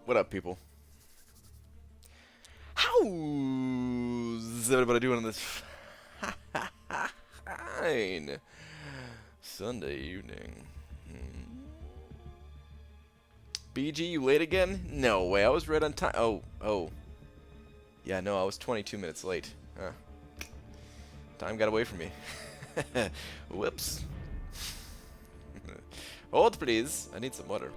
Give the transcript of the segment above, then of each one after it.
What up, people? How's everybody doing on this fine Sunday evening? BG, you late again? No way, I was right on time. Oh. Yeah, no, I was 22 minutes late. Time got away from me. Whoops. Hold, please. I need some water.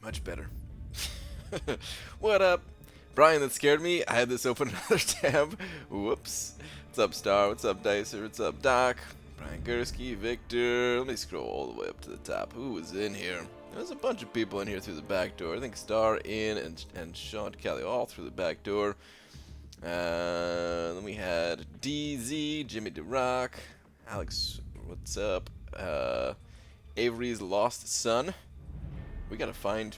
Much better. What up? Brian, that scared me. I had this open another tab. Whoops. What's up, Star? What's up, Dicer? What's up, Doc? Brian Gursky, Victor. Let me scroll all the way up to the top. Who was in here? There's a bunch of people in here through the back door. I think Star, in, and Sean Kelly all through the back door. Then we had DZ, Jimmy DeRock, Alex, what's up? Avery's lost son. We gotta find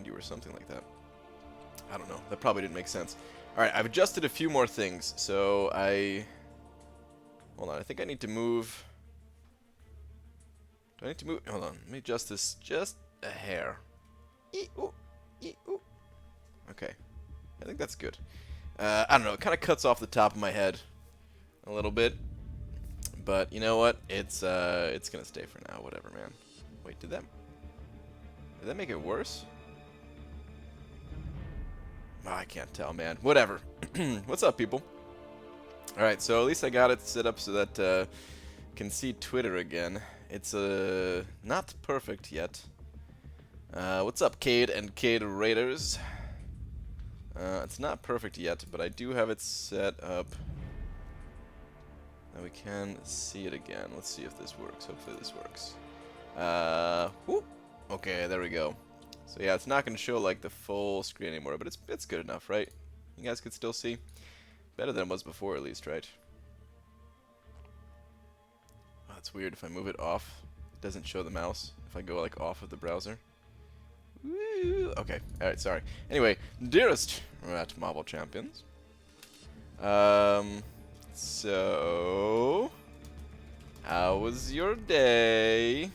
you or something like that. I don't know. That probably didn't make sense. Alright, I've adjusted a few more things. So hold on, I think I need to move. Do I need to move? Hold on, let me adjust this just a hair. Okay. I think that's good. I don't know, it kind of cuts off the top of my head a little bit. But you know what? It's gonna stay for now, whatever, man. Wait, did that make it worse? Oh, I can't tell, man. Whatever. What's up, people? Alright, so at least I got it set up so that can see Twitter again. It's not perfect yet. What's up, Cade and Cade Raiders? It's not perfect yet, but I do have it set up that we can see it again. Let's see if this works. Hopefully this works. Whoop. Okay, there we go. So yeah, it's not going to show like the full screen anymore, but it's good enough, right? You guys could still see? Better than it was before, at least, right? Oh, that's weird. If I move it off, it doesn't show the mouse. If I go like off of the browser. Woo! Okay, alright, sorry. Anyway, dearest, we're at Marble Champions. So how was your day?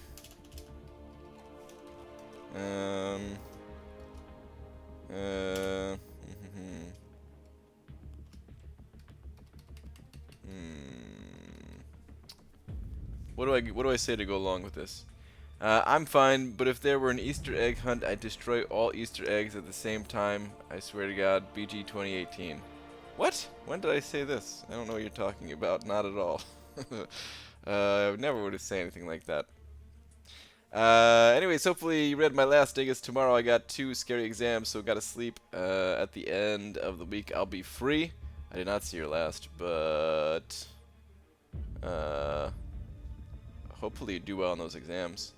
What do I say to go along with this? I'm fine, but if there were an Easter egg hunt, I'd destroy all Easter eggs at the same time. I swear to God, BG 2018. What? When did I say this? I don't know what you're talking about. Not at all. I never would have said anything like that. Anyways, hopefully you read my last dig. Tomorrow I got 2 scary exams, so gotta sleep. At the end of the week I'll be free. I did not see your last, but hopefully you do well on those exams.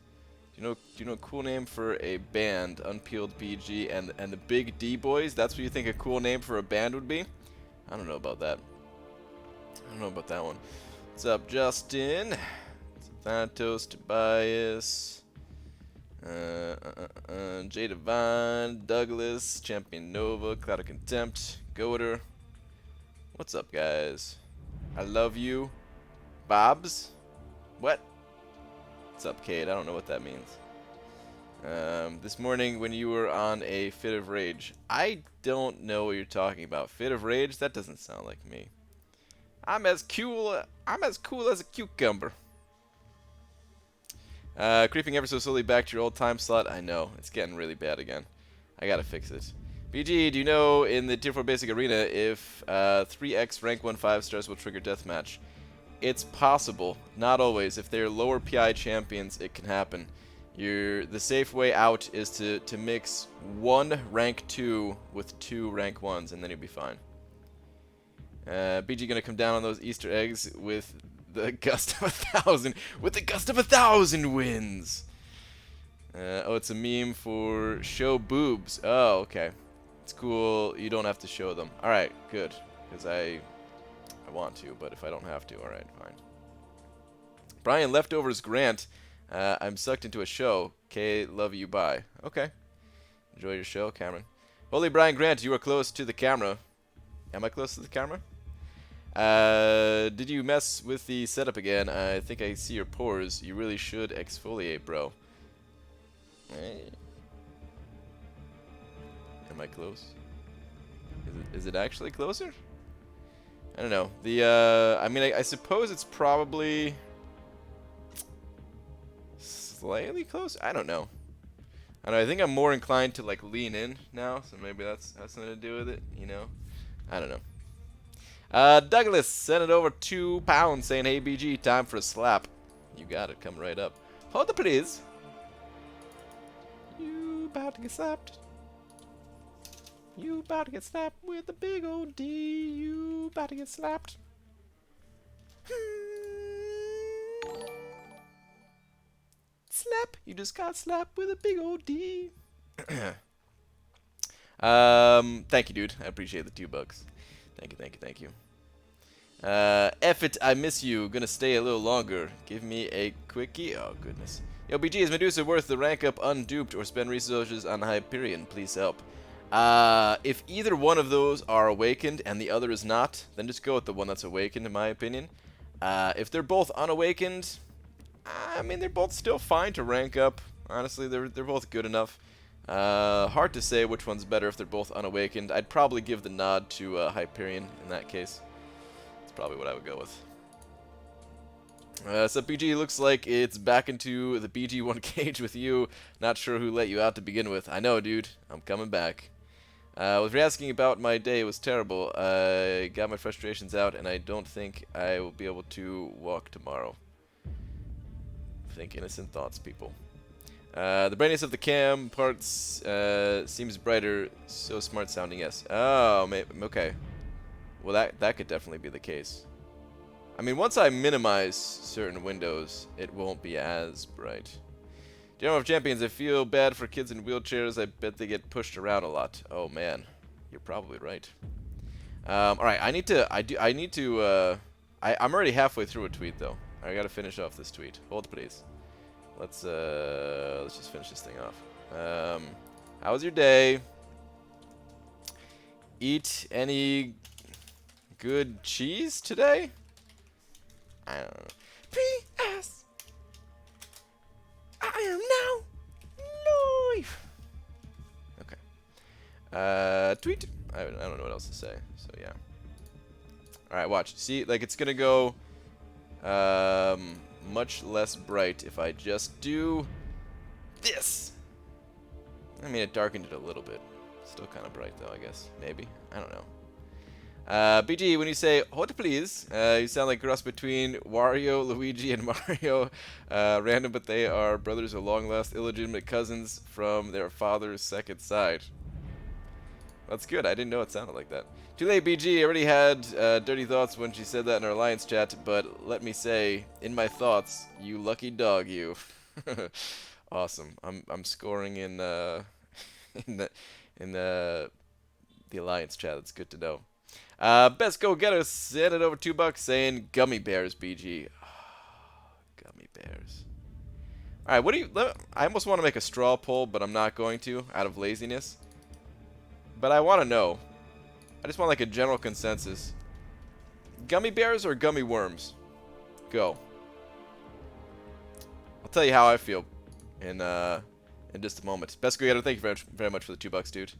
Do you know a cool name for a band? Unpeeled BG and the Big D Boys? That's what you think a cool name for a band would be? I don't know about that. I don't know about that one. What's up, Justin? Thanatos, Tobias, Jay Devine, Douglas, Champion Nova, Cloud of Contempt, Goater. What's up, guys? I love you. Bobs? What? What's up, Cade? I don't know what that means. This morning when you were on a fit of rage. I don't know what you're talking about. Fit of rage? That doesn't sound like me. I'm as cool as a cucumber. Creeping ever so slowly back to your old time slot. I know. It's getting really bad again. I gotta fix it. BG, do you know in the Tier 4 Basic Arena if 3x rank 1 5 stars will trigger deathmatch? It's possible. Not always. If they're lower PI champions, it can happen. The safe way out is to mix 1 rank 2 with 2 rank 1s, and then you'll be fine. BG gonna come down on those Easter eggs with the gust of 1,000. With the gust of 1,000 wins. Oh, it's a meme for show boobs. Oh, okay. It's cool. You don't have to show them. All right, good. Because I want to, but if I don't have to, all right, fine. Brian Leftovers Grant. I'm sucked into a show. K, love you, bye. Okay. Enjoy your show, Cameron. Holy Brian Grant, you are close to the camera. Am I close to the camera? Did you mess with the setup again? I think I see your pores. You really should exfoliate, bro. Am I close? Is it actually closer? I don't know. I mean, I suppose it's probably slightly close. I don't know. I think I'm more inclined to like lean in now, so maybe that's has something to do with it. You know, I don't know. Douglas sent it over £2 saying, "Hey BG, time for a slap." You got it. Come right up. Hold the please. You about to get slapped. You about to get slapped with a big old D. You about to get slapped. Slap. You just got slapped with a big old D. Thank you, dude. I appreciate the $2. Thank you. F it, I miss you. Gonna stay a little longer. Give me a quickie. Oh, goodness. Yo, BG, is Medusa worth the rank up unduped or spend resources on Hyperion? Please help. If either one of those are awakened and the other is not, then just go with the one that's awakened, in my opinion. If they're both unawakened, I mean, they're both still fine to rank up. Honestly, they're both good enough. Hard to say which one's better if they're both unawakened. I'd probably give the nod to Hyperion in that case. That's probably what I would go with. So BG, looks like it's back into the BG1 cage with you. Not sure who let you out to begin with. I know, dude. I'm coming back. Was asking about my day. It was terrible. I got my frustrations out, and I don't think I will be able to walk tomorrow. Think innocent thoughts, people. The brightness of the cam parts seems brighter. So smart sounding, yes. Oh, okay. Well, that could definitely be the case. I mean, once I minimize certain windows, it won't be as bright. General of Champions, I feel bad for kids in wheelchairs. I bet they get pushed around a lot. Oh man, you're probably right. All right, I'm already halfway through a tweet though. I gotta finish off this tweet. Hold please. Let's just finish this thing off. How was your day? Eat any good cheese today? I don't know. P.S. I am now live. Okay. Tweet. I don't know what else to say. So yeah. All right, watch. See, like it's gonna go much less bright if I just do this. I mean, it darkened it a little bit. Still kind of bright though, I guess. Maybe. I don't know. BG, when you say "hold please," you sound like a cross between Wario, Luigi, and Mario. Random, but they are brothers or long-lost illegitimate cousins from their father's second side. That's good. I didn't know it sounded like that. Too late, BG. I already had dirty thoughts when she said that in our Alliance chat, but let me say, in my thoughts, you lucky dog, you. Awesome. I'm scoring in the Alliance chat. That's good to know. Best go getter sent it over $2 saying gummy bears, BG. Gummy bears. All right, what do you? I almost want to make a straw poll, but I'm not going to out of laziness. But I want to know. I just want like a general consensus. Gummy bears or gummy worms? Go. I'll tell you how I feel in just a moment. Best go getter, thank you very much for the $2, dude.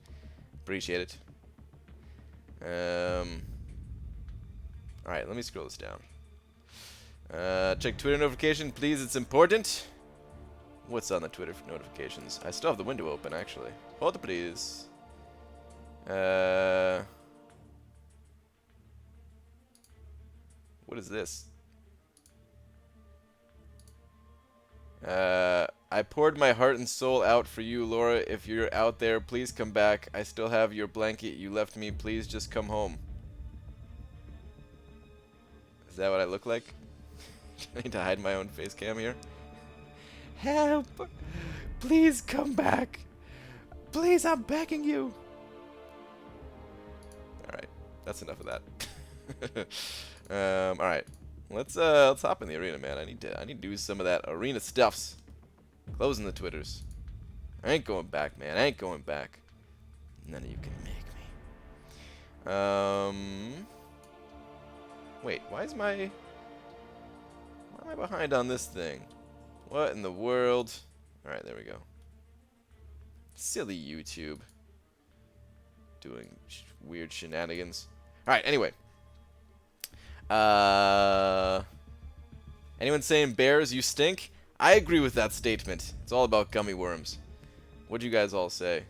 Appreciate it. Alright, let me scroll this down. Check Twitter notification, please. It's important. What's on the Twitter notifications? I still have the window open, actually. Hold it, please. What is this? I poured my heart and soul out for you, Laura. If you're out there, please come back. I still have your blanket you left me. Please just come home. that what I look like? I need to hide my own face cam here. Help! Please come back! Please, I'm begging you! Alright, that's enough of that. Alright. Let's hop in the arena, man. I need to do some of that arena stuffs. Closing the Twitters. I ain't going back, man. I ain't going back. None of you can make me. Wait, why am I behind on this thing? What in the world? Alright, there we go. Silly YouTube. Doing weird shenanigans. Alright, anyway. Anyone saying bears, you stink? I agree with that statement. It's all about gummy worms. What'd you guys all say?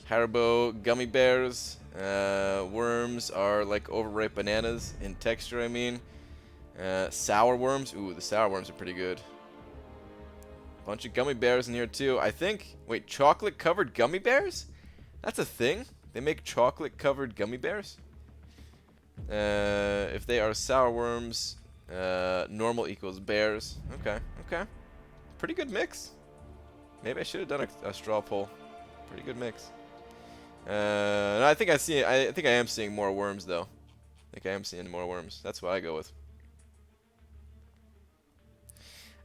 Haribo gummy bears. Worms are like overripe bananas in texture, I mean. Sour worms. Ooh, the sour worms are pretty good. Bunch of gummy bears in here too. I think. Wait, chocolate covered gummy bears? That's a thing? They make chocolate covered gummy bears? If they are sour worms, normal equals bears. Okay, okay. Pretty good mix. Maybe I should have done a straw poll. Pretty good mix. I think I am seeing more worms though. I think I am seeing more worms. That's what I go with.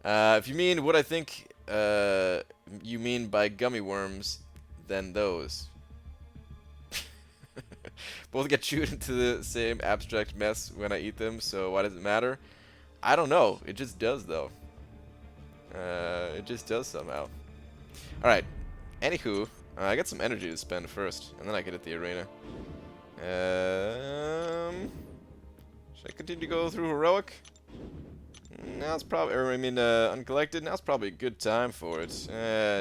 If you mean what I think you mean by gummy worms, then those. Both get chewed into the same abstract mess when I eat them, so why does it matter? I don't know. It just does, though. It just does somehow. Alright. Anywho, I got some energy to spend first, and then I can hit the arena. Should I continue to go through Heroic? Now it's probably, Uncollected. Now's probably a good time for it.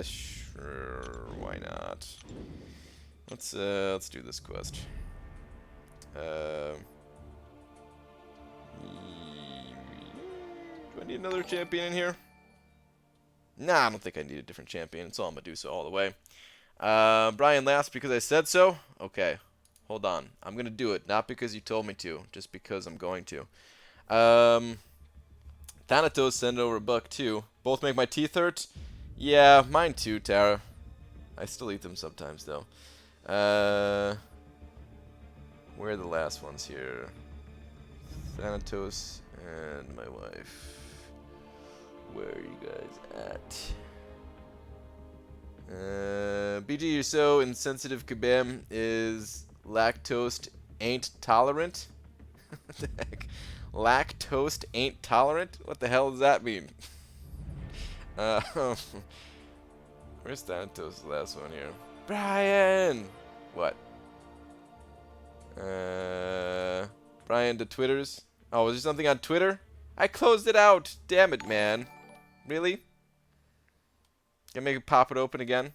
Sure, why not? Let's do this quest. Do I need another champion in here? Nah, I don't think I need a different champion. It's all Medusa all the way. Brian laughs because I said so? Okay, hold on. I'm gonna do it, not because you told me to, just because I'm going to. Thanatos sent over a buck too. Both make my teeth hurt? Yeah, mine too, Tara. I still eat them sometimes though. Where are the last ones here? Thanatos and my wife. Where are you guys at? BG, you're so insensitive. Kabam is lactose ain't tolerant. What the heck? Lactose ain't tolerant? What the hell does that mean? Where's Thanatos' last one here? Brian! What? Brian to Twitters. Oh, was there something on Twitter? I closed it out. Damn it, man. Really? Gonna make it pop it open again?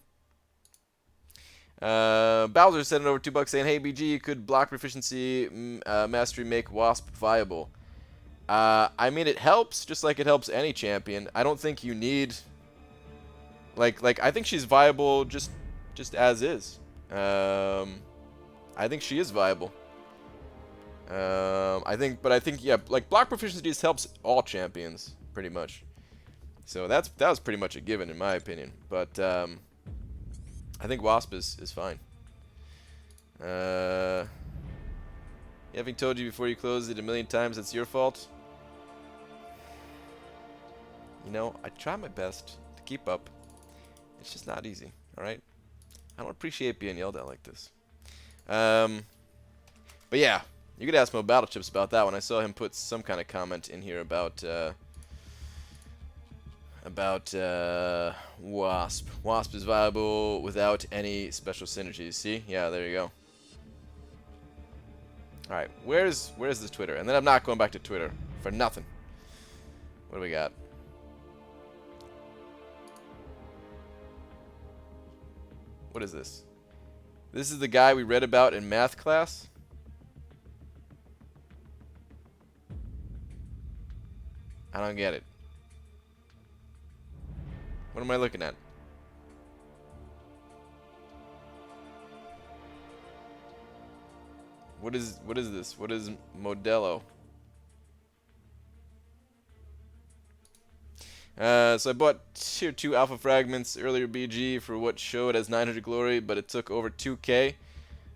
Bowser sent it over $2 saying, hey, BG, could block proficiency mastery make Wasp viable? I mean, it helps, just like it helps any champion. I don't think you need... Like I think she's viable just as is. I think she is viable. I think, yeah, like, block proficiency just helps all champions, pretty much. So that was pretty much a given, in my opinion. But, I think Wasp is fine. Having told you before you closed it a million times, it's your fault. You know, I try my best to keep up. It's just not easy, alright? I don't appreciate being yelled at like this. But yeah, you could ask Mo Battle Chips about that one. I saw him put some kind of comment in here about Wasp. Wasp is viable without any special synergies. See? Yeah, there you go. Alright, where's this Twitter? And then I'm not going back to Twitter for nothing. What do we got? What is this? This is the guy we read about in math class? I don't get it. What am I looking at? What is this? What is Modelo? So I bought tier 2 alpha fragments earlier BG for what showed as 900 glory, but it took over 2k.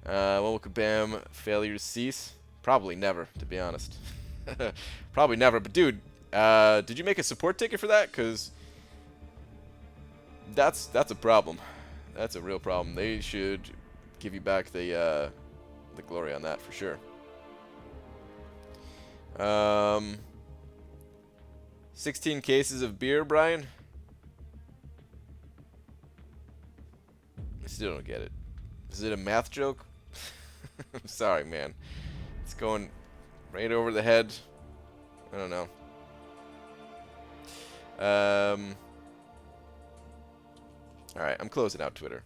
When will Kabam failure cease? Probably never, to be honest. Probably never. But dude, did you make a support ticket for that? Because that's a problem. That's a real problem. They should give you back the glory on that for sure. 16 cases of beer, Brian? I still don't get it. Is it a math joke? I'm sorry, man. It's going right over the head. I don't know. Alright, I'm closing out Twitter.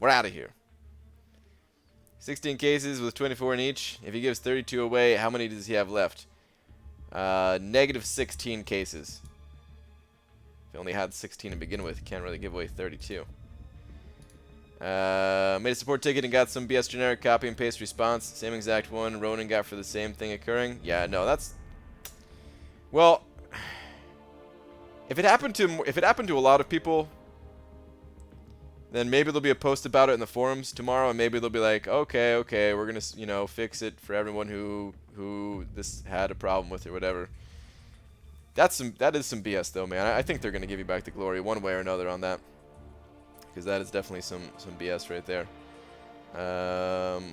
We're out of here. 16 cases with 24 in each. If he gives 32 away, how many does he have left? Negative 16 cases. If he only had 16 to begin with, can't really give away 32. Made a support ticket and got some BS generic copy and paste response. Same exact one Ronan got for the same thing occurring. Yeah, no, that's... Well, if it happened to a lot of people, then maybe there'll be a post about it in the forums tomorrow, and maybe they'll be like, okay, we're gonna, you know, fix it for everyone who this had a problem with or whatever. That is some BS though, man. I think they're gonna give you back the glory one way or another on that, because that is definitely some BS right there.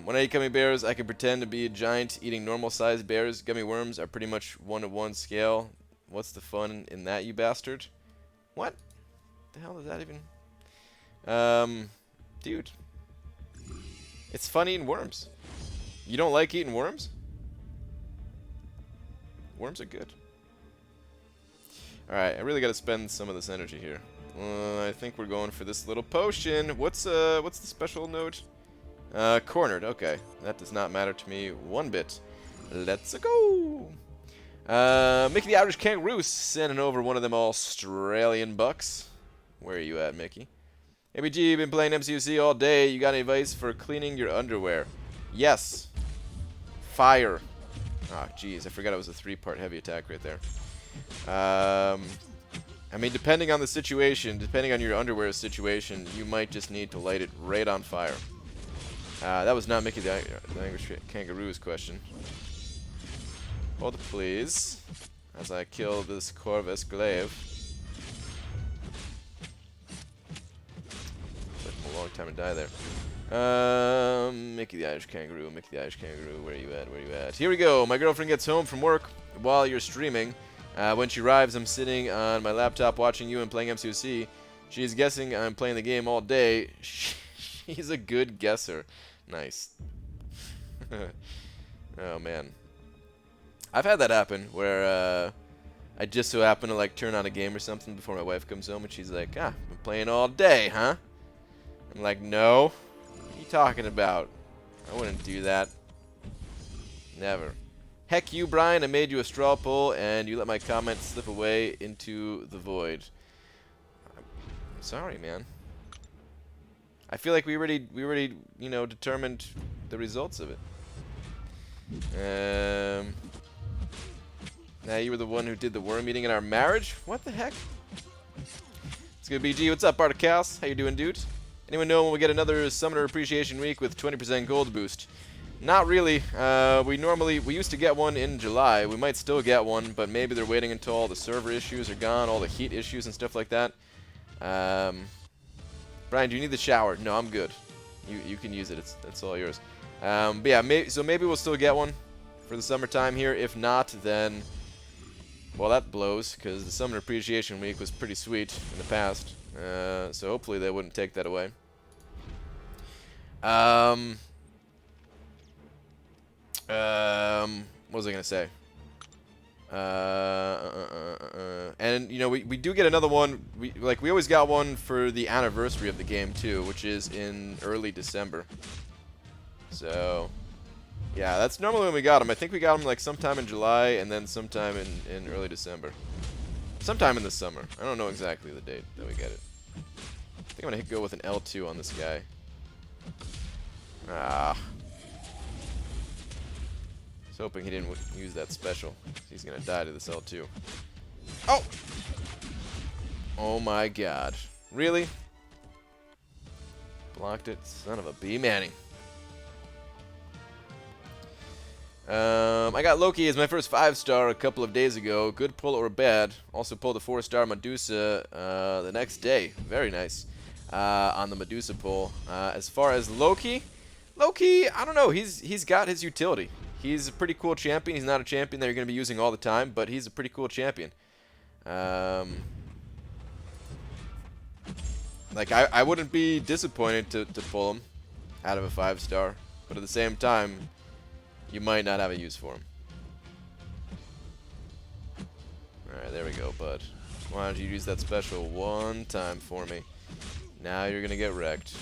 When I eat gummy bears, I can pretend to be a giant eating normal-sized bears. Gummy worms are pretty much 1-to-1 scale. What's the fun in that, you bastard? What? The hell is that even? Dude. It's fun eating worms. You don't like eating worms? Worms are good. Alright, I really gotta spend some of this energy here. I think we're going for this little potion. What's the special note? Cornered. Okay. That does not matter to me one bit. Let's go! Mickey the Irish Kangaroo sending over one of them Australian bucks. Where are you at, Mickey? ABG, been playing MCUC all day. You got any advice for cleaning your underwear? Yes. Fire. Ah, jeez, I forgot it was a 3-part heavy attack right there. I mean, depending on the situation, depending on your underwear situation, you might just need to light it right on fire. That was not Mickey the Irish Kangaroo's question. Hold it, please, as I kill this Corvus Glaive. Took him a long time to die there. Mickey the Irish Kangaroo, Mickey the Irish Kangaroo, where are you at, where are you at? Here we go. My girlfriend gets home from work while you're streaming. When she arrives, I'm sitting on my laptop watching you and playing MCUC. She's guessing I'm playing the game all day. She's a good guesser. Nice. Oh, man. I've had that happen where I just so happen to like turn on a game or something before my wife comes home and she's like, I've been playing all day, huh? I'm like, no. What are you talking about? I wouldn't do that. Never. Heck you, Brian. I made you a straw poll and you let my comment slip away into the void. I'm sorry, man. I feel like we already, you know, determined the results of it. Now you were the one who did the worm eating in our marriage? What the heck? It's good, BG. What's up, Barticals? How you doing, dude? Anyone know when we get another Summoner Appreciation Week with 20% gold boost? Not really. We used to get one in July. We might still get one, but maybe they're waiting until all the server issues are gone, all the heat issues and stuff like that. Brian, do you need the shower? No, I'm good. You can use it. It's all yours. But yeah, maybe we'll still get one for the summertime here. If not, then, well, that blows, because the Summoner Appreciation Week was pretty sweet in the past. So hopefully they wouldn't take that away. What was I gonna say? And you know, we do get another one. We always got one for the anniversary of the game too, which is in early December. So yeah, that's normally when we got them. I think we got them like sometime in July and then sometime in early December. Sometime in the summer. I don't know exactly the date that we get it. I think I'm gonna go with an L2 on this guy. Ah. Hoping he didn't use that special. He's gonna die to this L2. Oh! Oh my god. Really? Blocked it. Son of a B. Manning. I got Loki as my first 5-star a couple of days ago. Good pull or bad. Also pulled a 4-star Medusa the next day. Very nice. On the Medusa pull. As far as Loki, I don't know. He's got his utility. He's a pretty cool champion. He's not a champion that you're going to be using all the time, but he's a pretty cool champion. Like, I wouldn't be disappointed to pull him out of a 5-star, but at the same time, you might not have a use for him. Alright, there we go, bud. Why don't you use that special one time for me? Now you're gonna get wrecked.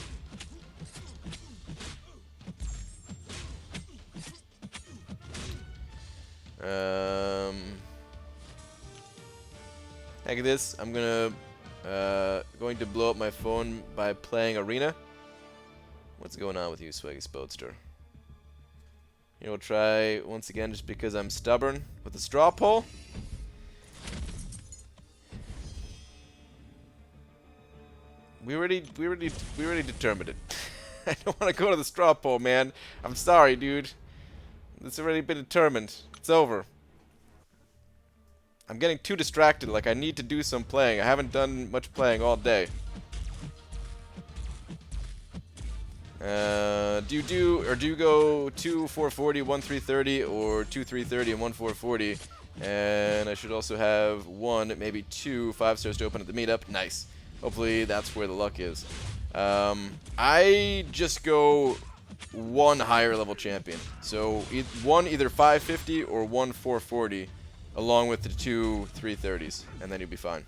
Heck of this, I'm going to blow up my phone by playing Arena. What's going on with you, Swaggy Spoadster? You know, we'll try once again just because I'm stubborn with the straw poll. We already determined it. I don't want to go to the straw poll, man. I'm sorry, dude. It's already been determined. It's over. I'm getting too distracted. Like, I need to do some playing. I haven't done much playing all day. Do you go 2 440, 1 330, or 2 330 and 1 440? And I should also have 1, maybe 2 5-stars to open at the meetup. Nice. Hopefully that's where the luck is. I just go 1 higher level champion. So 1 either 550 or 1 440, along with the 2 330s, and then you'll be fine.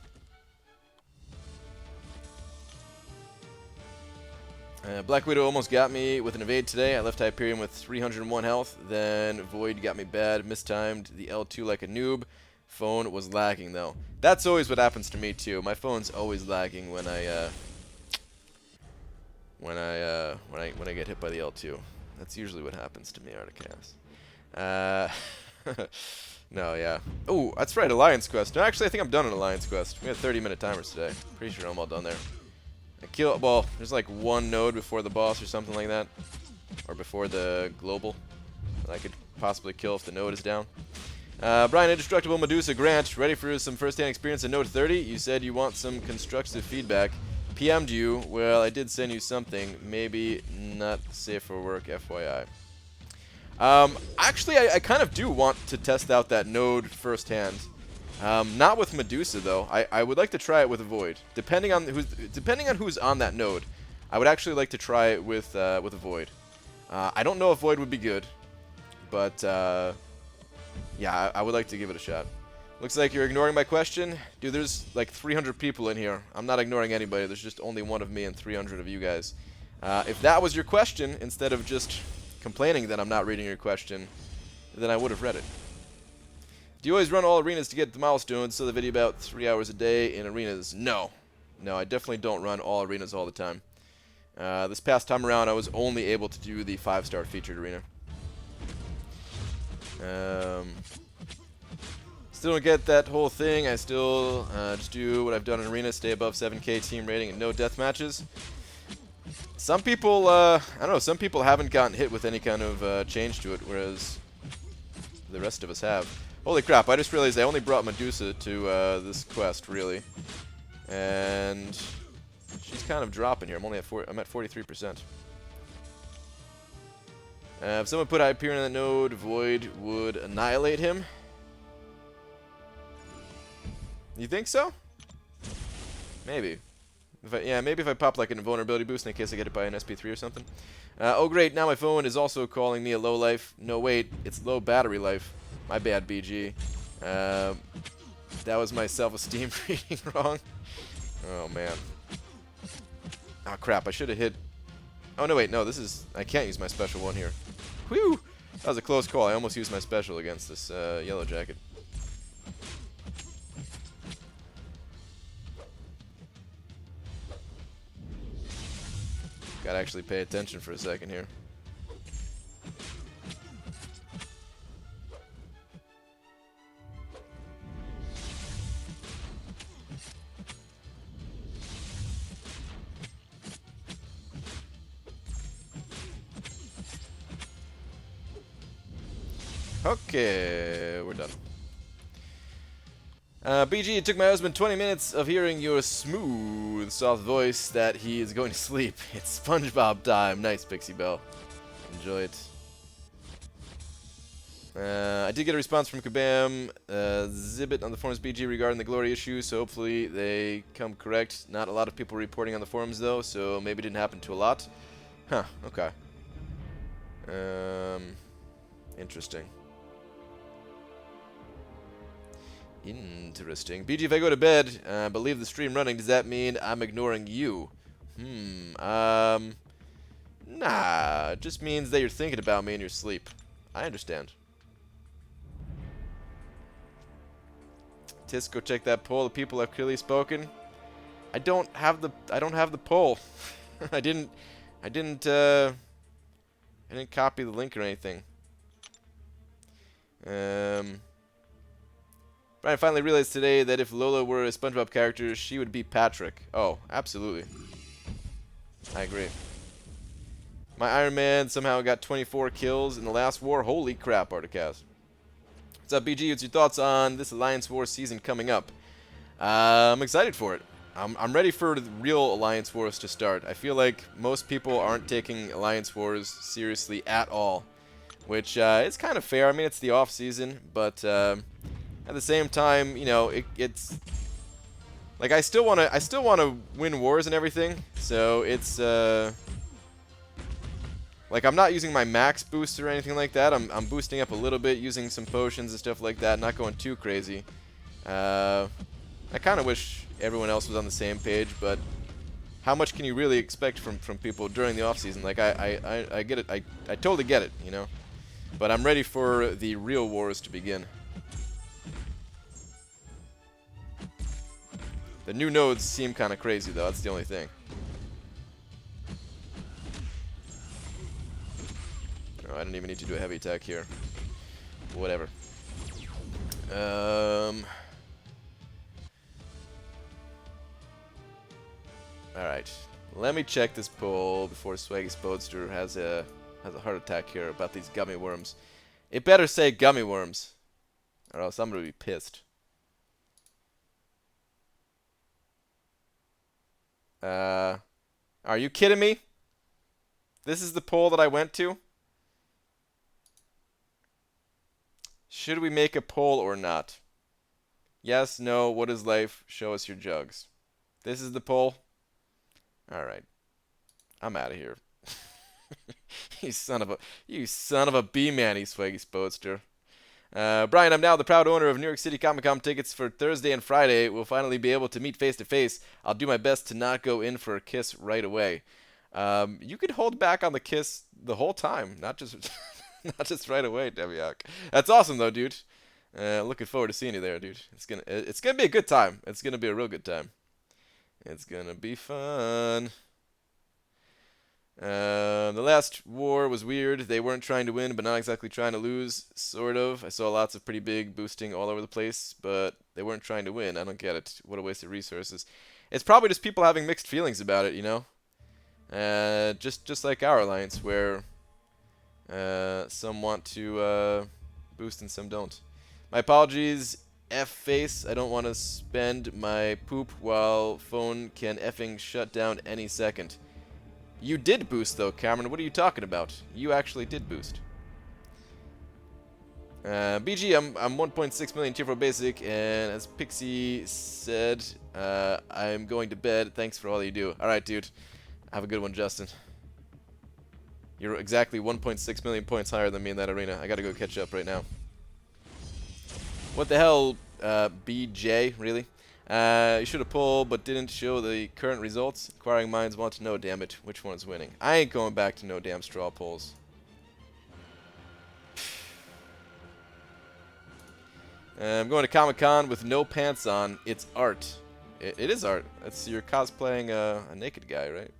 Black Widow almost got me with an evade today. I left Hyperion with 301 health. Then Void got me bad. Mistimed the L2 like a noob. Phone was lagging though. That's always what happens to me too. My phone's always lagging when I get hit by the L2. That's usually what happens to me, Articast. No, yeah. Oh, that's right, Alliance Quest. No, actually, I think I'm done on Alliance Quest. We had 30-minute timers today. Pretty sure I'm all done there. Well, there's like 1 node before the boss or something like that. Or before the global that I could possibly kill if the node is down. Brian, Indestructible Medusa Grant, ready for some first-hand experience in Node 30? You said you want some constructive feedback. PM'd you. Well, I did send you something. Maybe not safe for work, FYI. Actually, I kind of do want to test out that node firsthand. Not with Medusa though. I would like to try it with a Void. Depending on who's on that node, I would actually like to try it with a Void. I don't know if Void would be good, but yeah, I would like to give it a shot. Looks like you're ignoring my question. Dude, there's like 300 people in here. I'm not ignoring anybody. There's just only one of me and 300 of you guys. If that was your question, instead of just complaining that I'm not reading your question, then I would have read it. Do you always run all arenas to get the milestones, so the video about 3 hours a day in arenas? No. No, I definitely don't run all arenas all the time. This past time around, I was only able to do the 5-star featured arena. Still don't get that whole thing. I still just do what I've done in arena, stay above 7k team rating and no death matches. Some people, I don't know, some people haven't gotten hit with any kind of change to it, whereas the rest of us have. Holy crap, I just realized I only brought Medusa to this quest, really. And she's kind of dropping here. I'm at 43%. If someone put Hyperion in that node, Void would annihilate him. You think so? Maybe. Maybe if I pop like an invulnerability boost in case I get it by an SP3 or something. Oh great, now my phone is also calling me a low life. No wait, it's low battery life. My bad, BG. That was my self-esteem reading wrong. Oh man. Oh crap, I should have hit... Oh no wait, no, this is... I can't use my special one here. Whew! That was a close call. I almost used my special against this yellow jacket. Gotta actually pay attention for a second here. Okay, we're done. BG, it took my husband 20 minutes of hearing your smooth, soft voice that he is going to sleep. It's SpongeBob time. Nice, Pixie Bell. Enjoy it. I did get a response from Kabam Zibbit on the forums BG regarding the glory issue, so hopefully they come correct. Not a lot of people reporting on the forums though, so maybe it didn't happen to a lot. Huh, okay. Interesting. Interesting. BG, if I go to bed but leave the stream running, does that mean I'm ignoring you? Nah, it just means that you're thinking about me in your sleep. I understand. Tisk, go check that poll. The people have clearly spoken. I don't have the poll. I didn't copy the link or anything. Brian finally realized today that if Lola were a SpongeBob character, she would be Patrick. Oh, absolutely. I agree. My Iron Man somehow got 24 kills in the last war. Holy crap, Articast. What's up, BG? What's your thoughts on this Alliance War season coming up? I'm excited for it. I'm ready for the real Alliance Wars to start. I feel like most people aren't taking Alliance Wars seriously at all, which is kind of fair. I mean, it's the off season, but at the same time, you know, it's like I still want to win wars and everything. So it's like I'm not using my max boost or anything like that. I'm boosting up a little bit, using some potions and stuff like that, not going too crazy. I kind of wish everyone else was on the same page, but how much can you really expect from people during the off season? Like I get it. I totally get it, you know. But I'm ready for the real wars to begin. The new nodes seem kind of crazy though. That's the only thing. Oh, I don't even need to do a heavy attack here. Whatever. Alright. Let me check this poll before Swaggy Spodster has a heart attack here about these gummy worms. It better say gummy worms, or else I'm gonna be pissed. Are you kidding me? This is the poll that I went to? Should we make a poll or not? Yes, no, what is life? Show us your jugs. This is the poll? Alright. I'm out of here. You son of a B-man, you Swaggy Spodster. Brian, I'm now the proud owner of New York City Comic-Con tickets for Thursday and Friday. We'll finally be able to meet face-to-face. I'll do my best to not go in for a kiss right away. You could hold back on the kiss the whole time, not just not just right away, Deviak. That's awesome though, dude. Looking forward to seeing you there, dude. It's gonna be a good time. It's gonna be a real good time. It's gonna be fun. The last war was weird. They weren't trying to win, but not exactly trying to lose, sort of. I saw lots of pretty big boosting all over the place, but they weren't trying to win. I don't get it. What a waste of resources. It's probably just people having mixed feelings about it, you know? Just like our alliance, where some want to boost and some don't. My apologies, F-face. I don't want to spend my poop while phone can effing shut down any second. You did boost, though, Cameron. What are you talking about? You actually did boost. BG, I'm 1.6 million tier 4 basic, and as Pixie said, I'm going to bed. Thanks for all you do. Alright, dude. Have a good one, Justin. You're exactly 1.6 million points higher than me in that arena. I gotta go catch up right now. What the hell, BJ? Really? You should have pulled, but didn't show the current results. Inquiring minds want to know, damn it, which one's winning. I ain't going back to no damn straw polls. I'm going to Comic-Con with no pants on. It's art. It is art. You're cosplaying a naked guy, right?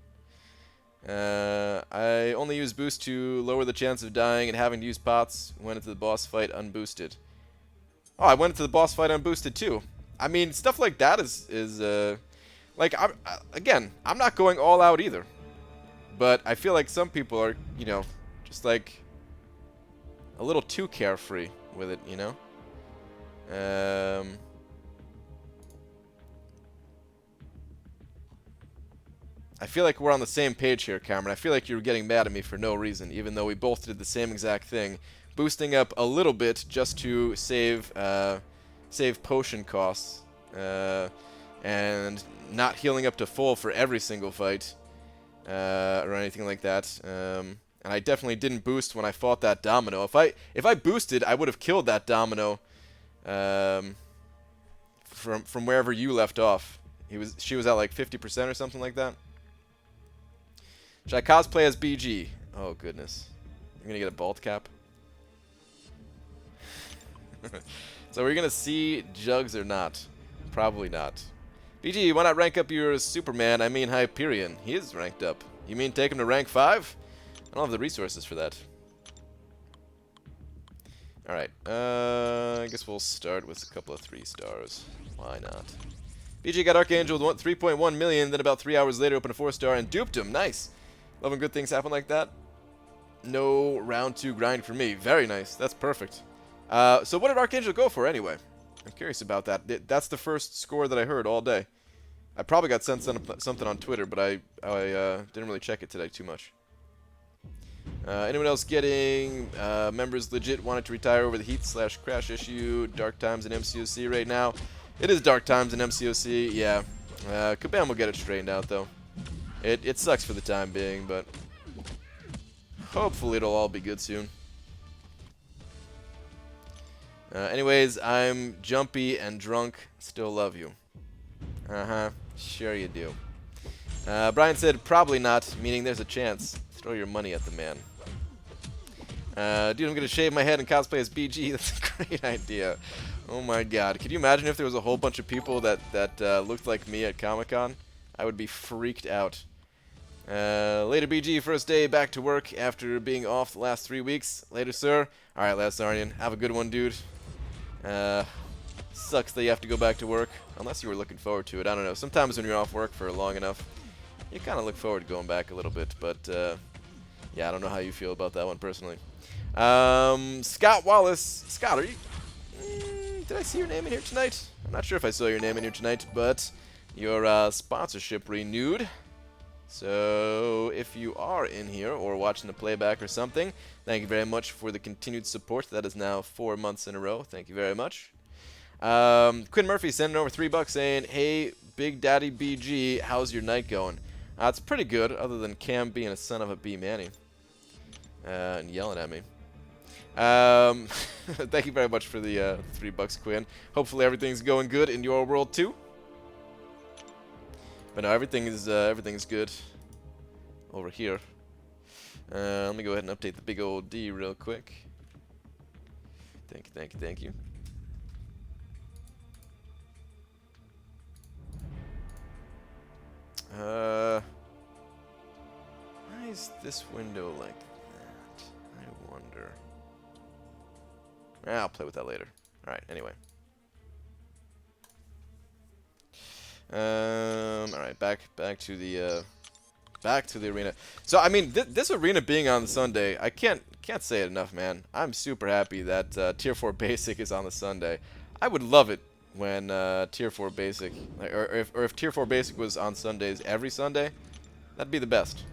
I only use boost to lower the chance of dying and having to use pots. Went into the boss fight unboosted. Oh, I went into the boss fight unboosted too. I mean, stuff like that is like, again, I'm not going all out either. But I feel like some people are, you know, just like a little too carefree. with it, you know? I feel like we're on the same page here, Cameron. I feel like you're getting mad at me for no reason, even though we both did the same exact thing. Boosting up a little bit just to save potion costs, and not healing up to full for every single fight, or anything like that. And I definitely didn't boost when I fought that Domino. If I boosted, I would have killed that Domino from wherever you left off. She was at like 50% or something like that. Should I cosplay as BG? Oh goodness, I'm gonna get a bald cap. So we're gonna see Jugs or not? Probably not. BG, why not rank up your Superman? I mean Hyperion. He is ranked up. You mean take him to rank 5? I don't have the resources for that. Alright, I guess we'll start with a couple of 3 stars. Why not? BG got Archangel with 3.1 million, then about 3 hours later opened a 4-star and duped him. Nice. Love when good things happen like that. No round 2 grind for me. Very nice. That's perfect. So what did Archangel go for anyway? I'm curious about that. That's the first score that I heard all day. I probably got sent something on Twitter, but I didn't really check it today too much. Anyone else getting members legit wanted to retire over the heat/crash issue? Dark times in MCOC right now. It is dark times in MCOC, yeah. Kabam will get it straightened out though. It sucks for the time being, but hopefully it'll all be good soon. Anyways, I'm jumpy and drunk. Still love you. Uh-huh. Sure you do. Brian said probably not, meaning there's a chance. Throw your money at the man. Dude, I'm gonna shave my head and cosplay as BG. That's a great idea. Oh my god. Could you imagine if there was a whole bunch of people that looked like me at Comic-Con? I would be freaked out. Later, BG. First day back to work after being off the last 3 weeks. Later, sir. Alright, last Arnian. Have a good one, dude. Sucks that you have to go back to work. Unless you were looking forward to it. I don't know. Sometimes when you're off work for long enough, you kind of look forward to going back a little bit. But, yeah, I don't know how you feel about that one personally. Scott Wallace. Scott, are you... did I see your name in here tonight? I'm not sure if I saw your name in here tonight, but your sponsorship renewed. So if you are in here or watching the playback or something, thank you very much for the continued support. That is now 4 months in a row. Thank you very much. Quinn Murphy sending over $3 saying, hey, Big Daddy BG, how's your night going? It's pretty good, other than Cam being a son of a B Manny and yelling at me. Thank you very much for the $3, Quinn. Hopefully everything's going good in your world too. But no, everything is good over here. Let me go ahead and update the big old D real quick. Thank you, thank you, thank you. Why is this window like that? I wonder. I'll play with that later. Alright, anyway. Alright, back to the arena. So I mean, this arena being on Sunday, I can't say it enough, man. I'm super happy that Tier 4 Basic is on the Sunday. I would love it when Tier 4 Basic, or if Tier 4 Basic was on Sundays every Sunday, that'd be the best.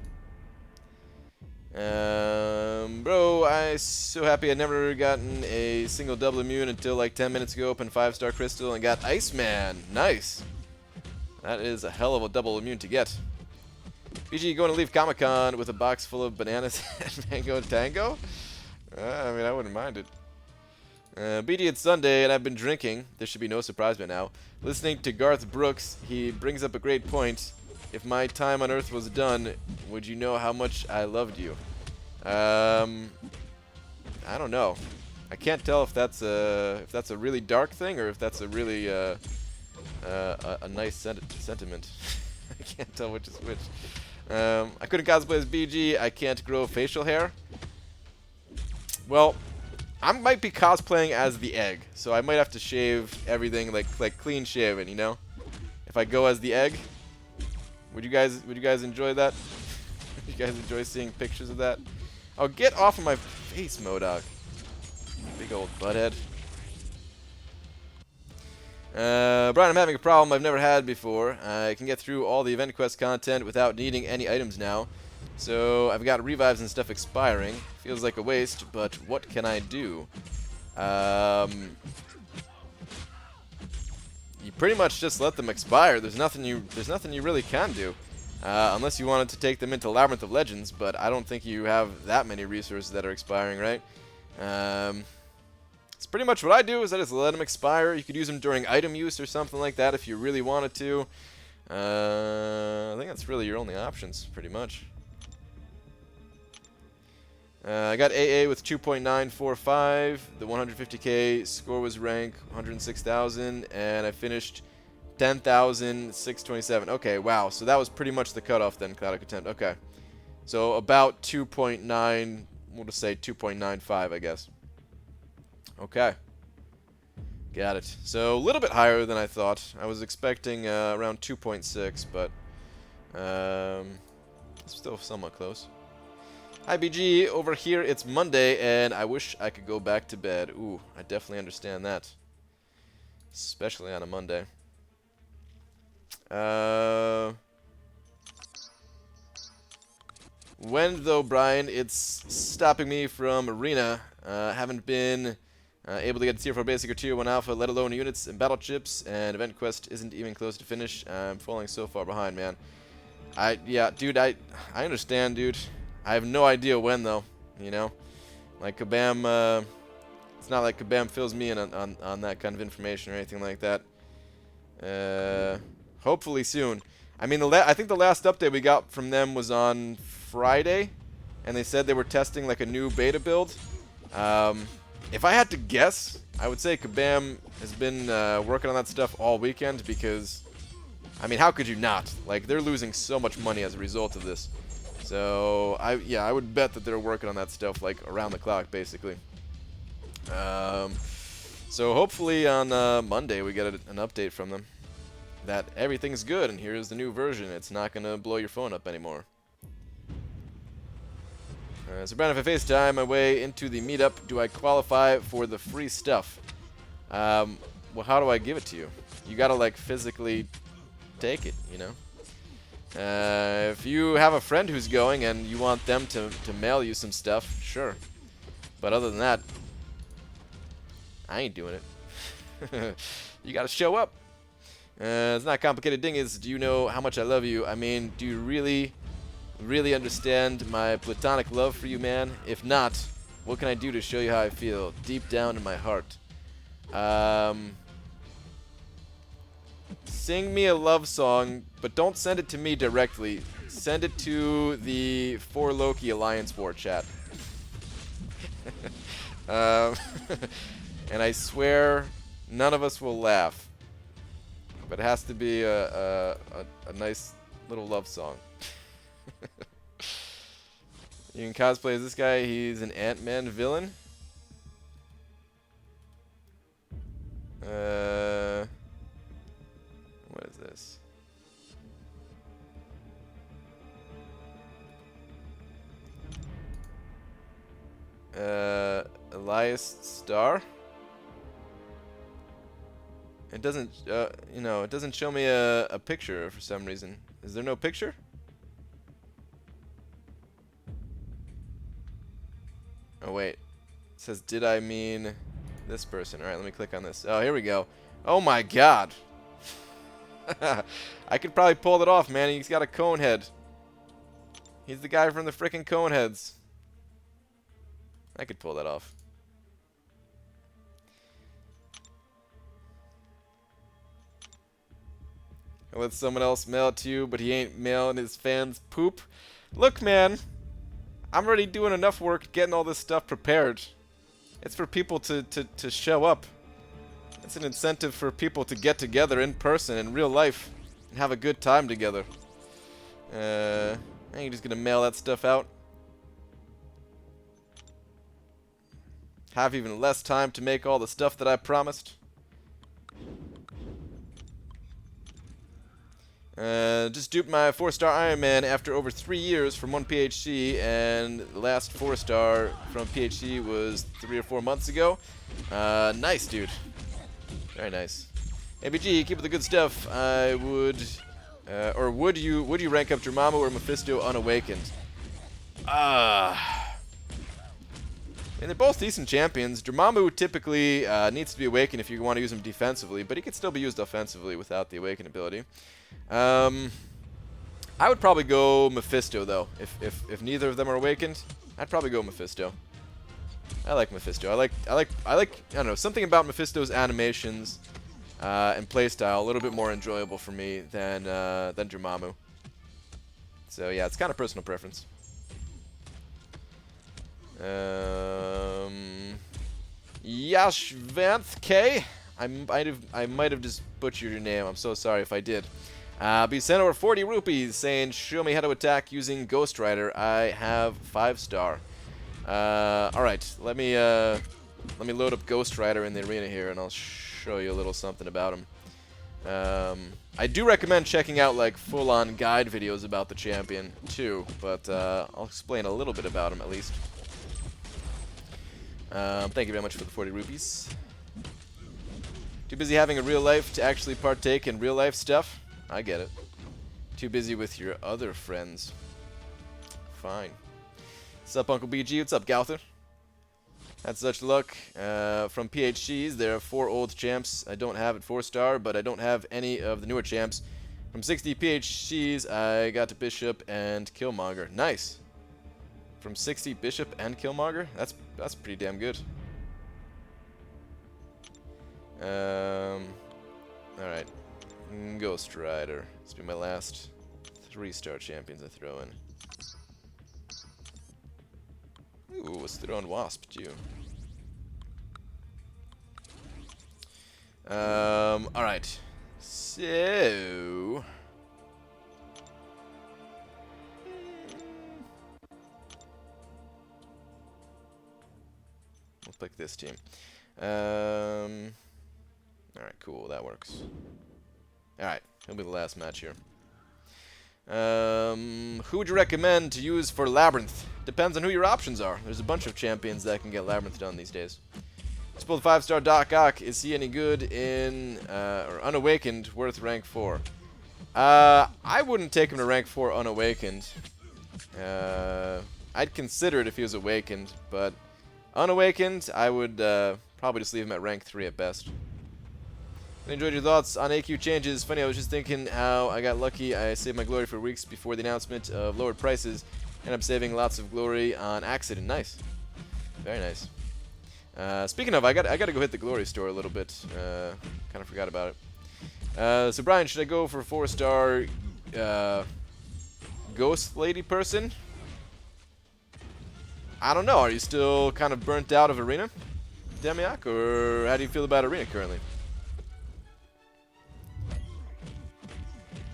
Bro, I'm so happy I'd never gotten a single double immune until like 10 minutes ago. Opened 5-star crystal and got Iceman. Nice. That is a hell of a double immune to get. BG, going to leave Comic-Con with a box full of bananas and mango tango? I mean, I wouldn't mind it. BG, it's Sunday and I've been drinking. This should be no surprise by now. Listening to Garth Brooks, he brings up a great point. If my time on Earth was done, would you know how much I loved you? I don't know. I can't tell if that's a really dark thing or if that's a really a nice sentiment. I can't tell which is which. I couldn't cosplay as BG. I can't grow facial hair. Well, I might be cosplaying as the egg, so I might have to shave everything like clean shaven, you know? If I go as the egg, would you guys enjoy that? Would you guys enjoy seeing pictures of that? Oh, get off of my face, MODOK. Big old butthead. Brian, I'm having a problem I've never had before. I can get through all the event quest content without needing any items now. So I've got revives and stuff expiring. Feels like a waste, but what can I do? You pretty much just let them expire. There's nothing you really can do. Unless you wanted to take them into Labyrinth of Legends, but I don't think you have that many resources that are expiring, right? It's pretty much what I do, is I just let them expire. You could use them during item use or something like that if you really wanted to. I think that's really your only options, pretty much. I got AA with 2.945. The 150k score was rank 106,000, and I finished 10,627. Okay, wow. So that was pretty much the cutoff then, Cloud Contempt. Okay. So about 2.9, we'll just say 2.95, I guess. Okay. Got it. So a little bit higher than I thought. I was expecting around 2.6, but still somewhat close. Hi BG, over here it's Monday and I wish I could go back to bed. Ooh, I definitely understand that. Especially on a Monday. When though, Brian, it's stopping me from Arena. Haven't been able to get Tier 4 Basic or Tier 1 Alpha, let alone units and battle chips, and Event Quest isn't even close to finish. I'm falling so far behind, man. Yeah, dude, I understand, dude. I have no idea when, though, you know? Like, Kabam, it's not like Kabam fills me in on that kind of information or anything like that. Hopefully soon. I mean, I think the last update we got from them was on Friday, and they said they were testing, like, a new beta build. If I had to guess, I would say Kabam has been working on that stuff all weekend because, I mean, how could you not? Like, they're losing so much money as a result of this. So, I would bet that they're working on that stuff, like, around the clock, basically. So, hopefully on Monday we get an update from them that everything's good, and here's the new version. It's not going to blow your phone up anymore. So, Brandon, if I FaceTime my way into the meetup, do I qualify for the free stuff? Well, how do I give it to you? You got to, like, physically take it, you know? If you have a friend who's going and you want them to mail you some stuff, sure. But other than that, I ain't doing it. You gotta show up. It's not a complicated thing. Is, do you know how much I love you? I mean, do you really understand my platonic love for you, man? If not, what can I do to show you how I feel deep down in my heart? Sing me a love song, but don't send it to me directly. Send it to the For Loki Alliance War chat. And I swear none of us will laugh. But it has to be a nice little love song. You can cosplay as this guy. He's an Ant-Man villain. What is this? Elias Star? It doesn't, you know, it doesn't show me a picture for some reason. Is there no picture? Oh, wait. It says, did I mean this person? Alright, let me click on this. Oh, here we go. Oh my god. I could probably pull it off, man. He's got a cone head. He's the guy from the frickin' cone heads. I could pull that off. I'll let someone else mail it to you, but he ain't mailing his fans poop. Look, man. I'm already doing enough work getting all this stuff prepared. It's for people to show up. It's an incentive for people to get together in person, in real life, and have a good time together. And you're just gonna mail that stuff out. Have even less time to make all the stuff that I promised. Just duped my 4-star Iron Man after over 3 years from 1 PHC, and the last 4-star from PHC was 3 or 4 months ago. Nice, dude. Very nice. ABG, keep up the good stuff. I would, or would you rank up Dormammu or Mephisto unawakened? And they're both decent champions. Dormammu typically needs to be awakened if you want to use him defensively, but he could still be used offensively without the awaken ability. I would probably go Mephisto though. If neither of them are awakened, I'd probably go Mephisto. I like Mephisto. I don't know, something about Mephisto's animations and playstyle a little bit more enjoyable for me than Dormammu. So yeah, it's kind of personal preference. Yashvanth K. I might have just butchered your name. I'm so sorry if I did. Be sent over 40 rupees saying, show me how to attack using Ghost Rider. I have 5-star. Alright, let me load up Ghost Rider in the arena here and I'll show you a little something about him. I do recommend checking out like full-on guide videos about the champion too, but I'll explain a little bit about him at least. Thank you very much for the 40 rupees. Too busy having a real life to actually partake in real life stuff? I get it. Too busy with your other friends. Fine. What's up, Uncle BG? What's up, Gauther? Had such luck. From PHCs, there are 4 old champs I don't have at 4-star, but I don't have any of the newer champs. From 60 PHCs, I got to Bishop and Killmonger. Nice. From 60 Bishop and Killmonger? That's pretty damn good. Alright. Ghost Rider. This will be my last 3-star champions I throw in. Ooh, let's throw in Wasp too. Alright. So let's pick this team. Alright, cool, that works. Alright, it'll be the last match here. Who would you recommend to use for Labyrinth? Depends on who your options are. There's a bunch of champions that can get Labyrinth done these days. Let's pull the 5-star Doc Ock. Is he any good in, or unawakened, worth rank 4? I wouldn't take him to rank 4 unawakened. I'd consider it if he was awakened, but unawakened, I would probably just leave him at rank 3 at best. I enjoyed your thoughts on AQ changes. Funny, I was just thinking how I got lucky. I saved my glory for weeks before the announcement of lowered prices, and I'm saving lots of glory on accident. Nice. Very nice. Speaking of, I gotta go hit the glory store a little bit. Kind of forgot about it. So Brian, should I go for 4-star ghost lady person? I don't know. Are you still kind of burnt out of Arena, Demiak, or how do you feel about Arena currently?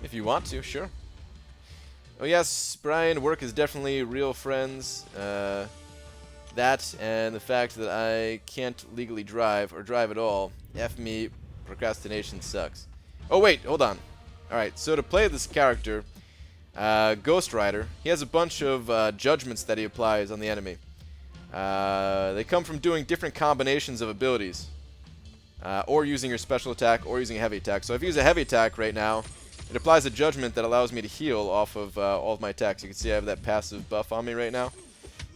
If you want to, sure. Oh yes, Brian, work is definitely real friends. That and the fact that I can't legally drive or drive at all. F me, procrastination sucks. Oh wait, hold on. Alright, so to play this character, Ghost Rider, he has a bunch of judgments that he applies on the enemy. They come from doing different combinations of abilities. Or using your special attack, or using a heavy attack. So if I use a heavy attack right now, it applies a judgment that allows me to heal off of all of my attacks. You can see I have that passive buff on me right now.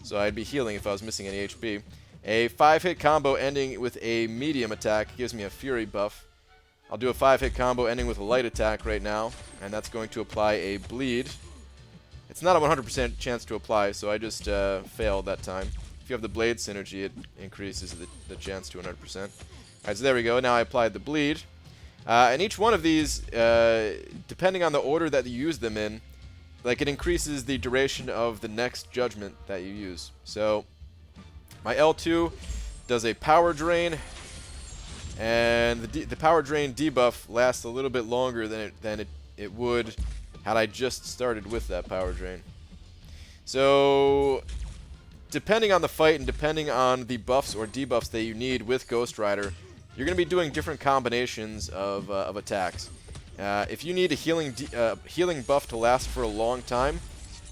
So I'd be healing if I was missing any HP. A 5-hit combo ending with a medium attack gives me a fury buff. I'll do a 5-hit combo ending with a light attack right now, and that's going to apply a bleed. It's not a 100% chance to apply, so I just failed that time. If you have the blade synergy, it increases the chance to 100%. Alright, so there we go. Now I applied the bleed. And each one of these, depending on the order that you use them in, like it increases the duration of the next judgment that you use. So my L2 does a power drain, and the power drain debuff lasts a little bit longer than it would had I just started with that power drain. So depending on the fight and depending on the buffs or debuffs that you need with Ghost Rider, you're going to be doing different combinations of attacks. If you need a healing buff to last for a long time,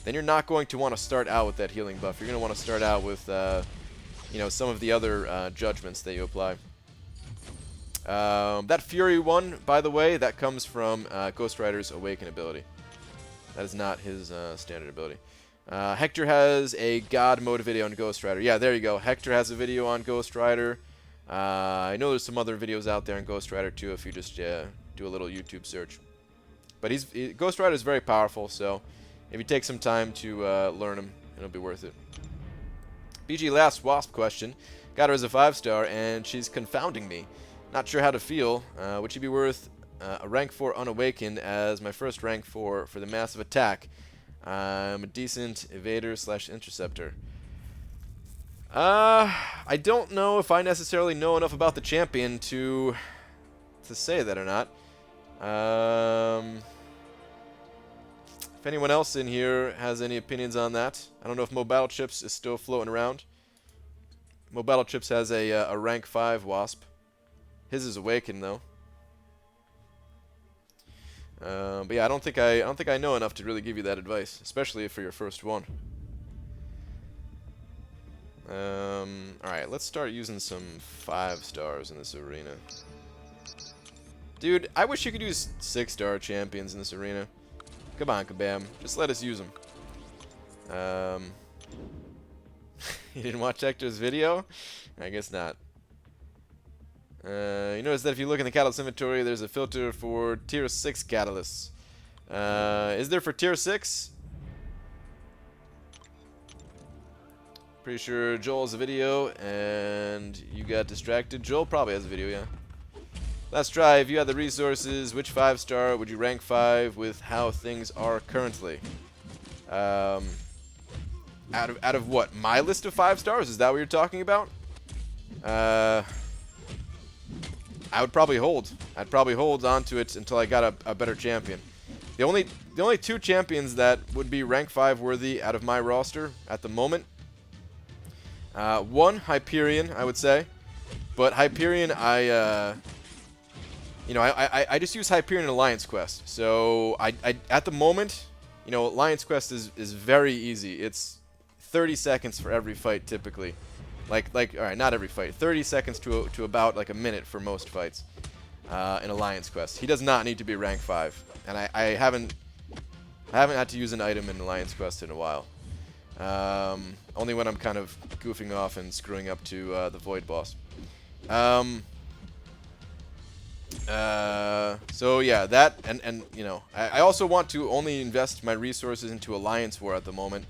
then you're not going to want to start out with that healing buff. You're going to want to start out with, you know, some of the other judgments that you apply. That Fury one, by the way, that comes from Ghost Rider's Awaken ability. That is not his standard ability. Hector has a God mode video on Ghost Rider. Yeah, there you go. Hector has a video on Ghost Rider. I know there's some other videos out there on Ghost Rider too if you just do a little YouTube search. But Ghost Rider is very powerful, so if you take some time to learn him, it'll be worth it. BG last Wasp question. Got her as a 5-star, and she's confounding me. Not sure how to feel. Would she be worth a rank 4 unawakened as my first rank 4 for the massive attack? I'm a decent evader / interceptor. I don't know if I necessarily know enough about the champion to say that or not. If anyone else in here has any opinions on that, I don't know if Mo Battle Chips is still floating around. Mo Battle Chips has a rank 5 Wasp. His is Awakened though. But yeah, I don't think I know enough to really give you that advice, especially for your first one. Alright, let's start using some 5-stars in this arena. Dude, I wish you could use 6-star champions in this arena. Come on, Kabam. Just let us use them. You didn't watch Hector's video? I guess not. You notice that if you look in the catalyst inventory, there's a filter for tier 6 catalysts. Is there for tier 6? Pretty sure Joel has a video, and you got distracted. Joel probably has a video, yeah. Let's try. If you had the resources, which 5-star would you rank 5 with how things are currently? Out of what? My list of 5-stars? Is that what you're talking about? I would probably hold. I'd probably hold on to it until I got a better champion. The only 2 champions that would be rank 5 worthy out of my roster at the moment. One, Hyperion, I would say. But Hyperion, I just use Hyperion in Alliance Quest. So I at the moment, you know, Alliance Quest is very easy. It's 30 seconds for every fight typically. Like all right, not every fight. 30 seconds to about like a minute for most fights in Alliance Quest. He does not need to be rank 5, and I haven't had to use an item in Alliance Quest in a while. Only when I'm kind of goofing off and screwing up to the Void boss. So yeah, that and you know, I also want to only invest my resources into Alliance War at the moment.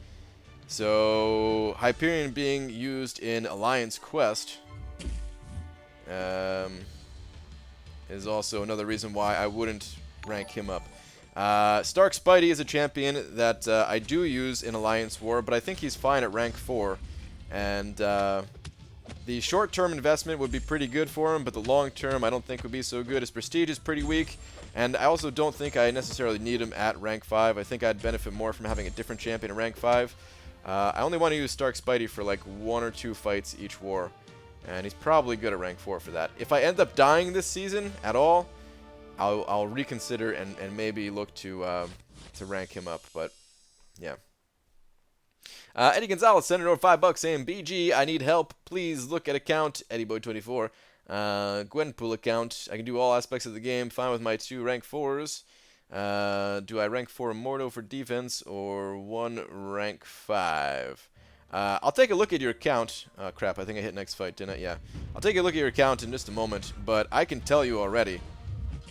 So Hyperion being used in Alliance Quest is also another reason why I wouldn't rank him up. Stark Spidey is a champion that I do use in Alliance War, but I think he's fine at rank 4. And the short-term investment would be pretty good for him, but the long-term I don't think would be so good. His prestige is pretty weak, and I also don't think I necessarily need him at rank 5. I think I'd benefit more from having a different champion at rank 5. I only want to use Stark Spidey for like 1 or 2 fights each war, and he's probably good at rank 4 for that. If I end up dying this season at all, I'll reconsider and maybe look to rank him up, but yeah. Eddie Gonzalez sent over $5 saying, BG, I need help. Please look at account, EddieBoy24. Gwenpool account. I can do all aspects of the game. Fine with my 2 rank 4s. Do I rank 4 Mordo for defense or 1 rank 5? I'll take a look at your account. Crap, I think I hit next fight, didn't I? Yeah. I'll take a look at your account in just a moment, but I can tell you already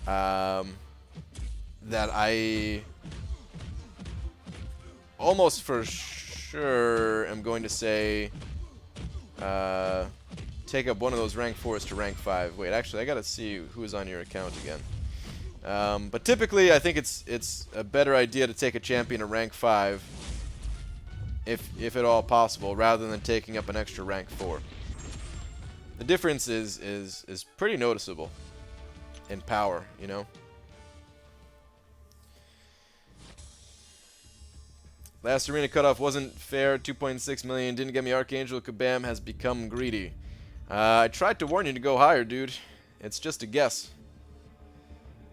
that I almost for sure am going to say take up one of those rank 4s to rank 5. Wait, actually, I gotta see who's on your account again. But typically, I think it's a better idea to take a champion to rank 5, if at all possible, rather than taking up an extra rank 4. The difference is pretty noticeable in power, you know. Last arena cutoff wasn't fair. 2.6 million didn't get me Archangel. Kabam has become greedy. I tried to warn you to go higher, dude. It's just a guess.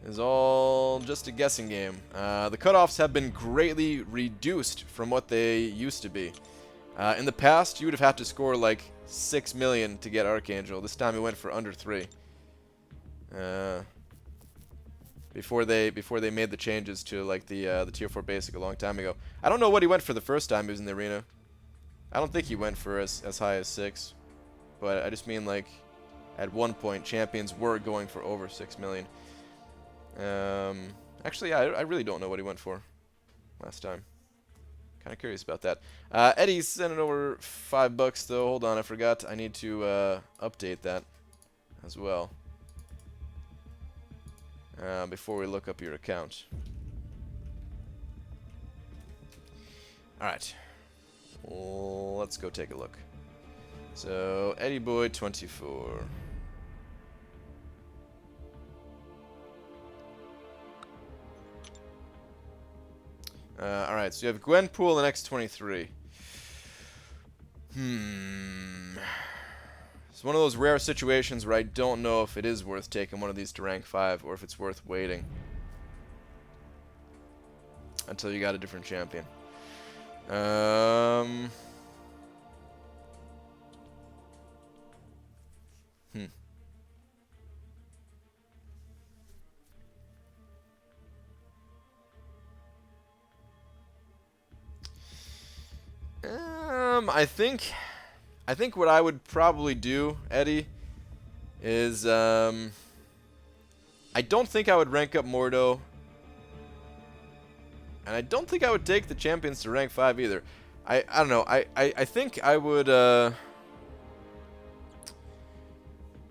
is all just a guessing game. The cutoffs have been greatly reduced from what they used to be. In the past, you would have had to score like 6 million to get Archangel. This time it went for under 3. Before they made the changes to like the Tier 4 Basic a long time ago. I don't know what he went for the first time he was in the arena. I don't think he went for as high as 6. But I just mean like at one point champions were going for over 6 million. Actually, yeah, I really don't know what he went for last time. Kind of curious about that. Eddie's sending over $5 though. Hold on, I forgot. I need to update that as well before we look up your account. All right, let's go take a look. So Eddie Boy 24. Alright, so you have Gwenpool and X23. It's one of those rare situations where I don't know if it is worth taking one of these to rank 5 or if it's worth waiting until you got a different champion. I think what I would probably do, Eddie, is I don't think I would rank up Mordo, and I don't think I would take the champions to rank 5 either. I don't know. I think I would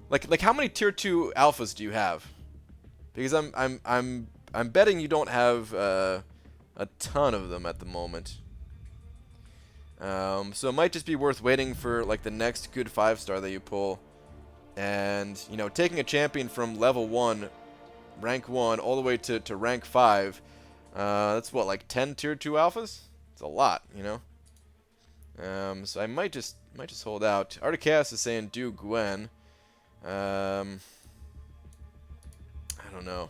like how many tier 2 alphas do you have? Because I'm betting you don't have a ton of them at the moment. So it might just be worth waiting for like the next good 5-star that you pull, and you know, taking a champion from level 1, rank 1, all the way to rank 5. That's what, like 10 tier 2 alphas? It's a lot, you know. So I might just hold out. Articast is saying do Gwen. I don't know.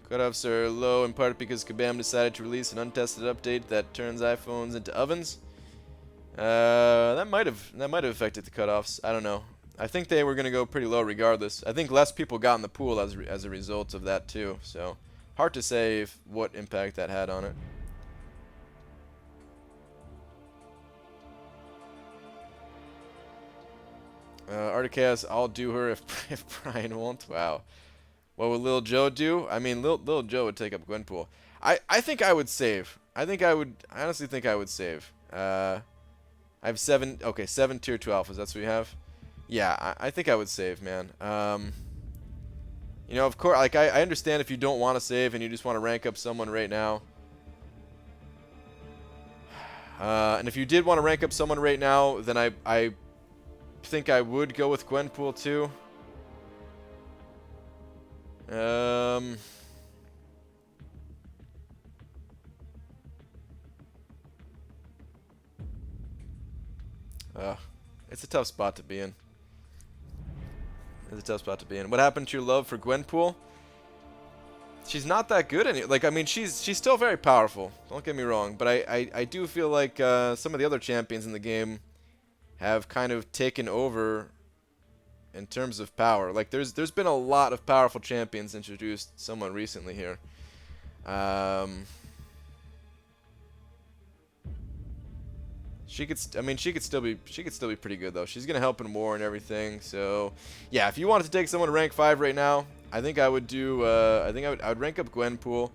Cutoffs are low in part because Kabam decided to release an untested update that turns iPhones into ovens. That might have affected the cutoffs. I don't know. I think they were going to go pretty low regardless. I think less people got in the pool as a result of that too. So hard to say what impact that had on it. Articast, I'll do her if Brian won't. Wow. What would Lil Joe do? I mean, Lil Joe would take up Gwenpool. I think I would save. I honestly think I would save. I have 7 tier 2 alphas. That's what we have. Yeah, I think I would save, man. You know, of course, like I understand if you don't want to save and you just want to rank up someone right now. And if you did want to rank up someone right now, then I think I would go with Gwenpool too. It's a tough spot to be in. It's a tough spot to be in. What happened to your love for Gwenpool? She's not that good I mean, she's still very powerful. Don't get me wrong, but I do feel like some of the other champions in the game have kind of taken over in terms of power. Like there's been a lot of powerful champions introduced somewhat recently here. She could still be pretty good though. She's gonna help in war and everything. So yeah, if you wanted to take someone to rank 5 right now, I think I would do. I would rank up Gwenpool.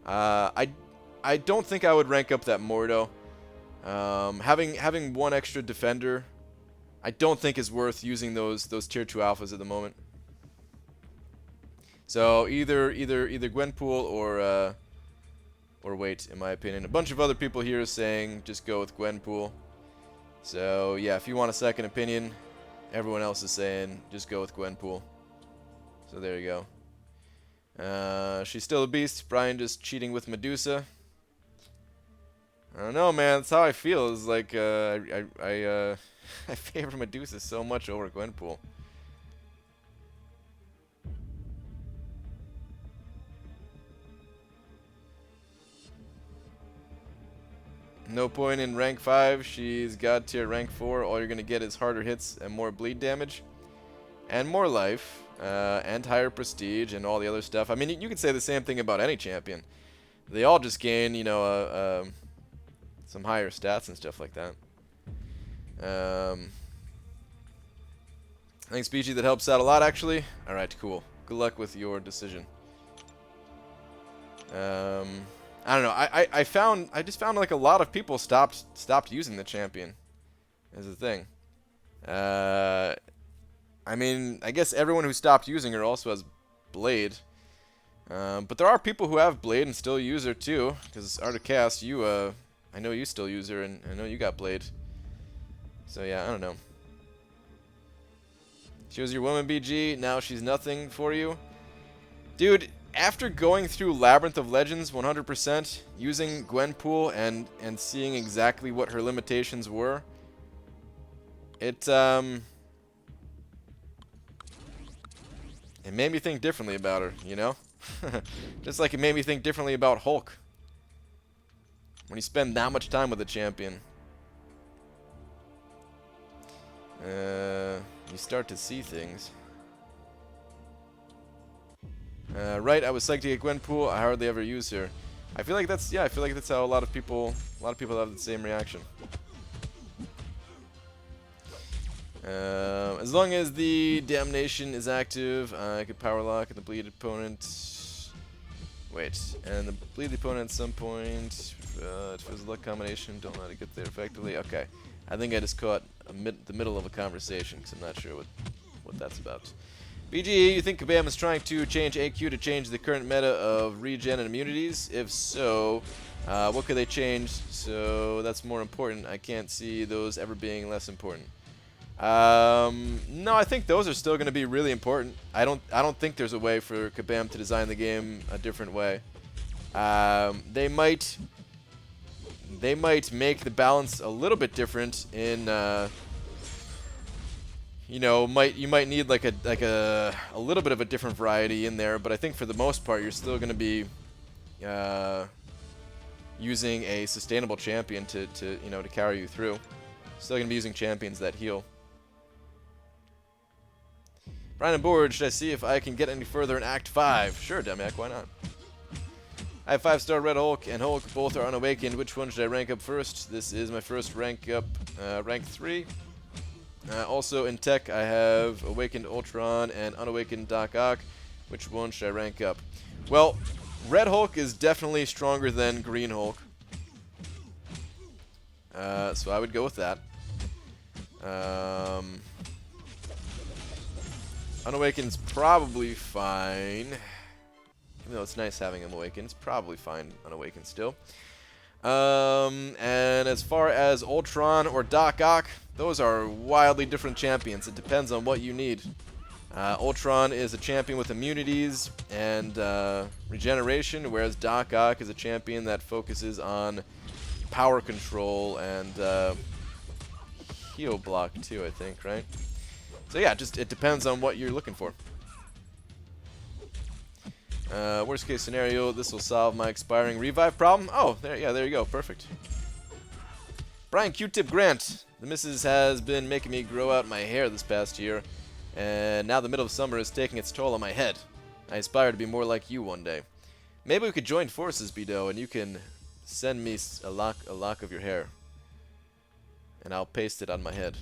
I don't think I would rank up that Mordo. Having one extra defender, I don't think is worth using those tier 2 alphas at the moment. So either Gwenpool or wait, in my opinion. A bunch of other people here are saying just go with Gwenpool. So yeah, if you want a second opinion, everyone else is saying just go with Gwenpool. So there you go. She's still a beast. Brian just cheating with Medusa. I don't know, man. That's how I feel. It's like I favor Medusa so much over Gwenpool. No point in rank 5. She's God tier rank 4. All you're gonna get is harder hits and more bleed damage, and more life, and higher prestige, and all the other stuff. I mean, you could say the same thing about any champion. They all just gain, you know, some higher stats and stuff like that. Thanks, BG. That helps out a lot, actually. All right, cool. Good luck with your decision. I don't know. I just found like a lot of people stopped using the champion as a thing. I mean, I guess everyone who stopped using her also has Blade. But there are people who have Blade and still use her too. Because Articast, you I know you still use her, and I know you got Blade. So yeah, I don't know. She was your woman, BG. Now she's nothing for you, dude. After going through Labyrinth of Legends 100%, using Gwenpool and seeing exactly what her limitations were, it made me think differently about her, you know? Just like it made me think differently about Hulk. When you spend that much time with a champion, you start to see things. Right, I was psyched to get Gwenpool. I hardly ever use her. I feel like that's how a lot of people have the same reaction. As long as the damnation is active, I could power lock and the bleed opponent. Wait, and the bleed the opponent at some point. If there's a luck combination, don't let it get there effectively. Okay, I think I just caught the middle of a conversation because I'm not sure what that's about. BG, you think Kabam is trying to change AQ to change the current meta of regen and immunities? If so, what could they change so that's more important? I can't see those ever being less important. No, I think those are still going to be really important. I don't think there's a way for Kabam to design the game a different way. They might make the balance a little bit different in you know, you might need like a little bit of a different variety in there, but I think for the most part you're still going to be using a sustainable champion to you know, to carry you through. Still going to be using champions that heal. Brian and Board, should I see if I can get any further in Act 5? Sure, Demiak, why not? I have 5-star Red Hulk and Hulk, both are unawakened. Which one should I rank up first? This is my first rank up, rank 3. Also in tech, I have Awakened Ultron and Unawakened Doc Ock. Which one should I rank up? Well, Red Hulk is definitely stronger than Green Hulk. So I would go with that. Unawakened's probably fine. Even though it's nice having him awakened, it's probably fine unawakened still. And as far as Ultron or Doc Ock, those are wildly different champions. It depends on what you need. Ultron is a champion with immunities and regeneration, whereas Doc Ock is a champion that focuses on power control and heal block too, I think, right? So yeah, just it depends on what you're looking for. Worst case scenario, this will solve my expiring revive problem. Oh, there you go, perfect. Brian Q-Tip Grant. The missus has been making me grow out my hair this past year, and now the middle of summer is taking its toll on my head. I aspire to be more like you one day. Maybe we could join forces, Bido, and you can send me a lock of your hair, and I'll paste it on my head.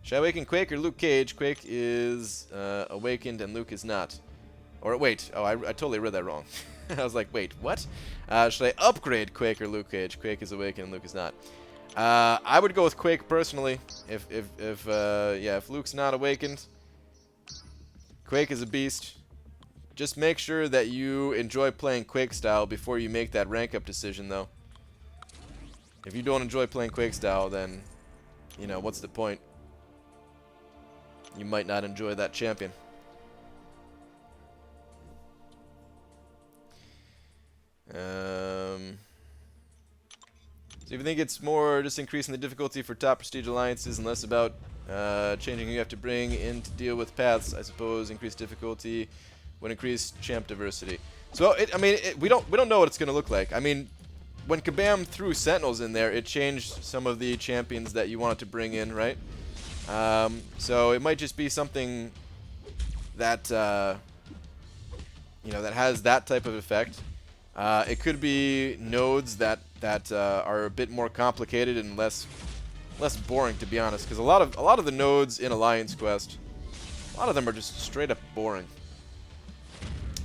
Should I awaken Quake or Luke Cage? Quake is awakened and Luke is not. Or wait, oh, I totally read that wrong. I was like, wait, what? Should I upgrade Quake or Luke Cage? Quake is awakened and Luke is not. I would go with Quake personally. If Luke's not awakened, Quake is a beast. Just make sure that you enjoy playing Quake style before you make that rank up decision, though. If you don't enjoy playing Quake style, then you know what's the point? You might not enjoy that champion. So if you think it's more just increasing the difficulty for top prestige alliances and less about changing who you have to bring in to deal with paths, I suppose increased difficulty would increase champ diversity. So we don't know what it's going to look like. I mean, when Kabam threw Sentinels in there, it changed some of the champions that you wanted to bring in, right? So it might just be something that you know, that has that type of effect. It could be nodes that are a bit more complicated and less boring, to be honest, because a lot of the nodes in Alliance Quest, a lot of them are just straight up boring.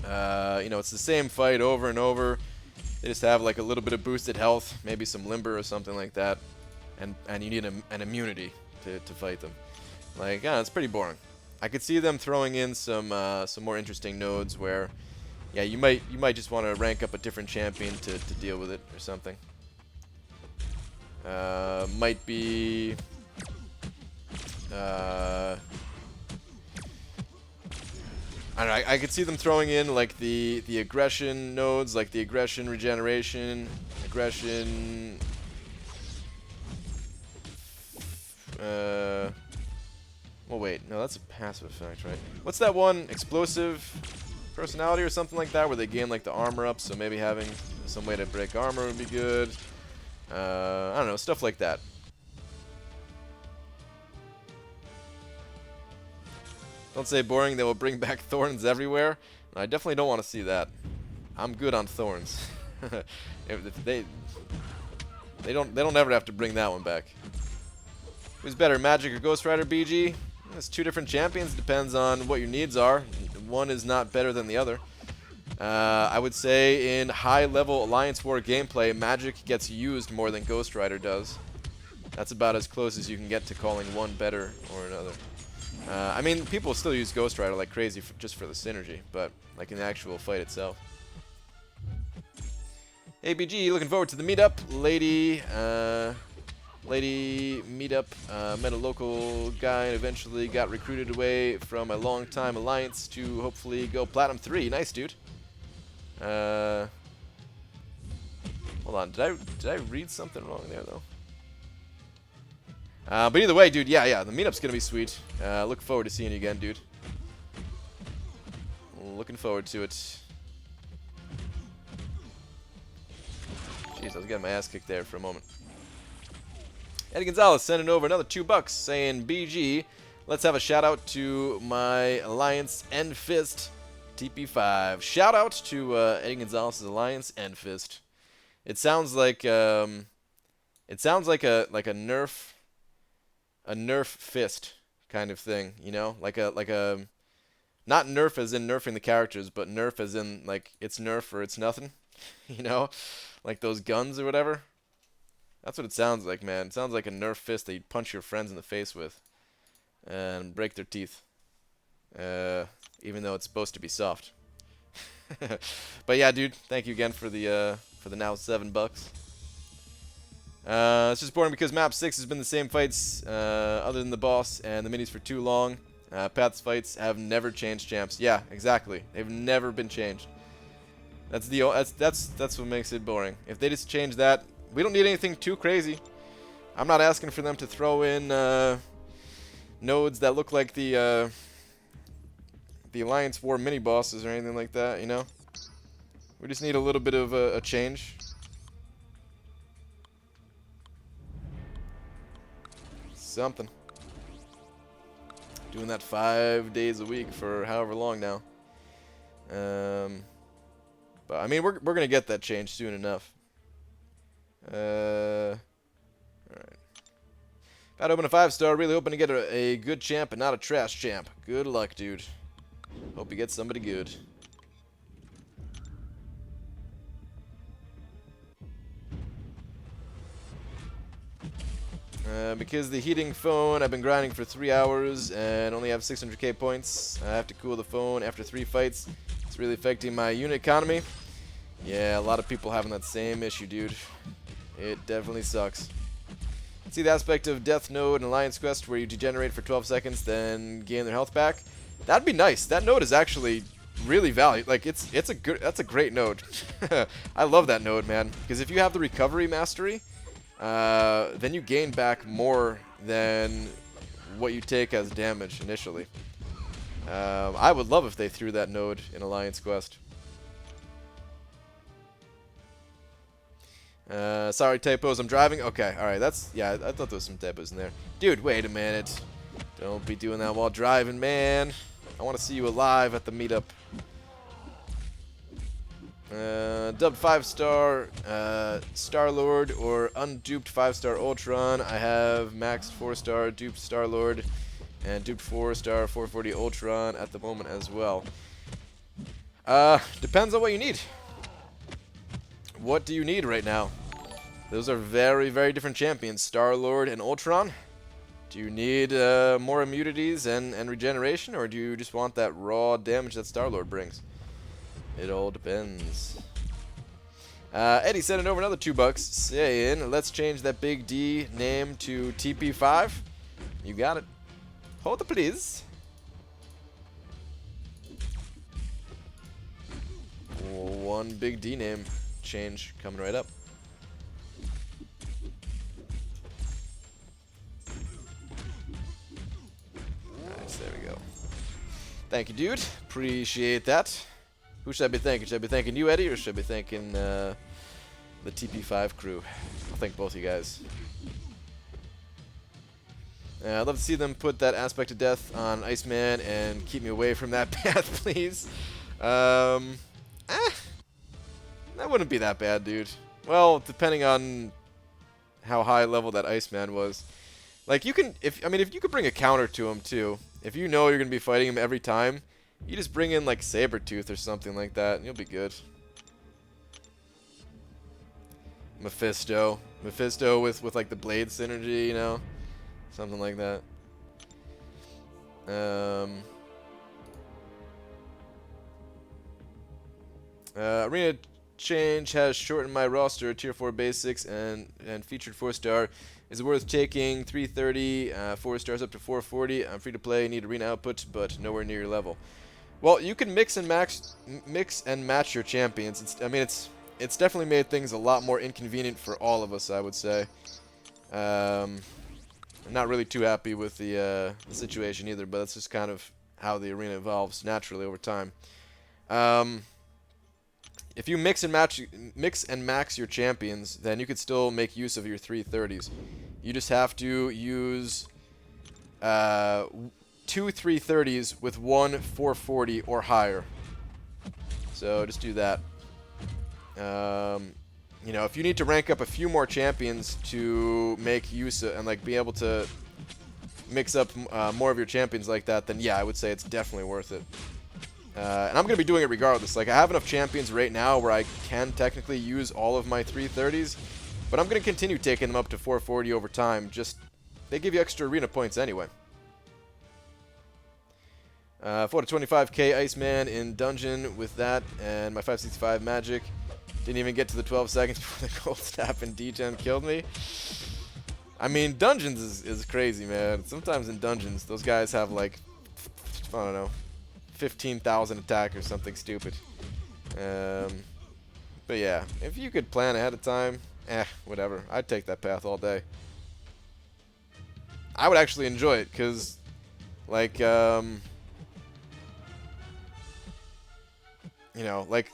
You know, it's the same fight over and over. They just have like a little bit of boosted health, maybe some limber or something like that, and you need an immunity to fight them. Like, yeah, it's pretty boring. I could see them throwing in some more interesting nodes where, yeah, you might just want to rank up a different champion to deal with it or something. Might be I don't know, I could see them throwing in like the aggression nodes, like the aggression regeneration, aggression well, wait, no, that's a passive effect, right? What's that one? Explosive personality or something like that, where they gain like the armor up, so maybe having some way to break armor would be good. I don't know, stuff like that. Don't say boring, they will bring back thorns everywhere. I definitely don't want to see that. I'm good on thorns. if they don't ever have to bring that one back. Who's better, Magic or Ghost Rider, BG? It's two different champions, depends on what your needs are. One is not better than the other. I would say in high-level Alliance War gameplay, Magic gets used more than Ghost Rider does. That's about as close as you can get to calling one better or another. I mean, people still use Ghost Rider like crazy just for the synergy, but like in the actual fight itself. ABG, looking forward to the meetup. Lady meetup. Met a local guy and eventually got recruited away from a long-time alliance to hopefully go Platinum 3. Nice, dude. Hold on, did I read something wrong there though? But either way, dude, yeah, the meetup's gonna be sweet. Look forward to seeing you again, dude. Looking forward to it. Jeez, I was getting my ass kicked there for a moment. Eddie Gonzalez sending over another $2 saying, BG, let's have a shout out to my Alliance End Fist TP5. Shout out to Eddie Gonzalez's Alliance End Fist. It sounds like a nerf fist kind of thing, you know, like a not nerf as in nerfing the characters, but nerf as in like it's nerf or it's nothing, you know, like those guns or whatever. That's what it sounds like, man. It sounds like a nerf fist that you punch your friends in the face with and break their teeth, even though it's supposed to be soft. But yeah, dude, thank you again for the now $7. It's just boring because map 6 has been the same fights other than the boss and the minis for too long. Paths fights have never changed champs. Yeah, exactly. They've never been changed. That's what makes it boring. If they just change that, we don't need anything too crazy. I'm not asking for them to throw in nodes that look like the Alliance War mini bosses or anything like that, you know? We just need a little bit of a change. Something. Doing that 5 days a week for however long now. But I mean, we're gonna get that change soon enough. Alright. About to open a 5-star. Really hoping to get a good champ and not a trash champ. Good luck, dude. Hope you get somebody good. Because the heating phone, I've been grinding for 3 hours and only have 600k points. I have to cool the phone after 3 fights. It's really affecting my unit economy. Yeah, a lot of people having that same issue, dude. It definitely sucks. See the aspect of Death Node and Alliance Quest where you degenerate for 12 seconds, then gain their health back. That'd be nice. That node is actually really valued. Like that's a great node. I love that node, man. Because if you have the recovery mastery, then you gain back more than what you take as damage initially. I would love if they threw that node in Alliance Quest. Sorry, typos. I'm driving. Okay, alright. That's... Yeah, I thought there was some typos in there. Dude, wait a minute. Don't be doing that while driving, man. I want to see you alive at the meetup. Dubbed 5-star Star-Lord or unduped 5-star Ultron. I have maxed 4-star duped Star-Lord and duped 4-star 440 Ultron at the moment as well. Depends on what you need. What do you need right now? Those are very, very different champions, Star-Lord and Ultron. Do you need more immunities and regeneration, or do you just want that raw damage that Star-Lord brings? It all depends. Eddie sending over another $2 saying, let's change that big D name to TP5. You got it. Hold it, please. One big D name change coming right up. Nice, there we go. Thank you, dude. Appreciate that. Who should I be thanking? Should I be thanking you, Eddie, or should I be thanking the TP5 crew? I'll thank both of you guys. I'd love to see them put that aspect of death on Iceman and keep me away from that path, please. That wouldn't be that bad, dude. Well, depending on how high level that Iceman was. Like, you can, if you could bring a counter to him, too. If you know you're going to be fighting him every time, you just bring in, like, Sabretooth or something like that, and you'll be good. Mephisto. Mephisto with like, the blade synergy, you know? Something like that. Arena change has shortened my roster. Tier 4 basics and featured 4-star. Is it worth taking 330, 4 stars up to 440? I'm free to play, need arena output, but nowhere near your level. Well, you can mix and match your champions. It's definitely made things a lot more inconvenient for all of us, I would say. I'm not really too happy with the situation either, but that's just kind of how the arena evolves naturally over time. If you mix and max your champions, then you could still make use of your 330s. You just have to use 2 330s with 1 440 or higher. So just do that. You know, if you need to rank up a few more champions to make use of and like be able to mix up more of your champions like that, then yeah, I would say it's definitely worth it. And I'm going to be doing it regardless. Like, I have enough champions right now where I can technically use all of my 330s, but I'm going to continue taking them up to 440 over time. Just, they give you extra arena points anyway. 425k Iceman in dungeon with that, and my 565 magic. Didn't even get to the 12 seconds before the gold snap and D-Gen killed me. I mean, dungeons is crazy, man. Sometimes in dungeons, those guys have like, I don't know, 15,000 attack or something stupid. But yeah, if you could plan ahead of time, whatever. I'd take that path all day. I would actually enjoy it, because, like, you know, like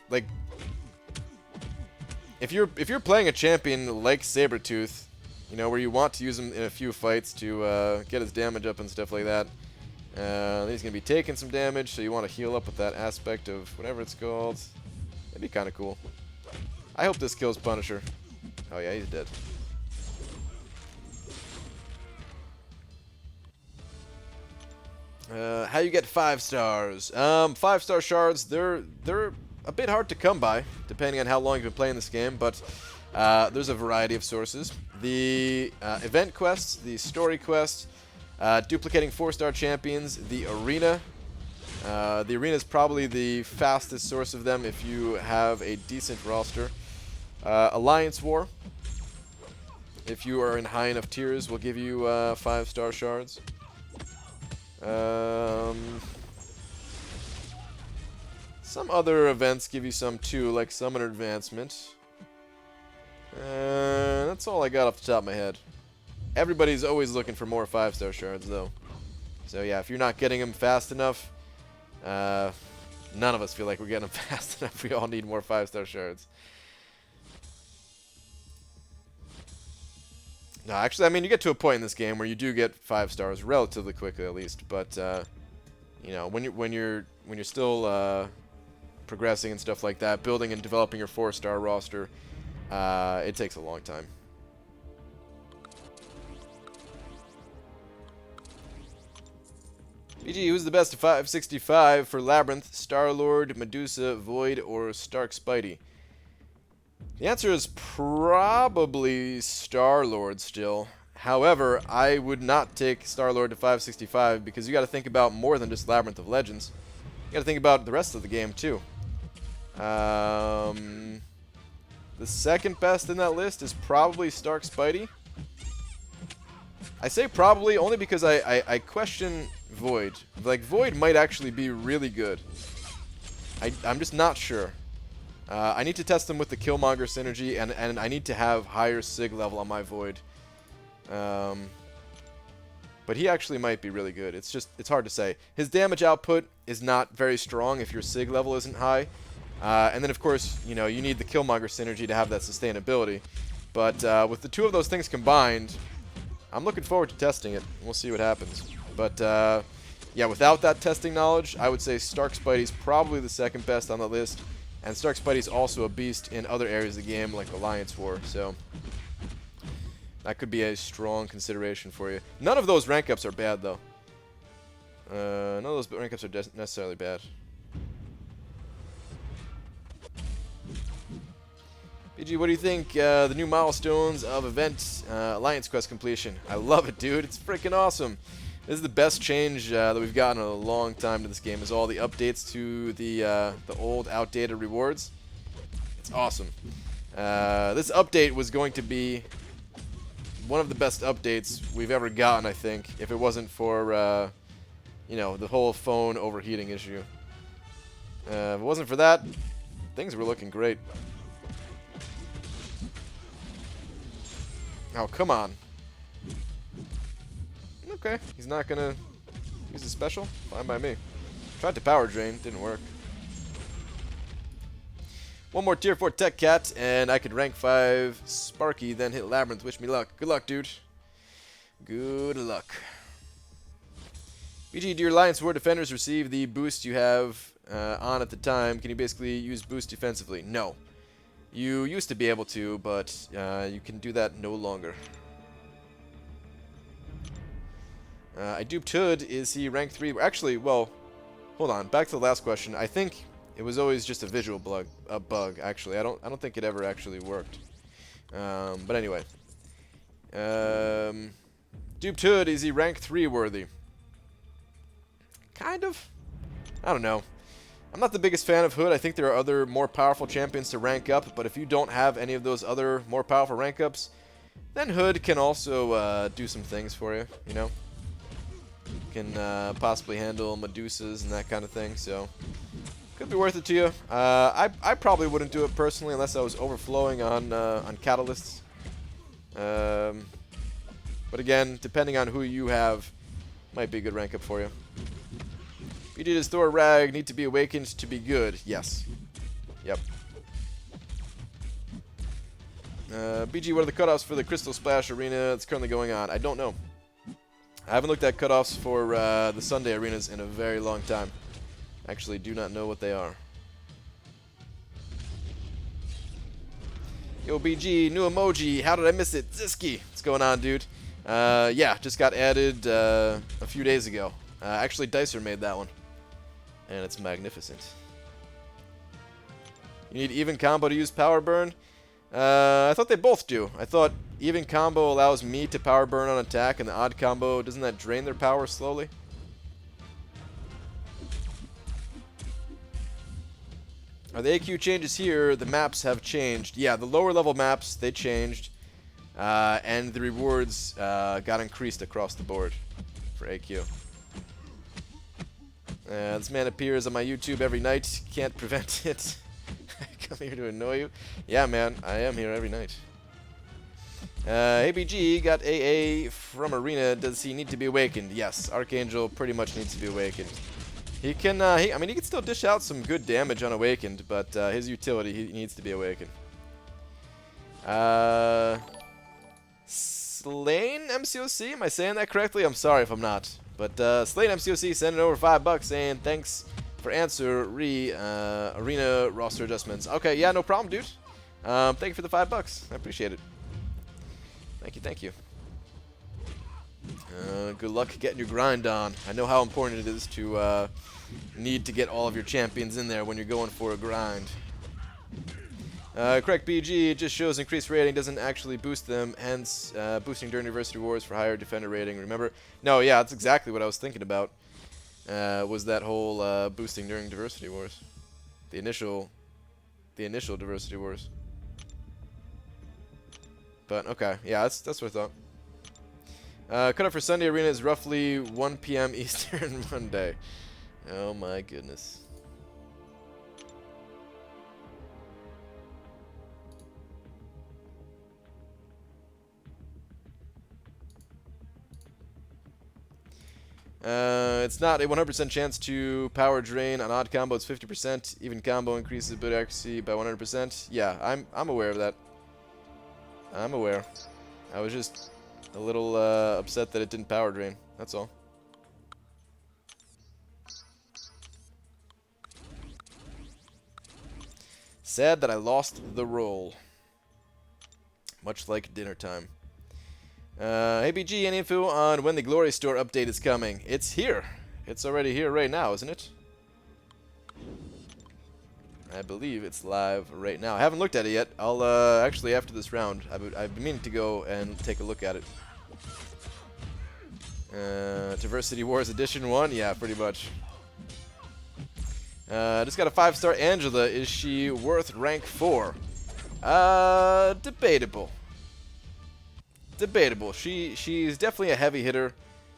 if you're playing a champion like Sabretooth, you know, where you want to use him in a few fights to get his damage up and stuff like that, then he's gonna be taking some damage, so you want to heal up with that aspect of whatever it's called. It'd be kind of cool. I hope this kills Punisher. Oh yeah, he's dead. How you get 5 stars? 5-star shards, they're a bit hard to come by, depending on how long you've been playing this game, but there's a variety of sources. The event quests, the story quests, duplicating 4-star champions, the arena. The arena is probably the fastest source of them if you have a decent roster. Alliance War, if you are in high enough tiers, will give you 5-star shards. Some other events give you some too, like Summoner Advancement. that's all I got off the top of my head. Everybody's always looking for more 5-star shards, though. So yeah, if you're not getting them fast enough, none of us feel like we're getting them fast enough. We all need more 5-star shards. No, actually, I mean, you get to a point in this game where you do get 5 stars relatively quickly, at least. But you know, when you're still progressing and stuff like that, building and developing your 4-star roster, it takes a long time. BG, who's the best of 565 for Labyrinth, Star-Lord, Medusa, Void, or Stark Spidey? The answer is probably Star-Lord still. However, I would not take Star-Lord to 565 because you got to think about more than just Labyrinth of Legends. You got to think about the rest of the game too. The second best in that list is probably Stark Spidey. I say probably only because I question Void. Like, Void might actually be really good. I'm just not sure. I need to test them with the Killmonger synergy, and I need to have higher Sig level on my Void. But he actually might be really good. It's hard to say. His damage output is not very strong if your Sig level isn't high. And then, of course, you know, you need the Killmonger synergy to have that sustainability. But with the two of those things combined, I'm looking forward to testing it. We'll see what happens. But, yeah, without that testing knowledge, I would say Stark Spidey's probably the second best on the list. And Stark Spidey's also a beast in other areas of the game, like Alliance War. So that could be a strong consideration for you. None of those rank ups are bad, though. None of those rank ups are necessarily bad. BG, what do you think the new milestones of event Alliance Quest completion? I love it, dude. It's freaking awesome. This is the best change that we've gotten in a long time to this game, is all the updates to the old, outdated rewards. It's awesome. This update was going to be one of the best updates we've ever gotten, I think, if it wasn't for, you know, the whole phone overheating issue. If it wasn't for that, things were looking great. Oh, come on. Okay, he's not gonna use a special? Fine by me. Tried to power drain, didn't work. One more tier 4 Tech Cat, and I could rank 5 Sparky, then hit Labyrinth. Wish me luck. Good luck, dude. Good luck. BG, do your Alliance War defenders receive the boost you have on at the time? Can you basically use boost defensively? No. You used to be able to, but you can do that no longer. I duped Hood. Is he rank 3? Actually, well, hold on. Back to the last question. I think it was always just a visual bug. Actually, I don't think it ever actually worked. But anyway, duped Hood. Is he rank 3 worthy? Kind of. I don't know. I'm not the biggest fan of Hood. I think there are other more powerful champions to rank up, but if you don't have any of those other more powerful rank ups, then Hood can also do some things for you, you know? Can possibly handle Medusas and that kind of thing, so could be worth it to you. I probably wouldn't do it personally unless I was overflowing on catalysts. But again, depending on who you have, might be a good rank up for you. BG, does Thor Rag need to be awakened to be good? Yes. Yep. BG, what are the cutoffs for the Crystal Splash Arena that's currently going on? I don't know. I haven't looked at cutoffs for the Sunday arenas in a very long time. Actually, do not know what they are. Yo, BG, new emoji. How did I miss it? Ziski. What's going on, dude? Yeah, just got added a few days ago. Actually, Dicer made that one. And it's magnificent. You need even combo to use power burn? I thought they both do. I thought even combo allows me to power burn on attack, and the odd combo, doesn't that drain their power slowly? Are the AQ changes here? The maps have changed. Yeah, the lower level maps, they changed. And the rewards got increased across the board for AQ. This man appears on my YouTube every night. Can't prevent it. I come here to annoy you. Yeah, man, I am here every night. ABG got AA from Arena. Does he need to be awakened? Yes, Archangel pretty much needs to be awakened. He can, I mean, he can still dish out some good damage unawakened, but his utility, he needs to be awakened. Slain MCOC, am I saying that correctly? I'm sorry if I'm not. But Slain MCOC sending over $5 saying thanks for answer arena roster adjustments. Okay, yeah, no problem, dude. Thank you for the $5. I appreciate it. Thank you. Good luck getting your grind on. I know how important it is to need to get all of your champions in there when you're going for a grind. Correct BG, it just shows increased rating, doesn't actually boost them, hence boosting during University Wars for higher defender rating. Remember? No, yeah, that's exactly what I was thinking about, was that whole boosting during Diversity Wars. The initial Diversity Wars. But, okay, yeah, that's what I thought. Cutoff for Sunday Arena is roughly 1 p.m. Eastern Monday. Oh my goodness. It's not a 100% chance to power drain. On odd combo, it's 50%. Even combo increases boot accuracy by 100%. Yeah, I'm aware of that. I'm aware. I was just a little upset that it didn't power drain. That's all. Sad that I lost the roll. Much like dinner time. ABG, any info on when the Glory Store update is coming? It's here. It's already here right now, isn't it? I believe it's live right now. I haven't looked at it yet. I'll actually after this round, I've been meaning to go and take a look at it. Diversity Wars Edition 1? Yeah, pretty much. Just got a 5-star Angela. Is she worth rank 4? Debatable. Debatable. She's definitely a heavy hitter.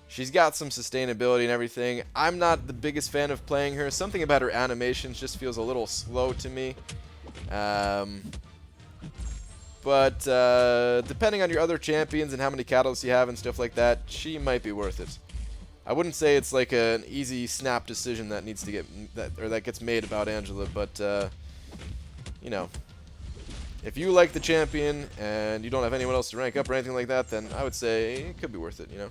She's got some sustainability and everything. I'm not the biggest fan of playing her. Something about her animations just feels a little slow to me. But depending on your other champions and how many catalysts you have and stuff like that, she might be worth it. I wouldn't say it's like an easy snap decision that needs to get that gets made about Angela, but you know, if you like the champion and you don't have anyone else to rank up or anything like that, then I would say it could be worth it, you know.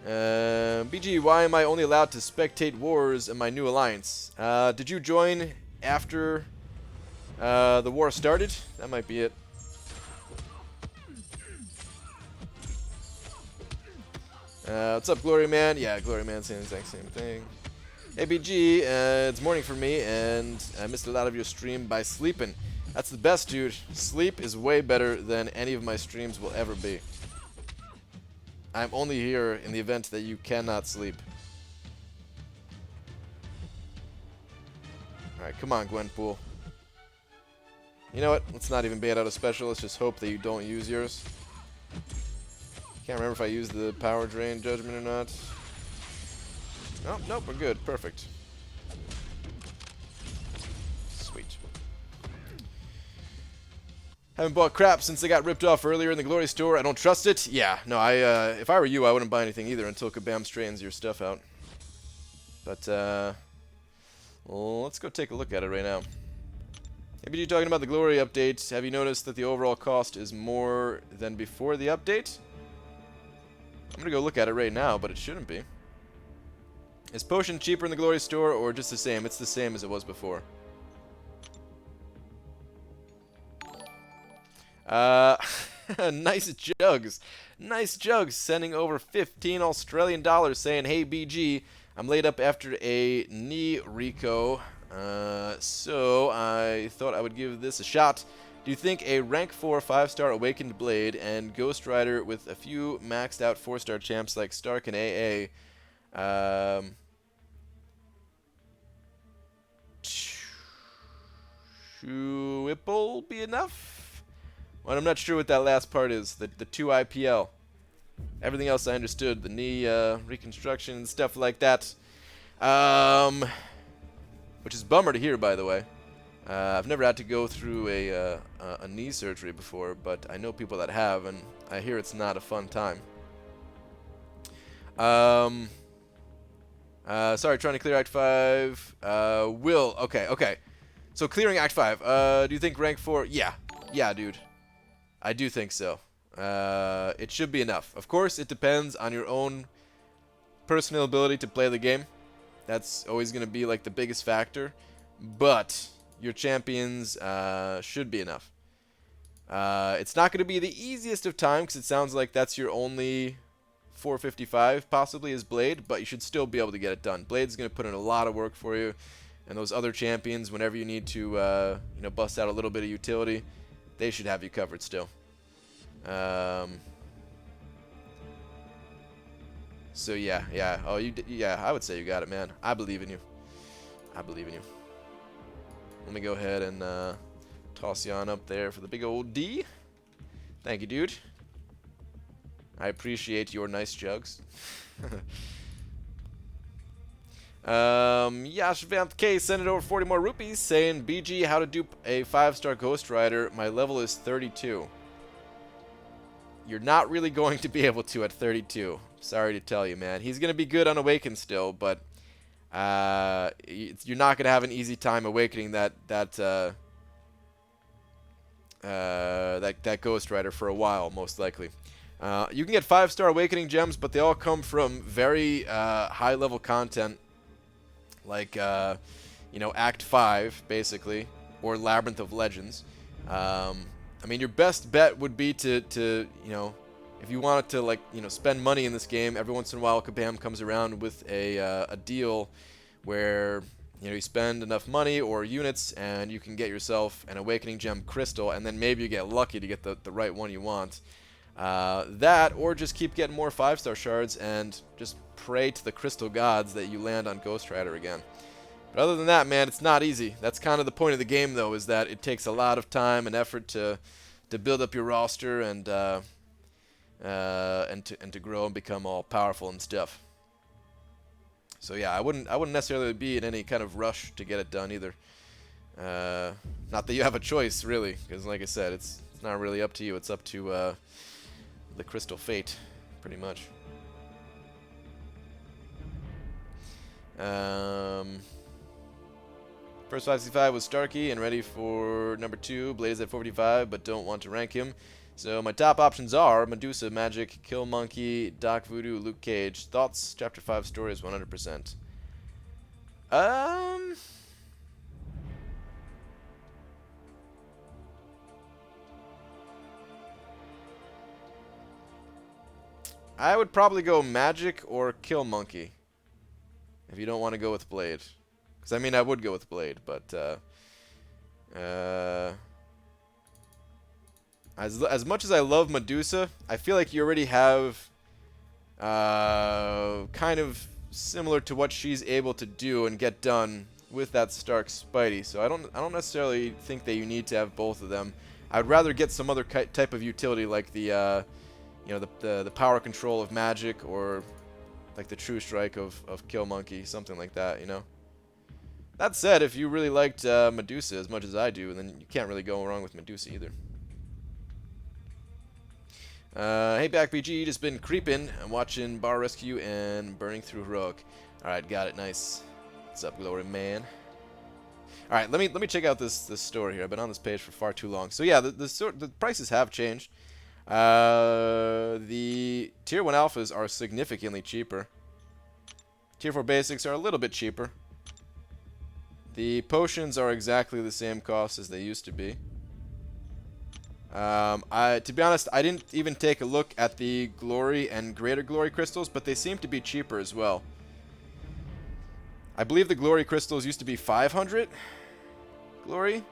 BG, why am I only allowed to spectate wars in my new alliance? Did you join after the war started? That might be it. What's up, Glory Man? Yeah, Glory Man saying the exact same thing. Hey, BG, it's morning for me, and I missed a lot of your stream by sleeping. That's the best, dude. Sleep is way better than any of my streams will ever be. I'm only here in the event that you cannot sleep. Alright, come on, Gwenpool. You know what? Let's not even bait out a special. Let's just hope that you don't use yours. Can't remember if I used the power drain judgment or not. Nope, nope, we're good. Perfect. Sweet. Haven't bought crap since they got ripped off earlier in the Glory Store. I don't trust it. Yeah, no, if I were you, I wouldn't buy anything either until Kabam straightens your stuff out. But, well, let's go take a look at it right now. Maybe you're talking about the Glory update. Have you noticed that the overall cost is more than before the update? I'm gonna go look at it right now, but it shouldn't be. Is Potion cheaper in the Glory Store or just the same? It's the same as it was before. Nice jugs. Nice jugs. Sending over 15 Australian dollars saying, hey BG, I'm laid up after a knee Rico. So I thought I would give this a shot. Do you think a rank 4 5-star Awakened Blade and Ghost Rider with a few maxed out 4-star champs like Stark and AA will be enough? Well, I'm not sure what that last part is. The 2 IPL. Everything else I understood. The knee reconstruction and stuff like that. Which is bummer to hear, by the way. I've never had to go through a knee surgery before, but I know people that have, and I hear it's not a fun time. Sorry, trying to clear Act 5. Will, okay. So clearing Act 5, do you think rank 4? Yeah, dude. I do think so. It should be enough. Of course, it depends on your own personal ability to play the game. That's always going to be like the biggest factor. But your champions should be enough. It's not going to be the easiest of time because it sounds like that's your only 455 possibly is Blade, but you should still be able to get it done. Blade's going to put in a lot of work for you, and those other champions, whenever you need to bust out a little bit of utility, they should have you covered still. So yeah. Oh, yeah. I would say you got it, man. I believe in you. Let me go ahead and toss you on up there for the big old D. Thank you, dude. I appreciate your nice jugs. Yash Vanth K sent it over 40 more rupees saying, BG, how to dupe a 5-star Ghost Rider. My level is 32. You're not really going to be able to at 32. Sorry to tell you, man. He's going to be good on Awaken still, but you're not going to have an easy time awakening that Ghost Rider for a while, most likely. You can get 5-star Awakening gems, but they all come from very high-level content, like Act 5, basically, or Labyrinth of Legends. I mean, your best bet would be to if you wanted to spend money in this game, every once in a while Kabam comes around with a deal where you spend enough money or units and you can get yourself an Awakening Gem Crystal, and then maybe you get lucky to get the right one you want. That, or just keep getting more 5-star shards and just pray to the crystal gods that you land on Ghost Rider again. But other than that, man, it's not easy. That's kind of the point of the game, though, is that it takes a lot of time and effort to build up your roster and to grow and become all powerful and stuff. So yeah, I wouldn't necessarily be in any kind of rush to get it done either. Not that you have a choice, really, because like I said, it's not really up to you. It's up to the Crystal Fate, pretty much. First 565 was Starkey and ready for number 2. Blade is at 455, but don't want to rank him. So my top options are Medusa, Magic, Kill Monkey, Doc Voodoo, Luke Cage. Thoughts? Chapter 5 story is 100%. I would probably go Magic or Kill Monkey if you don't want to go with Blade. Because, I mean, I would go with Blade, but as much as I love Medusa, I feel like you already have kind of similar to what she's able to do and get done with that Stark Spidey. So I don't necessarily think that you need to have both of them. I'd rather get some other type of utility like the the power control of Magic, or like the True Strike of Kill Monkey, something like that, That said, if you really liked Medusa as much as I do, then you can't really go wrong with Medusa either. Hey, BackBG, just been creeping and watching Bar Rescue and burning through Heroic. Alright, got it, nice. What's up, Glory Man? Alright, let me check out this store here. I've been on this page for far too long. So yeah, the prices have changed. The Tier 1 Alphas are significantly cheaper. Tier 4 Basics are a little bit cheaper. The potions are exactly the same cost as they used to be. To be honest, I didn't even take a look at the Glory and Greater Glory crystals, but they seem to be cheaper as well. I believe the Glory crystals used to be 500 Glory.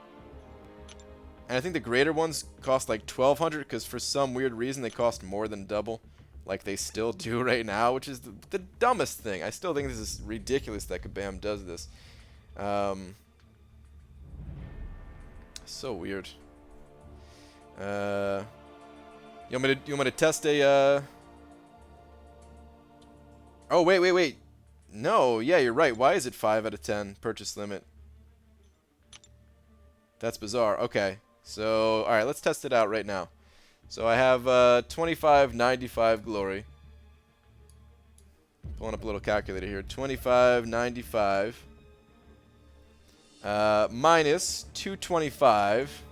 And I think the greater ones cost like 1,200 because for some weird reason they cost more than double. Like they still do right now, which is the dumbest thing. I still think this is ridiculous that Kabam does this. So weird. You want me to test a Oh, wait. No, yeah, you're right. Why is it 5 out of 10 purchase limit? That's bizarre. Okay. So, alright, let's test it out right now. So I have 2595 glory. Pulling up a little calculator here. 2595 minus 225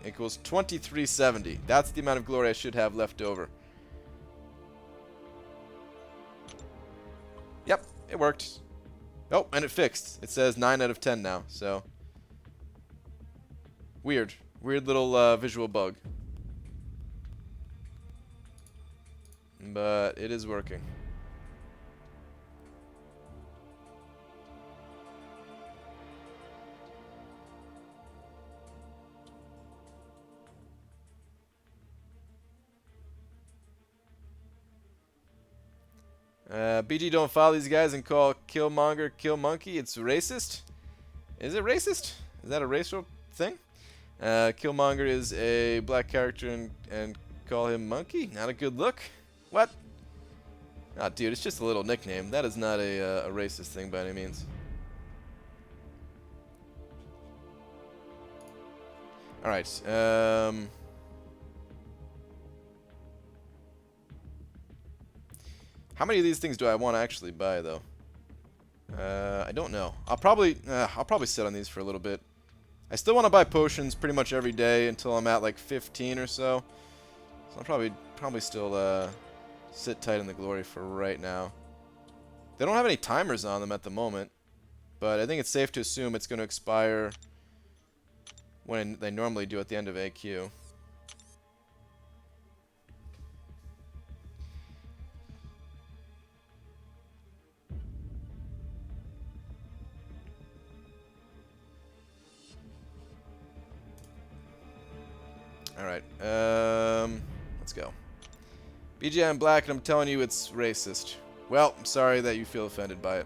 equals 2370. That's the amount of glory I should have left over. Yep, it worked. Oh, and it fixed. It says 9 out of 10 now, so... Weird. Weird little visual bug. But it is working. BG, don't follow these guys and call Killmonger Kill Monkey. It's racist? Is it racist? Is that a racial thing? Killmonger is a black character and call him Monkey? Not a good look? What? Ah, dude, it's just a little nickname. That is not a racist thing by any means. Alright, how many of these things do I want to actually buy, though? I don't know. I'll probably sit on these for a little bit. I still want to buy potions pretty much every day until I'm at like 15 or so. So I'll probably still sit tight in the glory for right now. They don't have any timers on them at the moment, but I think it's safe to assume it's going to expire when they normally do at the end of AQ. Alright, let's go. BG, I'm black and I'm telling you it's racist. Well, I'm sorry that you feel offended by it.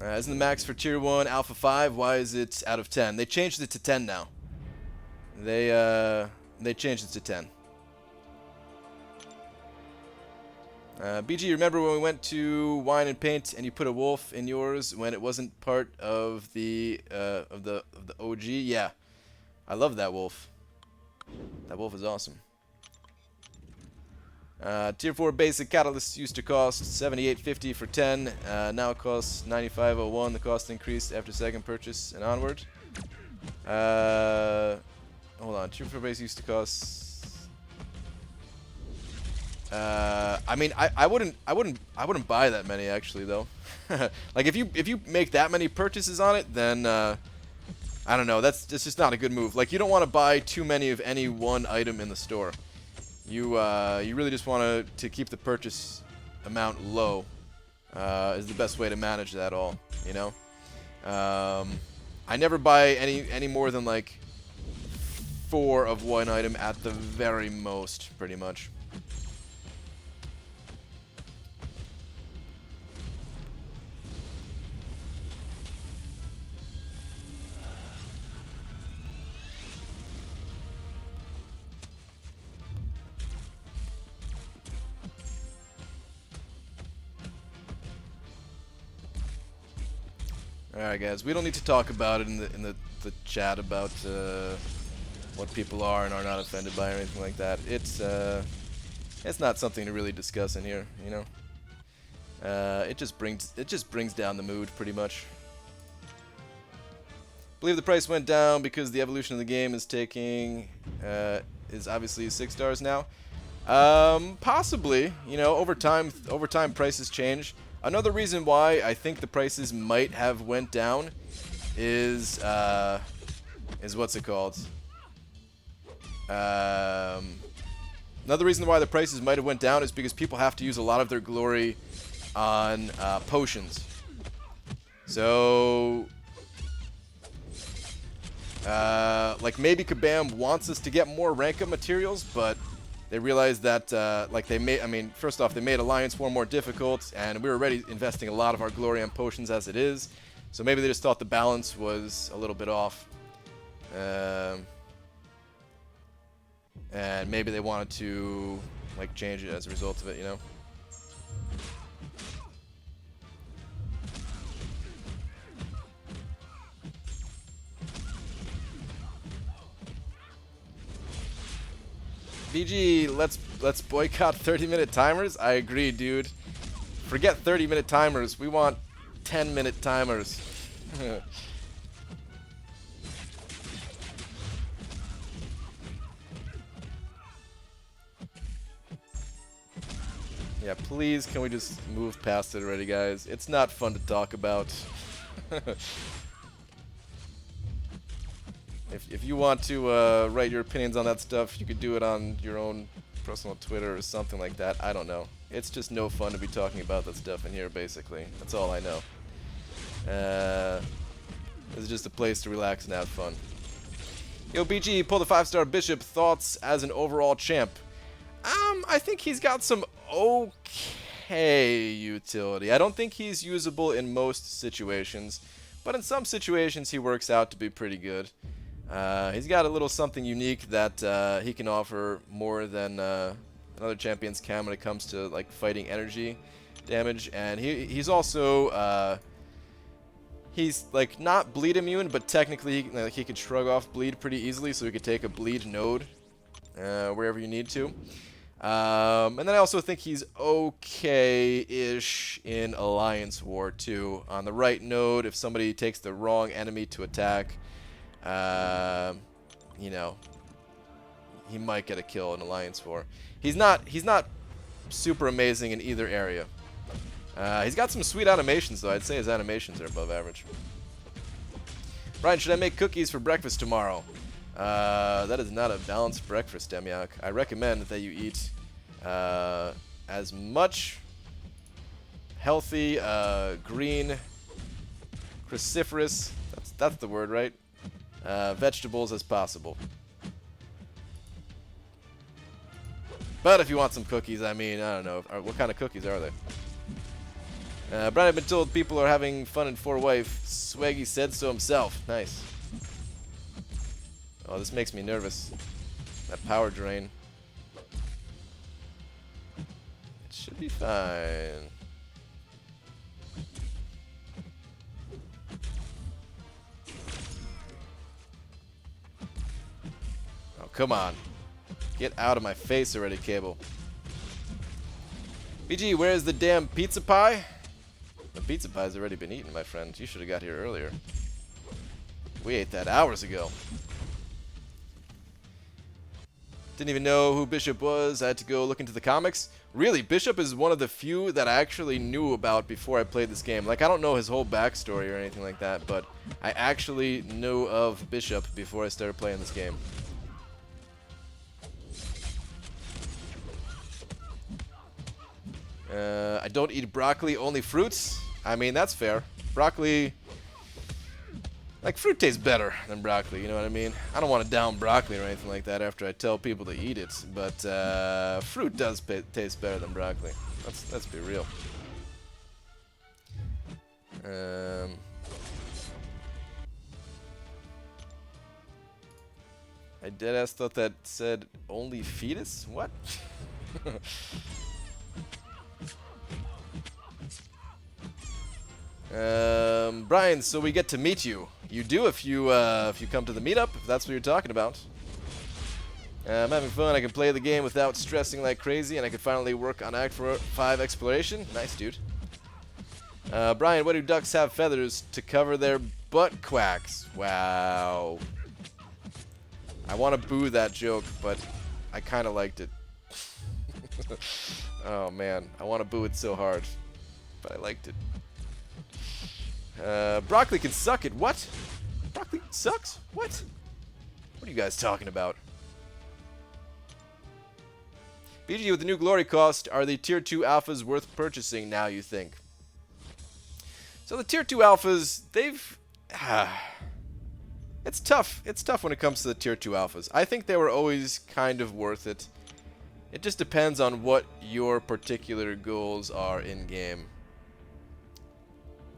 Isn't the max for Tier 1 Alpha 5? Why is it out of 10? They changed it to 10 now. They changed it to 10. BG, remember when we went to Wine and Paint and you put a wolf in yours when it wasn't part of the OG? Yeah, I love that wolf. That wolf is awesome. Tier 4 basic catalyst used to cost $78.50 for 10. Now it costs $95.01. The cost increased after second purchase and onward. Hold on. Tier 4 base used to cost. I mean, I wouldn't buy that many actually though. Like if you make that many purchases on it, then I don't know. That's just not a good move. Like you don't want to buy too many of any one item in the store. You really just want to keep the purchase amount low. Is the best way to manage that all. You know. I never buy any more than like 4 of one item at the very most, pretty much. Alright guys, we don't need to talk about it in the chat about what people are and are not offended by or anything like that. It's not something to really discuss in here, you know. It just brings down the mood pretty much. I believe the price went down because the evolution of the game is taking is obviously 6 stars now. Possibly, you know, over time prices change. Another reason why I think the prices might have went down is what's it called? Another reason why the prices might have went down is because people have to use a lot of their glory on potions. So, like maybe Kabam wants us to get more rank up materials, but they realized that, like first off, they made Alliance War more difficult, and we were already investing a lot of our glory on potions as it is. So maybe they just thought the balance was a little bit off. And maybe they wanted to, like, change it as a result of it, you know? BG, let's boycott 30-minute timers. I agree, dude. Forget 30-minute timers. We want 10-minute timers. Yeah, please, can we just move past it already, guys? It's not fun to talk about. If you want to write your opinions on that stuff, you could do it on your own personal Twitter or something like that. I don't know. It's just no fun to be talking about that stuff in here, basically. That's all I know. This is just a place to relax and have fun. Yo, BG, pull the 5-star Bishop. Thoughts as an overall champ? I think he's got some okay utility. I don't think he's usable in most situations, but in some situations he works out to be pretty good. He's got a little something unique that he can offer more than other champions can when it comes to like fighting energy damage, and he's also he's like not bleed immune, but technically he can shrug off bleed pretty easily, so he could take a bleed node wherever you need to. And then I also think he's okay-ish in Alliance War too. On the right node, if somebody takes the wrong enemy to attack, you know, he might get a kill in Alliance War. He's not super amazing in either area. He's got some sweet animations though. I'd say his animations are above average. Brian, should I make cookies for breakfast tomorrow? That is not a balanced breakfast, Demyak. I recommend that you eat as much healthy, green, cruciferous, that's the word, right? Vegetables as possible. But if you want some cookies, I mean, I don't know. What kind of cookies are they? Brian, I've been told people are having fun in 4-Wife. Swaggy said so himself. Nice. Oh, this makes me nervous. That power drain. It should be fine. Oh, come on. Get out of my face already, Cable. BG, where's the damn pizza pie? The pizza pie's already been eaten, my friend. You should have got here earlier. We ate that hours ago. Didn't even know who Bishop was. I had to go look into the comics. Really, Bishop is one of the few that I actually knew about before I played this game. Like, I don't know his whole backstory or anything like that, but I actually knew of Bishop before I started playing this game. I don't eat broccoli, only fruits. I mean, that's fair. Broccoli... Like, fruit tastes better than broccoli, you know what I mean? I don't want to down broccoli or anything like that after I tell people to eat it, but fruit does taste better than broccoli. Let's be real. I deadass thought that said only fetus? What? Brian, so we get to meet you. You do if you come to the meetup, if that's what you're talking about. I'm having fun. I can play the game without stressing like crazy, and I can finally work on Act 5 exploration. Nice, dude. Brian, why do ducks have feathers? To cover their butt quacks. Wow. I want to boo that joke, but I kind of liked it. Oh, man. I want to boo it so hard, but I liked it. Broccoli can suck it. What? Broccoli sucks? What? What are you guys talking about? BG, with the new glory cost, are the tier 2 alphas worth purchasing now, you think? So the tier 2 alphas, they've... it's tough. It's tough when it comes to the tier 2 alphas. I think they were always kind of worth it. It just depends on what your particular goals are in-game.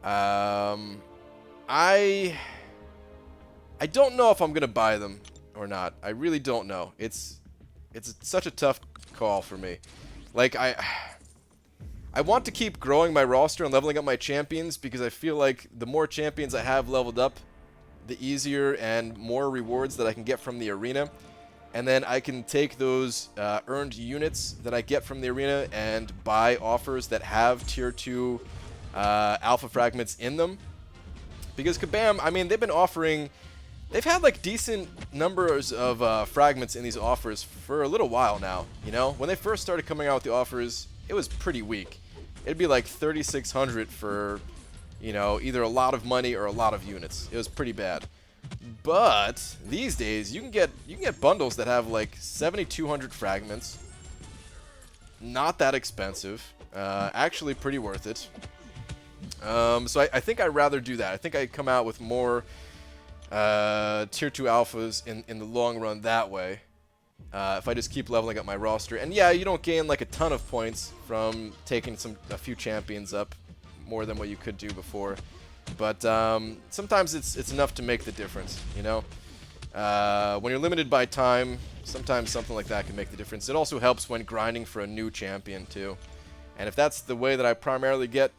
I don't know if I'm gonna buy them or not. I really don't know. It's such a tough call for me. Like, I want to keep growing my roster and leveling up my champions because I feel like the more champions I have leveled up, the easier and more rewards that I can get from the arena. and then I can take those earned units that I get from the arena and buy offers that have tier 2 alpha fragments in them. Because Kabam, I mean, they've been offering, they've had like decent numbers of fragments in these offers for a little while now, you know? When they first started coming out with the offers, it was pretty weak. It'd be like 3,600 for, you know, either a lot of money or a lot of units. It was pretty bad. But these days, you can get bundles that have like 7,200 fragments. Not that expensive. Actually pretty worth it. So I think I'd rather do that. I think I'd come out with more tier 2 alphas in the long run that way. If I just keep leveling up my roster. And yeah, you don't gain like a ton of points from taking a few champions up more than what you could do before. But sometimes it's enough to make the difference, you know? When you're limited by time, sometimes something like that can make the difference. It also helps when grinding for a new champion, too. And if that's the way that I primarily get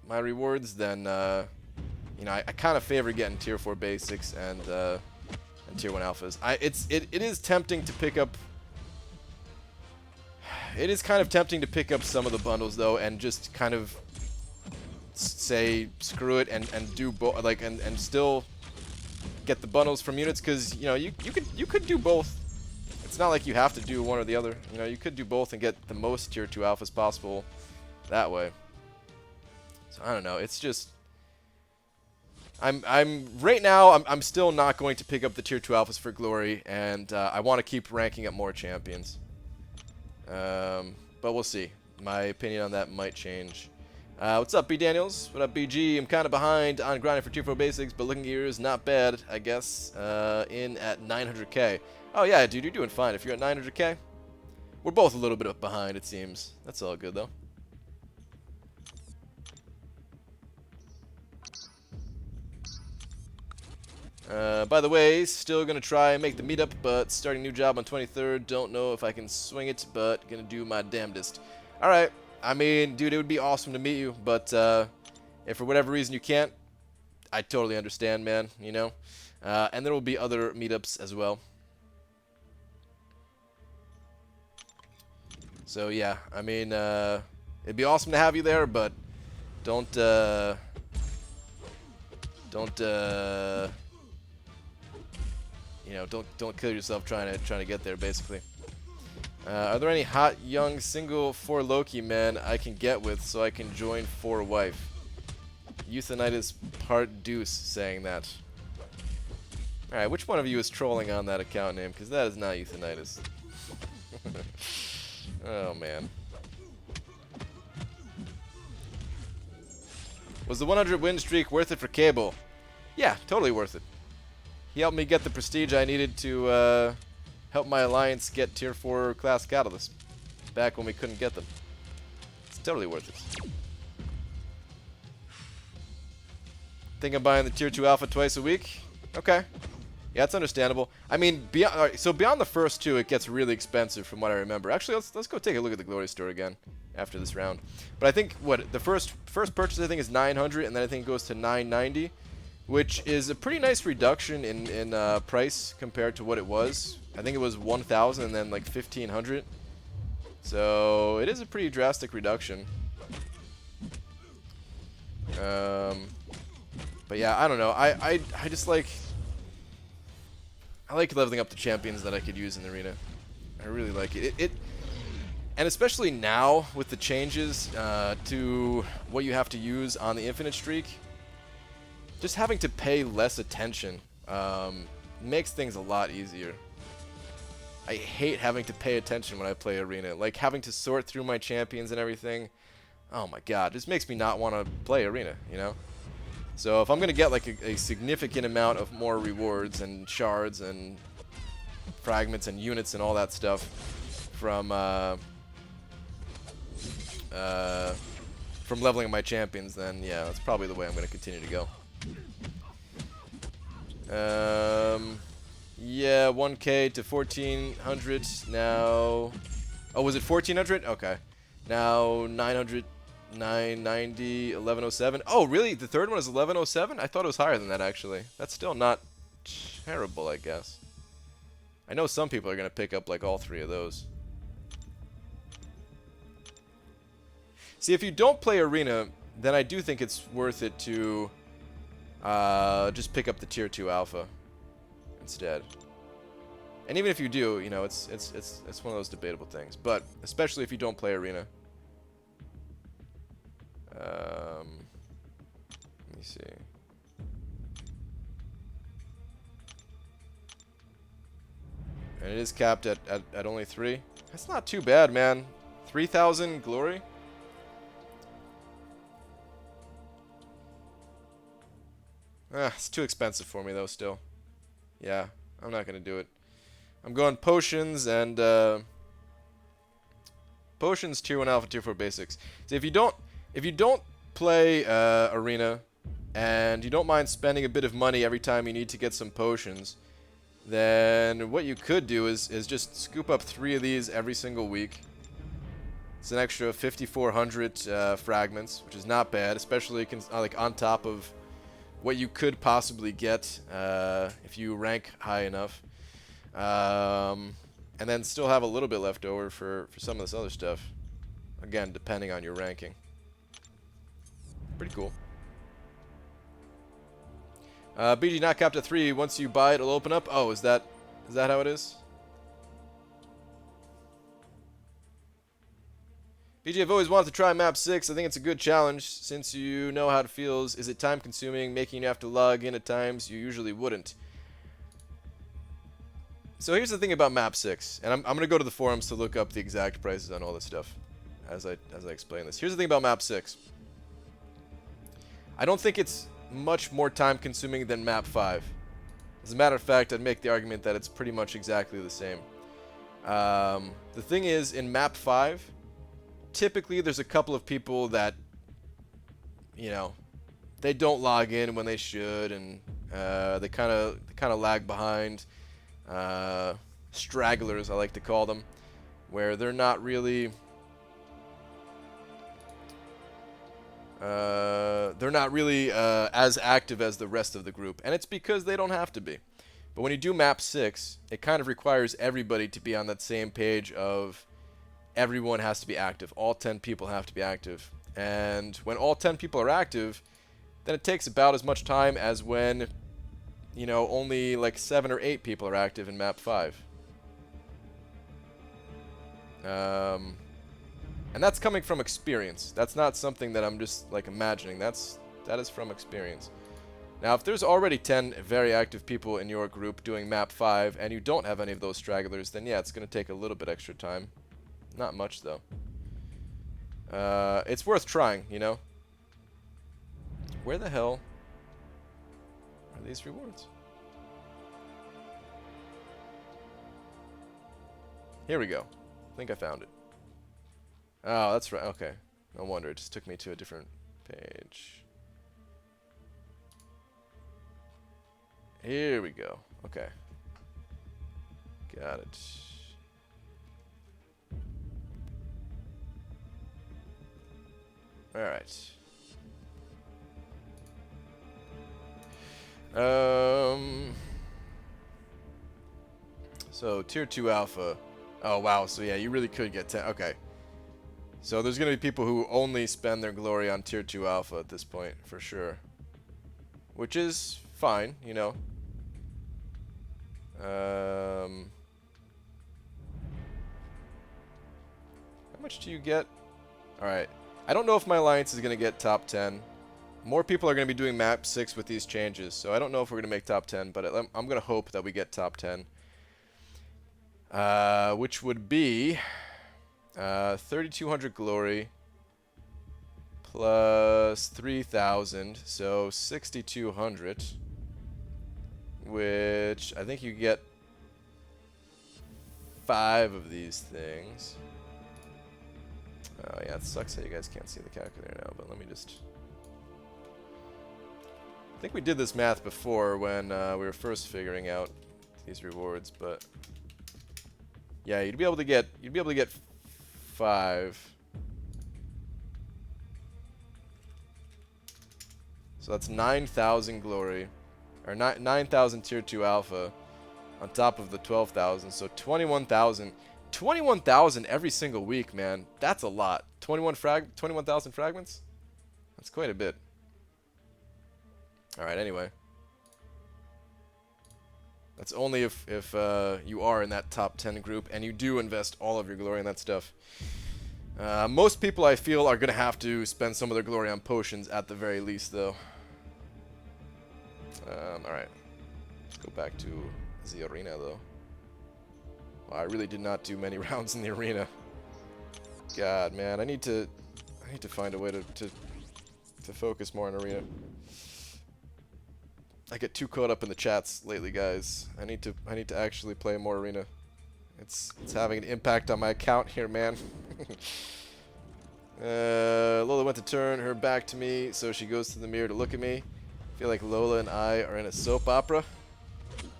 my rewards, then, you know, I kind of favor getting tier 4 basics and tier 1 alphas. It is tempting to pick up... It is kind of tempting to pick up some of the bundles, though, and just kind of say screw it and do both, like, and still get the bundles from units, because you know you could do both. It's not like you have to do one or the other. You know, you could do both and get the most tier 2 alphas possible that way. So I don't know. It's just right now I'm still not going to pick up the tier 2 alphas for glory, and I want to keep ranking up more champions. But we'll see. My opinion on that might change. What's up, B Daniels? What up, BG? I'm kind of behind on grinding for tier 4 basics, but looking gears, not bad, I guess. In at 900k. Oh yeah, dude, you're doing fine. If you're at 900k, we're both a little bit behind, it seems. That's all good though. By the way, still gonna try and make the meetup, but starting a new job on 23rd. Don't know if I can swing it, but gonna do my damnedest. All right. I mean, dude, it would be awesome to meet you, but if for whatever reason you can't, I totally understand, man, you know? And there will be other meetups as well. So, yeah, I mean, it'd be awesome to have you there, but don't, you know, don't kill yourself trying to get there, basically. Are there any hot, young, single 4 Loki men I can get with so I can join 4 wife? Euthanitis part deuce saying that. Alright, which one of you is trolling on that account name? Because that is not Euthanitis. Oh, man. Was the 100 win streak worth it for Cable? Yeah, totally worth it. He helped me get the prestige I needed to, help my alliance get tier 4 class catalysts back when we couldn't get them. It's totally worth it. Think I'm buying the tier 2 alpha twice a week? Okay. Yeah, it's understandable. I mean, beyond the first 2, it gets really expensive from what I remember. Actually, let's go take a look at the Glory Store again after this round. But I think, what, the first purchase I think is 900, and then I think it goes to 990, which is a pretty nice reduction in price compared to what it was. I think it was 1,000 and then like 1,500. So it is a pretty drastic reduction. But yeah, I don't know. I just like... I like leveling up the champions that I could use in the arena. I really like it. And especially now with the changes to what you have to use on the infinite streak, just having to pay less attention makes things a lot easier. I hate having to pay attention when I play arena. Like having to sort through my champions and everything. Oh my god, this makes me not want to play arena, you know? So if I'm going to get like a significant amount of more rewards and shards and fragments and units and all that stuff from leveling up my champions, then yeah, that's probably the way I'm going to continue to go. Yeah, 1K to 1,400 now. Oh, was it 1,400? Okay. Now 900, 990, 1107. Oh, really? The third one is 1107? I thought it was higher than that, actually. That's still not terrible, I guess. I know some people are going to pick up like all 3 of those. See, if you don't play Arena, then I do think it's worth it to just pick up the Tier 2 Alpha instead. And even if you do, you know, it's one of those debatable things. But especially if you don't play Arena. Let me see. And it is capped at only 3. That's not too bad, man. 3,000 glory? It's too expensive for me, though, still. Yeah, I'm not going to do it. I'm going potions and potions tier 1 alpha, tier 4 basics. See, if you don't play Arena and you don't mind spending a bit of money every time you need to get some potions, then what you could do is just scoop up 3 of these every single week. It's an extra 5,400 fragments, which is not bad, especially like on top of what you could possibly get if you rank high enough. And then still have a little bit left over for some of this other stuff. Again, depending on your ranking. Pretty cool. BG not capped at 3. Once you buy it, it'll open up. Oh, is that how it is? BG, I've always wanted to try map 6. I think it's a good challenge since you know how it feels. Is it time consuming, making you have to log in at times you usually wouldn't? So here's the thing about map 6, and I'm going to go to the forums to look up the exact prices on all this stuff as I explain this. Here's the thing about map 6. I don't think it's much more time consuming than map 5. As a matter of fact, I'd make the argument that it's pretty much exactly the same. The thing is, in map 5, typically there's a couple of people that, you know, they don't log in when they should, and they kind of lag behind. Stragglers, I like to call them, where they're not really as active as the rest of the group, and it's because they don't have to be. But when you do map 6, it kind of requires everybody to be on that same page of everyone has to be active. All 10 people have to be active, and when all 10 people are active, then it takes about as much time as when, you know, only like 7 or 8 people are active in map 5. And that's coming from experience. That's not something that I'm just like imagining. That is from experience. Now, if there's already 10 very active people in your group doing map 5 and you don't have any of those stragglers, then yeah, it's going to take a little bit extra time. Not much though. It's worth trying, you know. Where the hell are these rewards? Here we go. I think I found it. Oh, that's right. Okay. No wonder. It just took me to a different page. Here we go. Okay. Got it. Alright. So, Tier 2 Alpha. Oh, wow. So, yeah, you really could get 10. Okay. So, there's going to be people who only spend their glory on Tier 2 Alpha at this point, for sure. Which is fine, you know. How much do you get? Alright. I don't know if my alliance is going to get top 10. More people are going to be doing map 6 with these changes, so I don't know if we're going to make top 10, but I'm going to hope that we get top 10. Which would be 3,200 glory plus 3,000, so 6,200, which I think you get 5 of these things. Oh yeah, it sucks that you guys can't see the calculator now, but let me just... I think we did this math before when we were first figuring out these rewards, but yeah, you'd be able to get 5. So that's 9,000 glory, or 9,000 tier 2 alpha, on top of the 12,000. So 21,000. 21,000 every single week, man. That's a lot. 21,000 fragments? That's quite a bit. Alright, anyway. That's only if you are in that top 10 group and you do invest all of your glory in that stuff. Most people, I feel, are going to have to spend some of their glory on potions at the very least, though. Alright. Let's go back to the arena, though. Wow, I really did not do many rounds in the arena. God, man, I need to find a way to focus more on arena. I get too caught up in the chats lately, guys. I need to actually play more arena. It's having an impact on my account here, man. Lola went to turn her back to me, so she goes to the mirror to look at me. I feel like Lola and I are in a soap opera.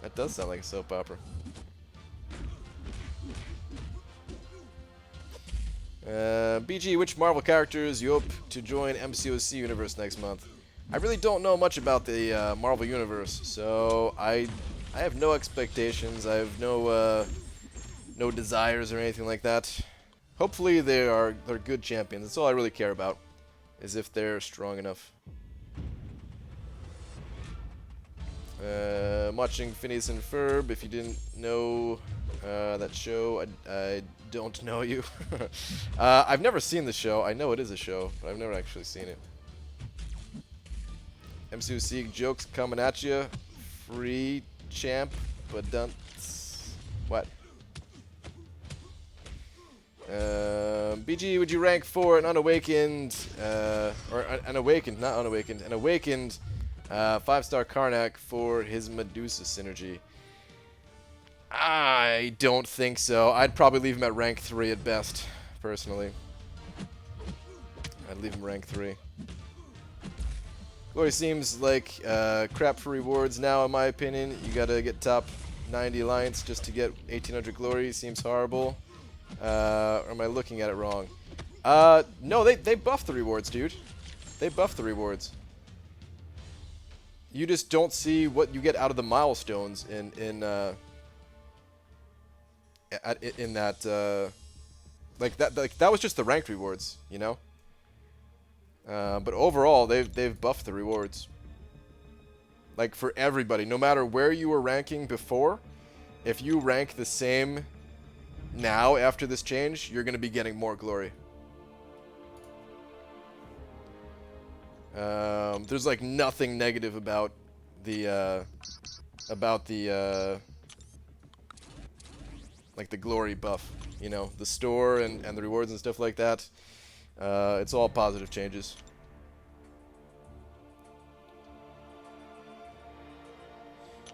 That does sound like a soap opera. BG, which Marvel characters you hope to join MCOC universe next month? I really don't know much about the Marvel universe, so I have no expectations. I have no desires or anything like that. Hopefully they're good champions. That's all I really care about, is if they're strong enough. I'm watching Phineas and Ferb. If you didn't know that show, I don't know you. I've never seen the show. I know it is a show, but I've never actually seen it. MCOC jokes coming at you. Free champ, but don't. What? BG, would you rank for an unawakened, or an awakened, not unawakened, an awakened 5-star Karnak for his Medusa synergy? I don't think so. I'd probably leave him at rank 3 at best, personally. I'd leave him rank 3. Glory seems like crap for rewards now, in my opinion. You gotta get top 90 alliance just to get 1800 glory. Seems horrible. Or am I looking at it wrong? No, they buff the rewards, dude. They buff the rewards. You just don't see what you get out of the milestones in that like that was just the ranked rewards, you know. But overall, they've buffed the rewards. Like for everybody, no matter where you were ranking before, if you rank the same now after this change, you're going to be getting more glory. There's like nothing negative about the like the glory buff, you know, the store and the rewards and stuff like that. It's all positive changes.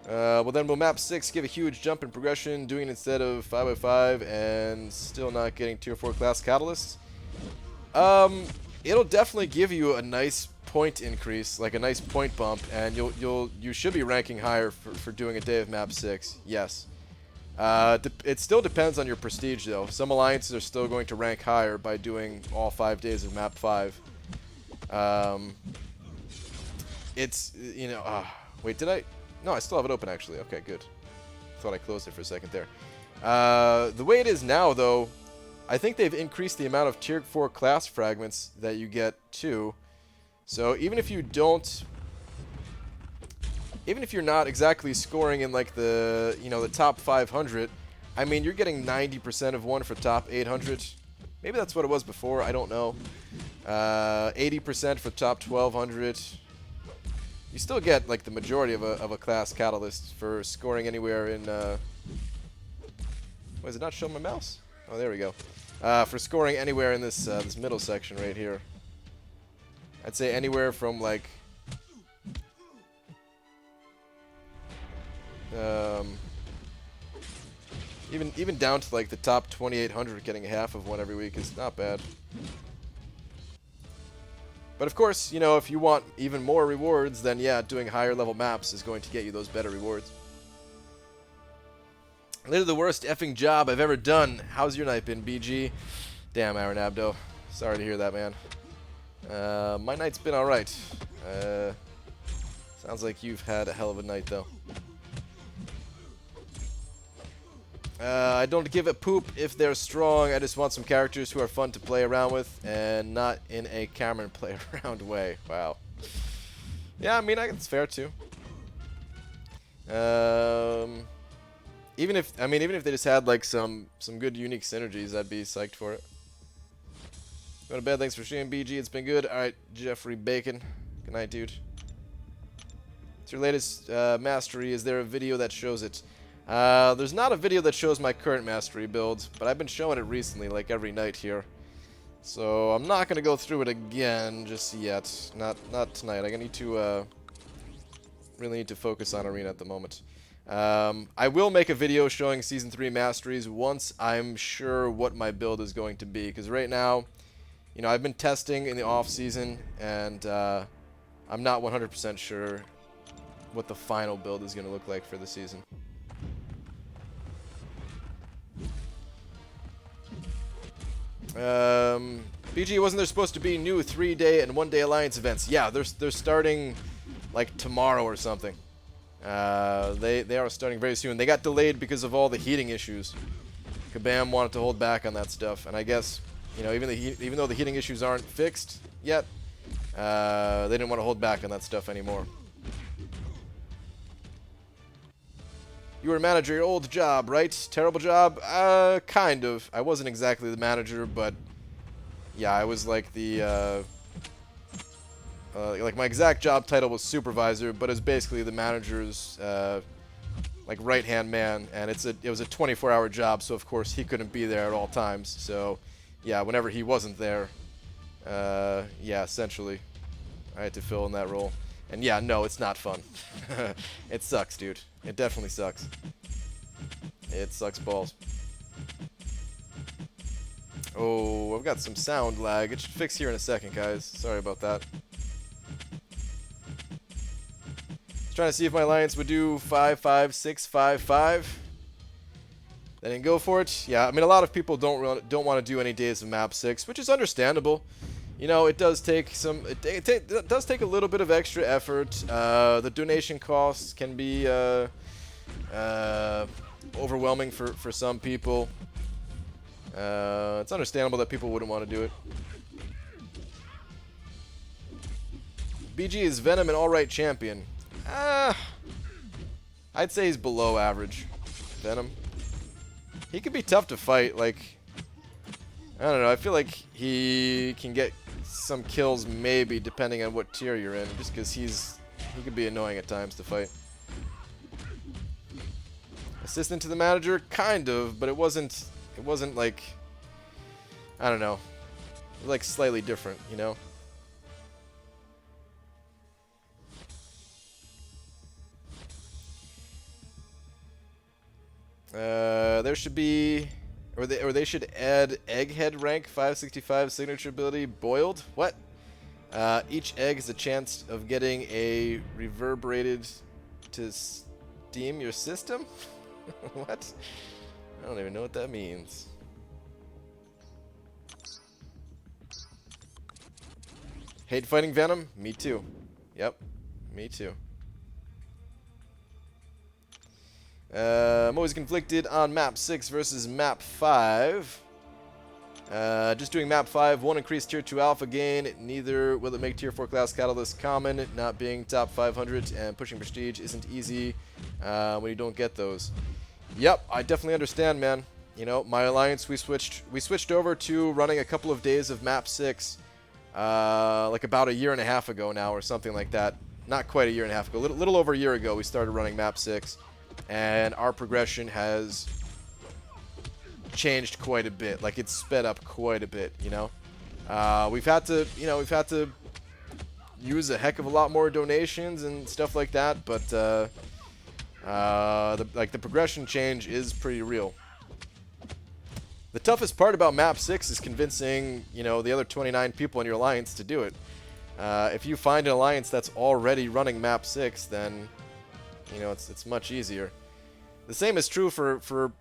Well then, will map 6 give a huge jump in progression, doing it instead of 5x5 and still not getting tier 4 class catalysts? It'll definitely give you a nice point increase, like a nice point bump, and you should be ranking higher for doing a day of map 6. Yes. It still depends on your prestige, though. Some alliances are still going to rank higher by doing all 5 days of map 5. It's, you know, wait, did I? No, I still have it open, actually. Okay, good. Thought I closed it for a second there. The way it is now, though, I think they've increased the amount of tier 4 class fragments that you get, too. So even if you don't... Even if you're not exactly scoring in like the, you know, the top 500, I mean, you're getting 90% of one for top 800. Maybe that's what it was before, I don't know. 80% for top 1200. You still get like the majority of a class catalyst for scoring anywhere in, what, is it not showing my mouse? Oh, there we go. For scoring anywhere in this this middle section right here. I'd say anywhere from like even down to like the top 2800, getting half of one every week is not bad. But of course, you know, if you want even more rewards, then yeah, doing higher level maps is going to get you those better rewards. Literally the worst effing job I've ever done. How's your night been, BG? Damn, Aaron Abdo. Sorry to hear that, man. My night's been alright. Sounds like you've had a hell of a night, though. I don't give a poop if they're strong. I just want some characters who are fun to play around with and not in a Cameron play around way. Wow. Yeah, I mean, it's fair too. Even if they just had like some good unique synergies, I'd be psyched for it. Going to bed. Thanks for streaming, BG. It's been good. All right, Jeffrey Bacon. Good night, dude. What's your latest mastery? Is there a video that shows it? There's not a video that shows my current mastery build, but I've been showing it recently, like every night here. So I'm not gonna go through it again just yet. Not tonight. I need to really need to focus on Arena at the moment. I will make a video showing Season 3 masteries once I'm sure what my build is going to be, because right now, you know, I've been testing in the off season, and I'm not 100% sure what the final build is going to look like for the season. BG, wasn't there supposed to be new 3-day and 1-day alliance events? Yeah, they're starting like tomorrow or something. They are starting very soon. They got delayed because of all the heating issues. Kabam wanted to hold back on that stuff, and I guess, you know, even though the heating issues aren't fixed yet, they didn't want to hold back on that stuff anymore. You were a manager, your old job, right? Terrible job? Kind of. I wasn't exactly the manager, but yeah, I was like the, like my exact job title was supervisor, but it's basically the manager's, like right-hand man, and it was a 24-hour job, so of course he couldn't be there at all times. So yeah, whenever he wasn't there, yeah, essentially, I had to fill in that role. And yeah, no, it's not fun. It sucks, dude. It definitely sucks. It sucks balls. Oh, I've got some sound lag. It should fix here in a second, guys. Sorry about that. Just trying to see if my alliance would do 5-5-6-5-5. They didn't go for it. Yeah, I mean, a lot of people don't want to do any days of map 6, which is understandable. You know, it does take some. It does take a little bit of extra effort. The donation costs can be overwhelming for some people. It's understandable that people wouldn't want to do it. BG is Venom an alright champion? I'd say he's below average. Venom. He could be tough to fight. Like, I don't know. I feel like he can get some kills, maybe, depending on what tier you're in, just because he could be annoying at times to fight. Assistant to the manager, kind of, but it wasn't like, I don't know, it was like slightly different, you know. There should be, or they should add egghead rank 565 signature ability boiled. What? Each egg has a chance of getting a reverberated to steam your system. What? I don't even know what that means. Hate fighting Venom? Me too. Yep. Me too. I'm always conflicted on map 6 versus map 5. Just doing map 5 won't increase tier 2 alpha gain, neither will it make tier 4 class catalyst common. Not being top 500 and pushing prestige isn't easy when you don't get those. Yep, I definitely understand, man. You know, my alliance, we switched over to running a couple of days of map 6 like about a year and a half ago now, or something like that. Not quite a year and a half ago, little over a year ago we started running map 6, and our progression has changed quite a bit. Like, it's sped up quite a bit, you know. We've had to use a heck of a lot more donations and stuff like that, but the progression change is pretty real. The toughest part about map 6 is convincing, you know, the other 29 people in your alliance to do it. If you find an alliance that's already running map 6, then, you know, it's much easier. The same is true for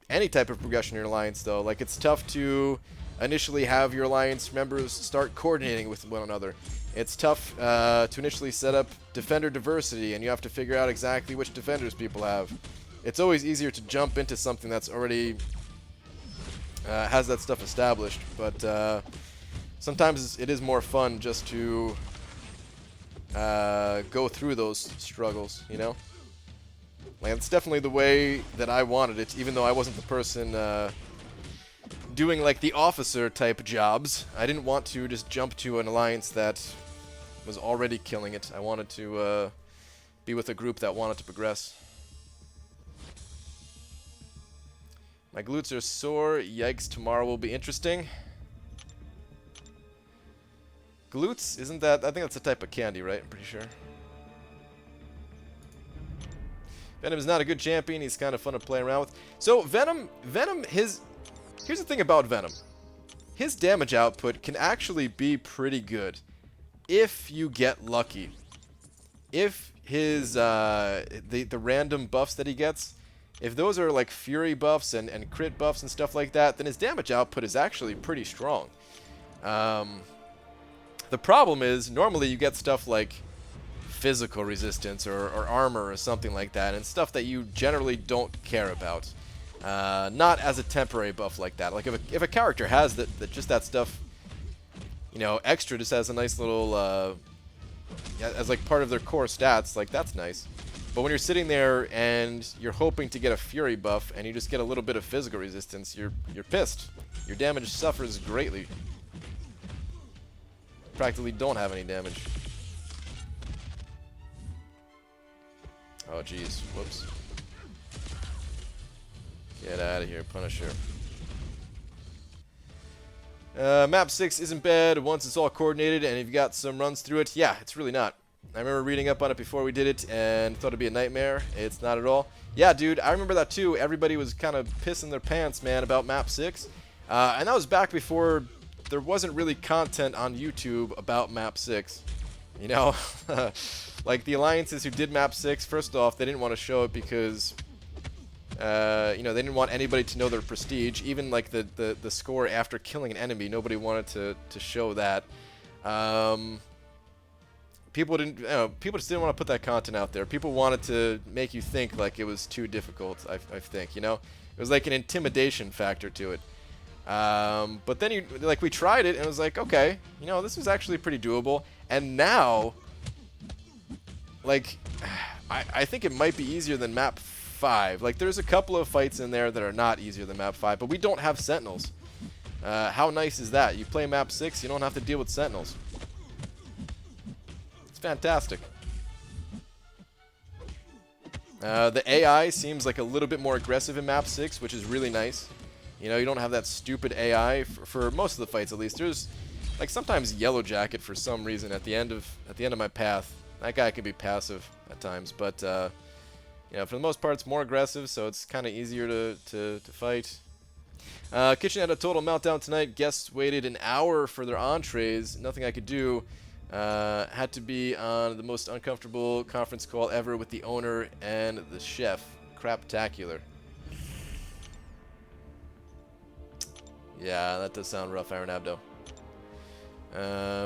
any type of progression in your alliance, though. Like, it's tough to initially have your alliance members start coordinating with one another. It's tough to initially set up defender diversity, and you have to figure out exactly which defenders people have. It's always easier to jump into something that's already has that stuff established, but sometimes it is more fun just to go through those struggles, you know? Like, it's definitely the way that I wanted it, even though I wasn't the person doing, like, the officer-type jobs. I didn't want to just jump to an alliance that was already killing it. I wanted to be with a group that wanted to progress. My glutes are sore. Yikes, tomorrow will be interesting. Glutes? Isn't that... I think that's a type of candy, right? I'm pretty sure. Venom is not a good champion. He's kind of fun to play around with. So, Venom, here's the thing about Venom. His damage output can actually be pretty good if you get lucky. If his, the random buffs that he gets, if those are like Fury buffs and crit buffs and stuff like that, then his damage output is actually pretty strong. The problem is, normally you get stuff like physical resistance or armor or something like that, and stuff that you generally don't care about. Not as a temporary buff like that. Like if a character has just that stuff, you know, extra, just as a nice little, as like part of their core stats, like that's nice. But when you're sitting there and you're hoping to get a Fury buff and you just get a little bit of physical resistance, you're pissed. Your damage suffers greatly. Practically don't have any damage. Oh jeez, whoops. Get out of here, Punisher. Map 6 isn't bad once it's all coordinated and you've got some runs through it. Yeah, it's really not. I remember reading up on it before we did it and thought it'd be a nightmare. It's not at all. Yeah, dude, I remember that too. Everybody was kind of pissing their pants, man, about Map 6. And that was back before there wasn't really content on YouTube about Map 6. You know? Like, the alliances who did Map 6, first off, they didn't want to show it because... you know, they didn't want anybody to know their prestige. Even like the score after killing an enemy, nobody wanted to show that. People just didn't want to put that content out there. People wanted to make you think like it was too difficult. I think, you know, it was like an intimidation factor to it. But then we tried it and it was like, okay, you know, this was actually pretty doable. And now, like, I think it might be easier than Map 5. Like, there's a couple of fights in there that are not easier than Map 5, but we don't have Sentinels. How nice is that? You play Map 6, you don't have to deal with Sentinels. It's fantastic. The AI seems like a little bit more aggressive in Map 6, which is really nice. You know, you don't have that stupid AI for most of the fights, at least. There's, like, sometimes Yellow Jacket for some reason at the end of my path. That guy can be passive at times, but you know, for the most part, it's more aggressive, so it's kind of easier to fight. Kitchen had a total meltdown tonight. Guests waited an hour for their entrees. Nothing I could do. Had to be on the most uncomfortable conference call ever with the owner and the chef. Craptacular. Yeah, that does sound rough, Iron Abdo.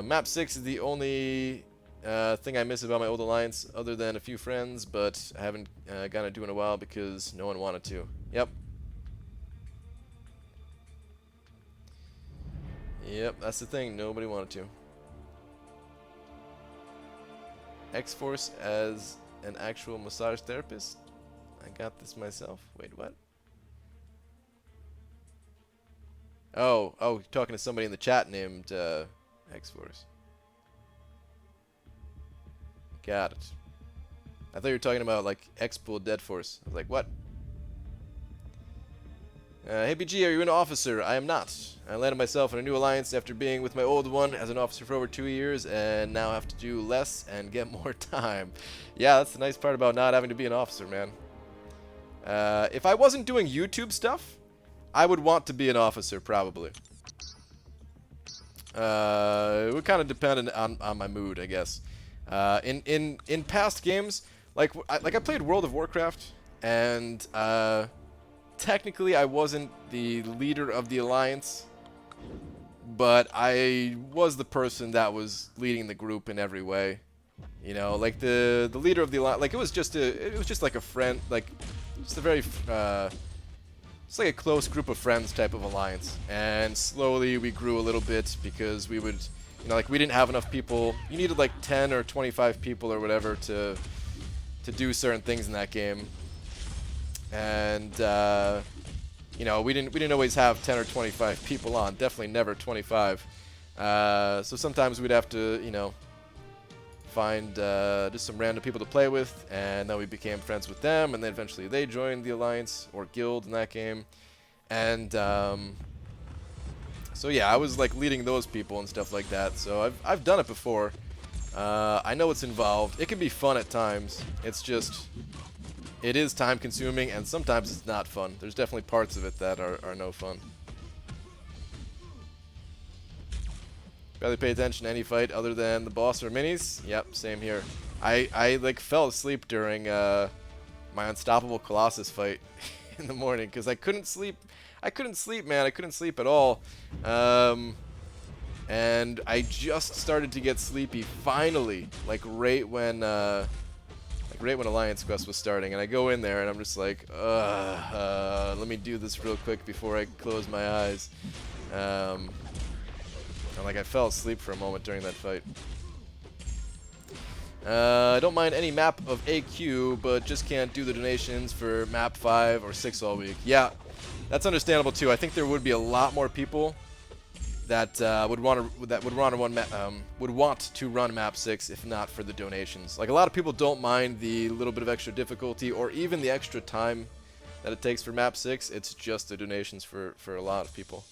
Map 6 is the only thing I miss about my old alliance, other than a few friends, but I haven't gotten to do in a while because no one wanted to. Yep. Yep, that's the thing. Nobody wanted to. X-Force as an actual massage therapist? I got this myself. Wait, what? Oh, talking to somebody in the chat named X-Force. Got it. I thought you were talking about, like, X-Pool Dead Force. I was like, what? Hey, BG, are you an officer? I am not. I landed myself in a new alliance after being with my old one as an officer for over 2 years, and now have to do less and get more time. Yeah, that's the nice part about not having to be an officer, man. If I wasn't doing YouTube stuff, I would want to be an officer, probably. It would kind of depend on my mood, I guess. In past games, like I played World of Warcraft, and technically I wasn't the leader of the alliance, but I was the person that was leading the group in every way. You know, like the leader of the alliance, like it was just like a friend, like just a very it's like a close group of friends type of alliance. And slowly we grew a little bit because we would, you know, like we didn't have enough people. You needed like 10 or 25 people or whatever to do certain things in that game. And you know, we didn't always have 10 or 25 people on. Definitely never 25. So sometimes we'd have to, you know, find just some random people to play with, and then we became friends with them, and then eventually they joined the alliance or guild in that game. And so yeah, I was like leading those people and stuff like that. So I've done it before. I know what's involved. It can be fun at times. It's just, it is time consuming, and sometimes it's not fun. There's definitely parts of it that are no fun. Barely pay attention to any fight other than the boss or minis. Yep, same here. I like fell asleep during my Unstoppable Colossus fight in the morning because I couldn't sleep. I couldn't sleep, man. I couldn't sleep at all. And I just started to get sleepy finally, like right when Alliance Quest was starting. And I go in there and I'm just like, let me do this real quick before I close my eyes. And like I fell asleep for a moment during that fight. I don't mind any map of AQ, but just can't do the donations for map 5 or 6 all week. Yeah, that's understandable too. I think there would be a lot more people that would want to run map 6 if not for the donations. Like a lot of people don't mind the little bit of extra difficulty or even the extra time that it takes for map 6. It's just the donations for a lot of people.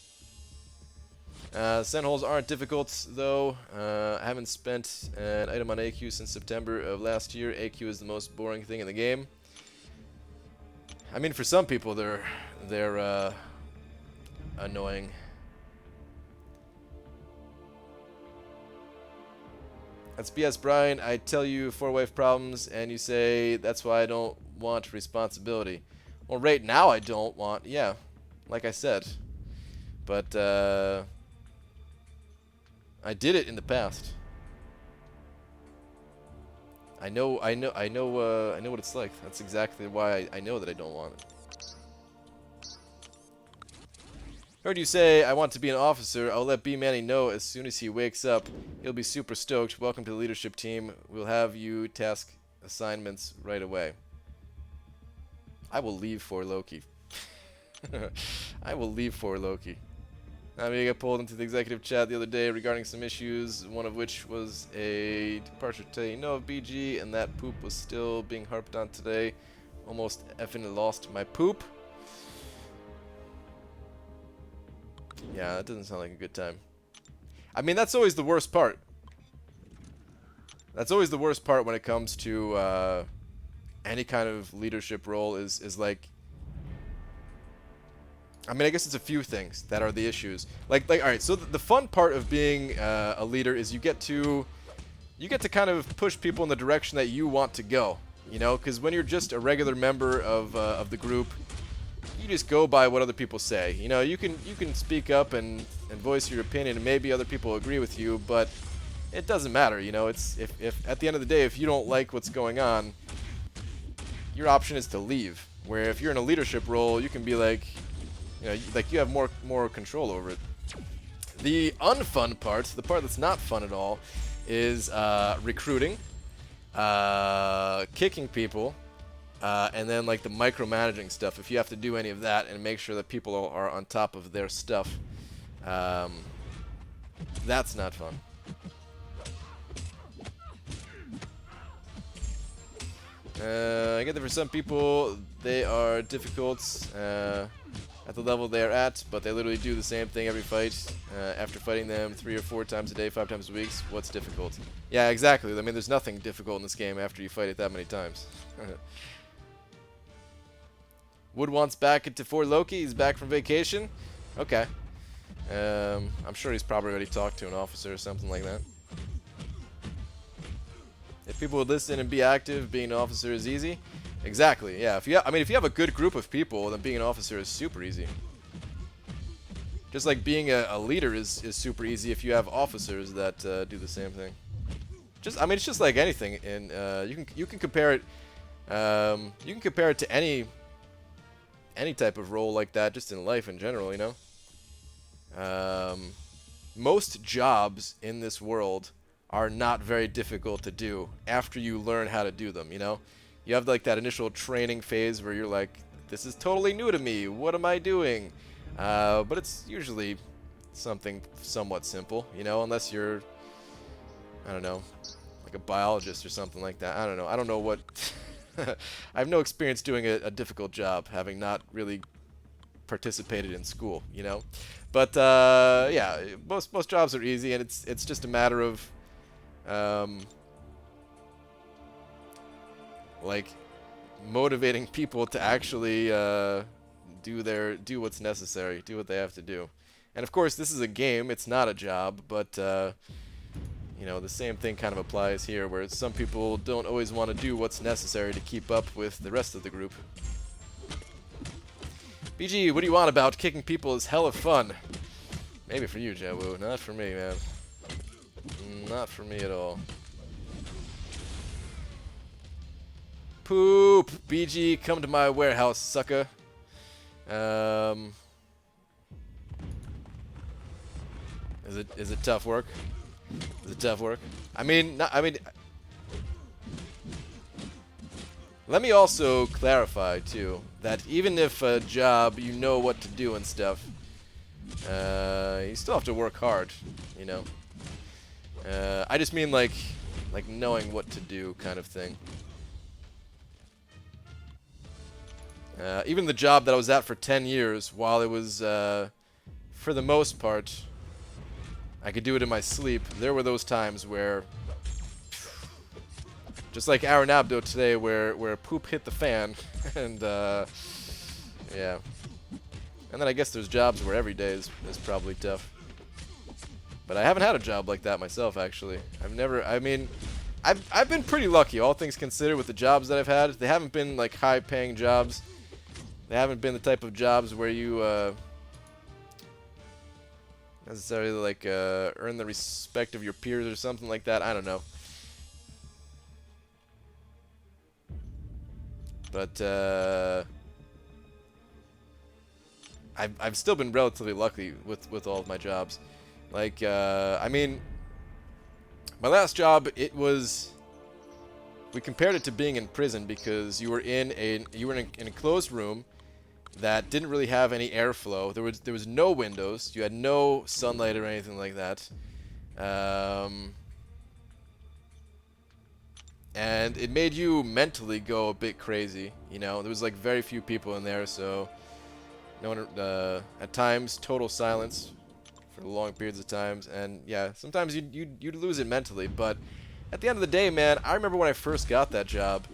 Send holes aren't difficult, though. I haven't spent an item on AQ since September of last year. AQ is the most boring thing in the game. I mean, for some people, they're annoying. That's BS, Brian. I tell you 4-wave problems, and you say that's why I don't want responsibility. Well, right now I don't want, yeah, like I said. But, I did it in the past. I know what it's like. That's exactly why I know that I don't want it. Heard you say I want to be an officer. I'll let B Manny know as soon as he wakes up. He'll be super stoked. Welcome to the leadership team. We'll have you task assignments right away. I will leave for Loki. I will leave for Loki. I mean, I got pulled into the executive chat the other day regarding some issues, one of which was a departure to you know of BG, and that poop was still being harped on today. Almost effing lost my poop. Yeah, that doesn't sound like a good time. I mean, that's always the worst part. That's always the worst part when it comes to any kind of leadership role is like, I mean, I guess it's a few things that are the issues. Like, all right. So the fun part of being a leader is you get to kind of push people in the direction that you want to go. You know, because when you're just a regular member of the group, you just go by what other people say. You know, you can speak up and voice your opinion, and maybe other people agree with you, but it doesn't matter. You know, it's if at the end of the day, if you don't like what's going on, your option is to leave. Where if you're in a leadership role, you can be like, you know, like you have more control over it. The unfun part, the part that's not fun at all, is recruiting, kicking people, and then like the micromanaging stuff. If you have to do any of that and make sure that people are on top of their stuff, that's not fun. I get that for some people they are difficult at the level they're at, but they literally do the same thing every fight. After fighting them 3 or 4 times a day, 5 times a week, what's difficult? Yeah, exactly. I mean, there's nothing difficult in this game after you fight it that many times. Wood wants back into Fort Loki. He's back from vacation. Okay. I'm sure he's probably already talked to an officer or something like that. If people would listen and be active, being an officer is easy. Exactly. Yeah. I mean, if you have a good group of people, then being an officer is super easy. Just like being a leader is super easy if you have officers that do the same thing. I mean, it's just like anything. And you can compare it. You can compare it to any any type of role like that, just in life in general, you know. Most jobs in this world are not very difficult to do after you learn how to do them, you know. You have like that initial training phase where you're like, this is totally new to me, what am I doing? But it's usually something somewhat simple, you know, unless you're, I don't know, like a biologist or something like that. I don't know. I don't know what... I have no experience doing a difficult job, having not really participated in school, you know. But yeah, most jobs are easy, and it's just a matter of like motivating people to actually do what's necessary, do what they have to do. And of course, this is a game; it's not a job, but you know, the same thing kind of applies here, where some people don't always want to do what's necessary to keep up with the rest of the group. BG, what do you want about kicking people is hella fun? Maybe for you, Jawu. Not for me, man. Not for me at all. Poop! BG, come to my warehouse, sucker. Is it tough work? Is it tough work? I mean, let me also clarify too that even if a job you know what to do and stuff, you still have to work hard, you know. I just mean like knowing what to do kind of thing. Even the job that I was at for 10 years, while it was for the most part I could do it in my sleep, there were those times where, just like Aaron Abdo today, where poop hit the fan, and yeah. And then I guess there's jobs where every day is probably tough. But I haven't had a job like that myself, actually. I've been pretty lucky, all things considered, with the jobs that I've had. They haven't been like high-paying jobs. They haven't been the type of jobs where you necessarily like earn the respect of your peers or something like that. I don't know. But I've still been relatively lucky with all of my jobs. Like I mean, my last job, we compared it to being in prison because you were in an enclosed room that didn't really have any airflow. There was no windows. You had no sunlight or anything like that. And it made you mentally go a bit crazy. You know, there was like very few people in there, so no one. At times, total silence for long periods of times, and yeah, sometimes you'd lose it mentally. But at the end of the day, man, I remember when I first got that job,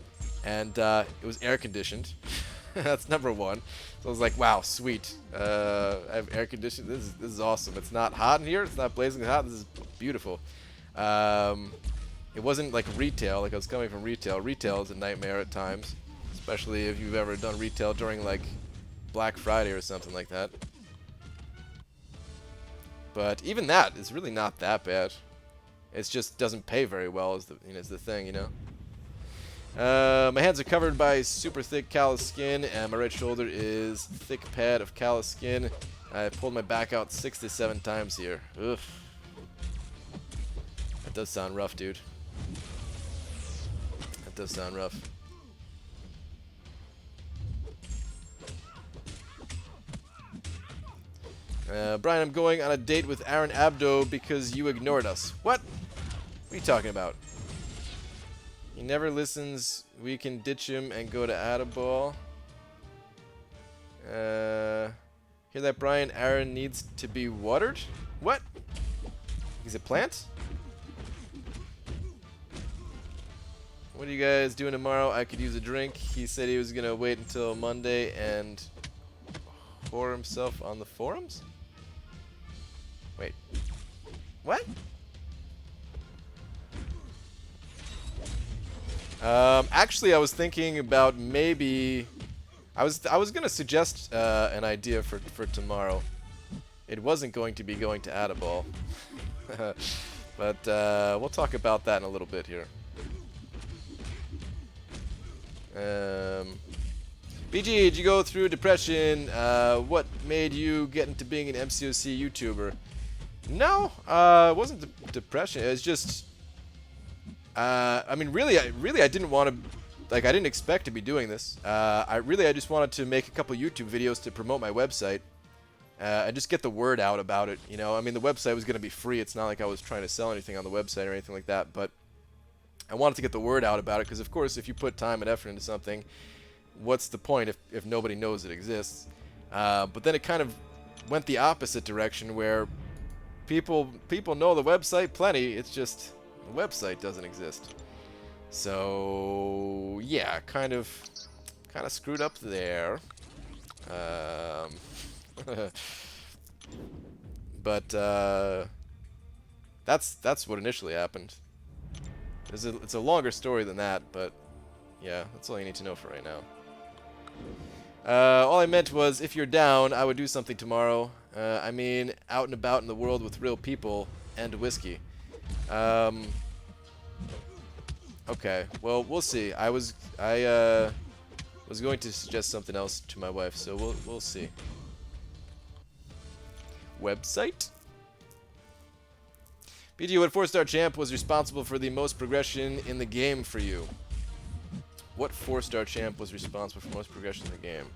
and it was air conditioned. That's number one. So I was like, wow, sweet. I have air conditioning. This is awesome. It's not hot in here. It's not blazing hot. This is beautiful. It wasn't like retail. Like I was coming from retail. Retail is a nightmare at times, especially if you've ever done retail during like Black Friday or something like that. But even that is really not that bad. It just doesn't pay very well is the thing, you know. My hands are covered by super thick callous skin, and my right shoulder is thick pad of callous skin. I pulled my back out 6 to 7 times here. Ugh. That does sound rough, dude. That does sound rough. Brian, I'm going on a date with Aaron Abdo because you ignored us. What? What are you talking about? He never listens. We can ditch him and go to Addaball. Hear that, Brian? Aaron needs to be watered? What? He's a plant? What are you guys doing tomorrow? I could use a drink. He said he was going to wait until Monday and whore himself on the forums? Wait. What? Actually, I was thinking about maybe... I was gonna suggest an idea for tomorrow. It wasn't going to be going to Addaball. But we'll talk about that in a little bit here. BG, did you go through depression? What made you get into being an MCOC YouTuber? No, it wasn't depression. It was just, I mean, really, I didn't want to, like, I didn't expect to be doing this. I just wanted to make a couple YouTube videos to promote my website, and just get the word out about it. You know, I mean, the website was going to be free. It's not like I was trying to sell anything on the website or anything like that, but I wanted to get the word out about it because, of course, if you put time and effort into something, what's the point if nobody knows it exists? But then it kind of went the opposite direction where people know the website plenty. It's just the website doesn't exist. So yeah, kind of screwed up there. But that's what initially happened. It's a longer story than that, but yeah, that's all you need to know for right now. All I meant was, if you're down, I would do something tomorrow. I mean, out and about in the world with real people and whiskey. Okay, well, we'll see. I was going to suggest something else to my wife, so we'll see. Website? BG, what 4-star champ was responsible for the most progression in the game for you? What 4-star champ was responsible for most progression in the game?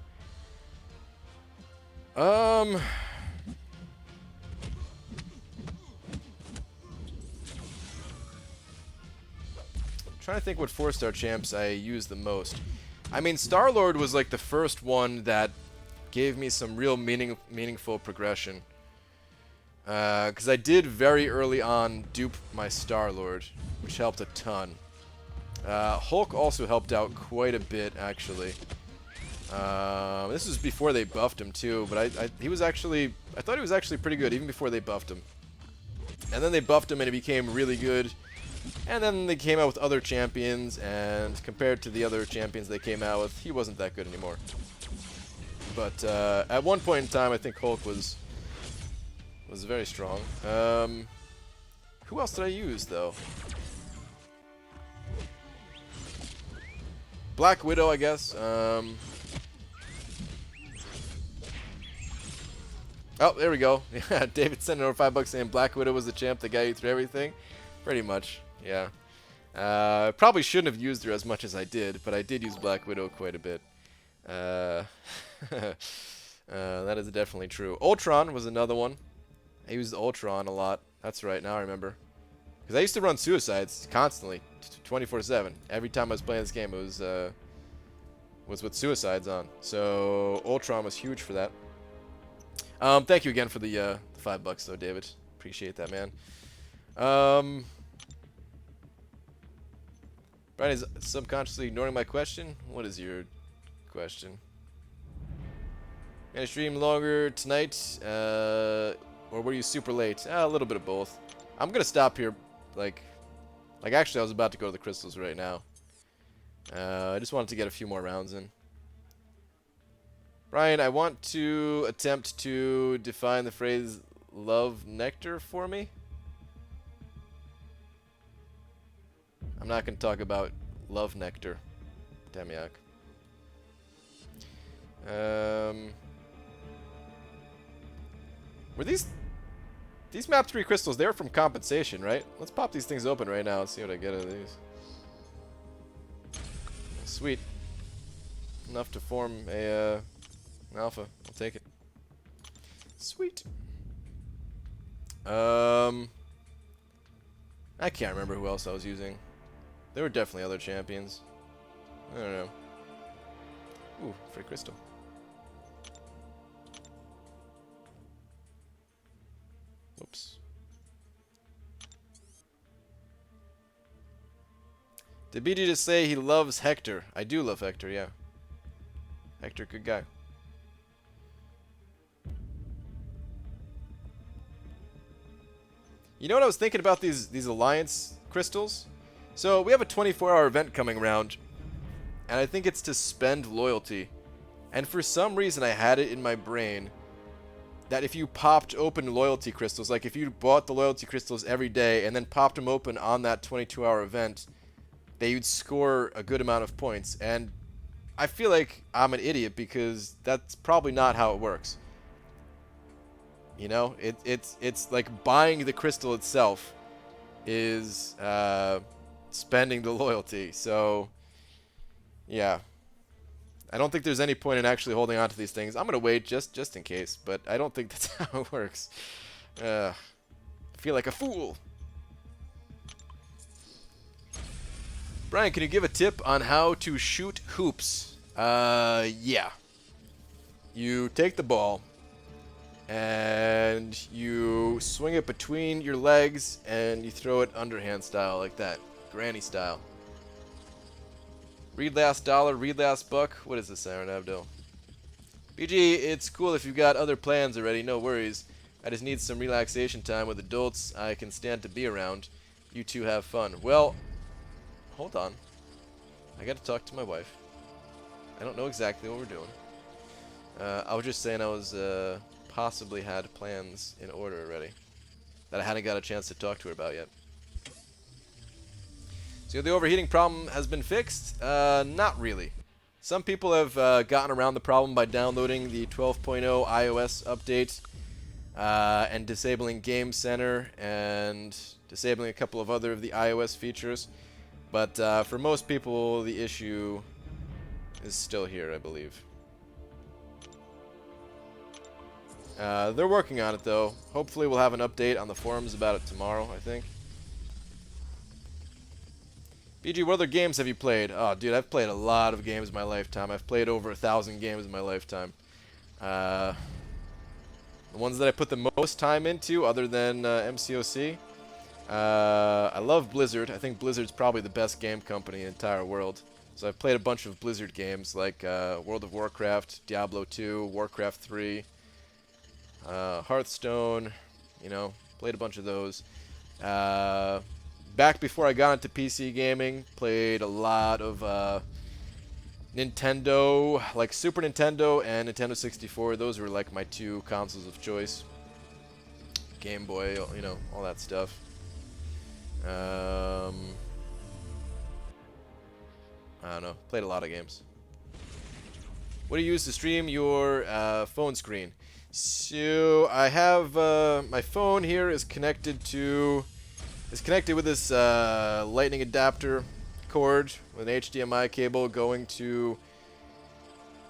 Trying to think what 4-star champs I use the most. I mean, Star-Lord was like the first one that gave me some real meaningful progression. Because I did very early on dupe my Star-Lord, which helped a ton. Hulk also helped out quite a bit, actually. This was before they buffed him too, but I thought he was actually pretty good even before they buffed him. And then they buffed him and he became really good. And then they came out with other champions, and compared to the other champions they came out with, he wasn't that good anymore. But at one point in time, I think Hulk was very strong. Who else did I use though? Black Widow, I guess. Oh, there we go. Yeah, David sent over $5 saying Black Widow was the champ that got you through everything. Pretty much, yeah. Probably shouldn't have used her as much as I did, but I did use Black Widow quite a bit. That is definitely true. Ultron was another one. I used Ultron a lot. That's right, now I remember. Because I used to run suicides constantly, 24/7. Every time I was playing this game, it was with suicides on. So Ultron was huge for that. Thank you again for the $5 though, David. Appreciate that, man. Brian is subconsciously ignoring my question. What is your question? Gonna stream longer tonight, or were you super late? A little bit of both. I'm gonna stop here. Like actually, I was about to go to the crystals right now. I just wanted to get a few more rounds in. Brian, I want to attempt to define the phrase "love nectar" for me. I'm not going to talk about love nectar, Demiak. Were these map 3 crystals? They were from compensation, right? Let's pop these things open right now and see what I get out of these. Sweet. Enough to form an alpha. I'll take it. Sweet. I can't remember who else I was using. There were definitely other champions. I don't know. Ooh, free crystal. Whoops. Did BG just say he loves Hector? I do love Hector, yeah. Hector, good guy. You know what I was thinking about these alliance crystals? So we have a 24-hour event coming around, and I think it's to spend loyalty. And for some reason I had it in my brain that if you popped open loyalty crystals, like if you bought the loyalty crystals every day and then popped them open on that 22-hour event, that you'd score a good amount of points. And I feel like I'm an idiot because that's probably not how it works. You know, it's like buying the crystal itself is spending the loyalty. So, yeah. I don't think there's any point in actually holding on to these things. I'm going to wait just in case, but I don't think that's how it works. I feel like a fool. Brian, can you give a tip on how to shoot hoops? Yeah. You take the ball, and you swing it between your legs, and you throw it underhand style like that. Granny style. Read last dollar, read last buck. What is this, Aaron Abdo? BG, it's cool if you've got other plans already, no worries. I just need some relaxation time with adults I can stand to be around. You two have fun. Well, hold on. I gotta talk to my wife. I don't know exactly what we're doing. I was just saying I was possibly had plans in order already that I hadn't got a chance to talk to her about yet. So the overheating problem has been fixed? Not really. Some people have gotten around the problem by downloading the 12.0 iOS update and disabling Game Center and disabling a couple of other of the iOS features. But for most people, the issue is still here, I believe. They're working on it, though. Hopefully we'll have an update on the forums about it tomorrow, I think. BG, what other games have you played? Oh, dude, I've played a lot of games in my lifetime. I've played over 1,000 games in my lifetime. The ones that I put the most time into, other than MCOC, I love Blizzard. I think Blizzard's probably the best game company in the entire world. So I've played a bunch of Blizzard games, like World of Warcraft, Diablo 2, Warcraft 3, Hearthstone, you know, played a bunch of those. Back before I got into PC gaming, played a lot of Nintendo, like Super Nintendo and Nintendo 64. Those were like my two consoles of choice. Game Boy, you know, all that stuff. I don't know. Played a lot of games. What do you use to stream your phone screen? So I have my phone here is connected with this lightning adapter cord with an HDMI cable going to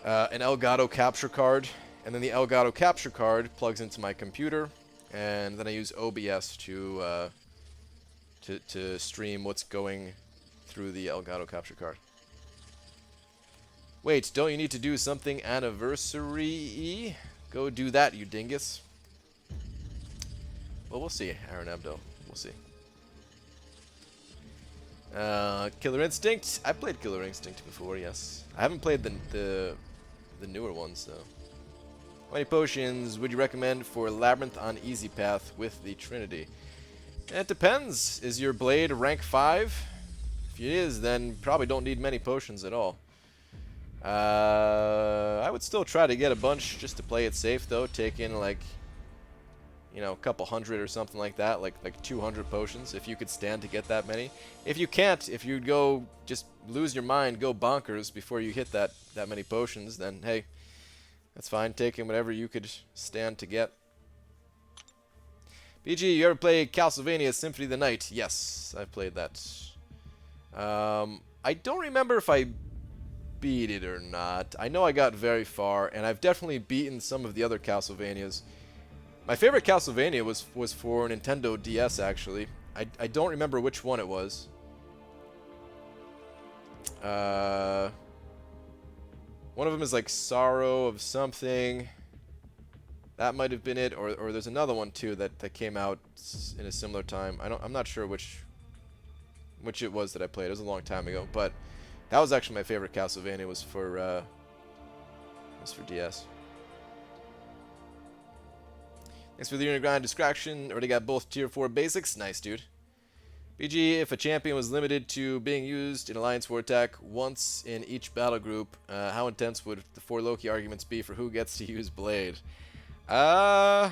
an Elgato capture card, and then the Elgato capture card plugs into my computer, and then I use OBS to stream what's going through the Elgato capture card. Wait, don't you need to do something anniversary-y? Go do that, you dingus. Well, we'll see, Aaron Abdo. We'll see. Killer Instinct. I played Killer Instinct before, yes. I haven't played the newer ones, though. How many potions would you recommend for Labyrinth on Easy Path with the Trinity? It depends. Is your blade rank 5? If it is, then probably don't need many potions at all. I would still try to get a bunch just to play it safe, though. Take in, like, you know, a couple hundred or something like that, like 200 potions, if you could stand to get that many. If you can't, if you go just lose your mind, go bonkers before you hit that many potions, then hey, that's fine. Take in whatever you could stand to get. BG, you ever play Castlevania Symphony of the Night? Yes, I've played that. I don't remember if I beat it or not. I know I got very far, and I've definitely beaten some of the other Castlevanias. My favorite Castlevania was for Nintendo DS, actually. I don't remember which one it was. One of them is like Sorrow of something. That might have been it, or there's another one too that came out in a similar time. I'm not sure which it was that I played. It was a long time ago, but that was actually my favorite Castlevania. Was for DS. Thanks for the Arena Grind distraction. Already got both tier 4 basics. Nice, dude. BG, if a champion was limited to being used in Alliance War Attack once in each battle group, how intense would the 4 Loki arguments be for who gets to use Blade? I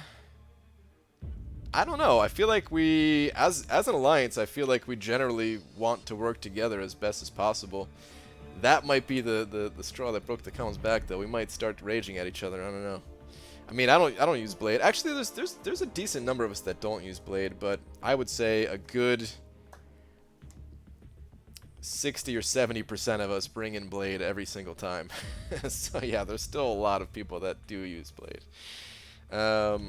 don't know. I feel like we, as an Alliance, I feel like we generally want to work together as best as possible. That might be the straw that broke the camel's back, though. We might start raging at each other. I don't know. I mean, I don't use blade. Actually, there's a decent number of us that don't use blade, but I would say a good 60 or 70% of us bring in blade every single time. So yeah, there's still a lot of people that do use blade. But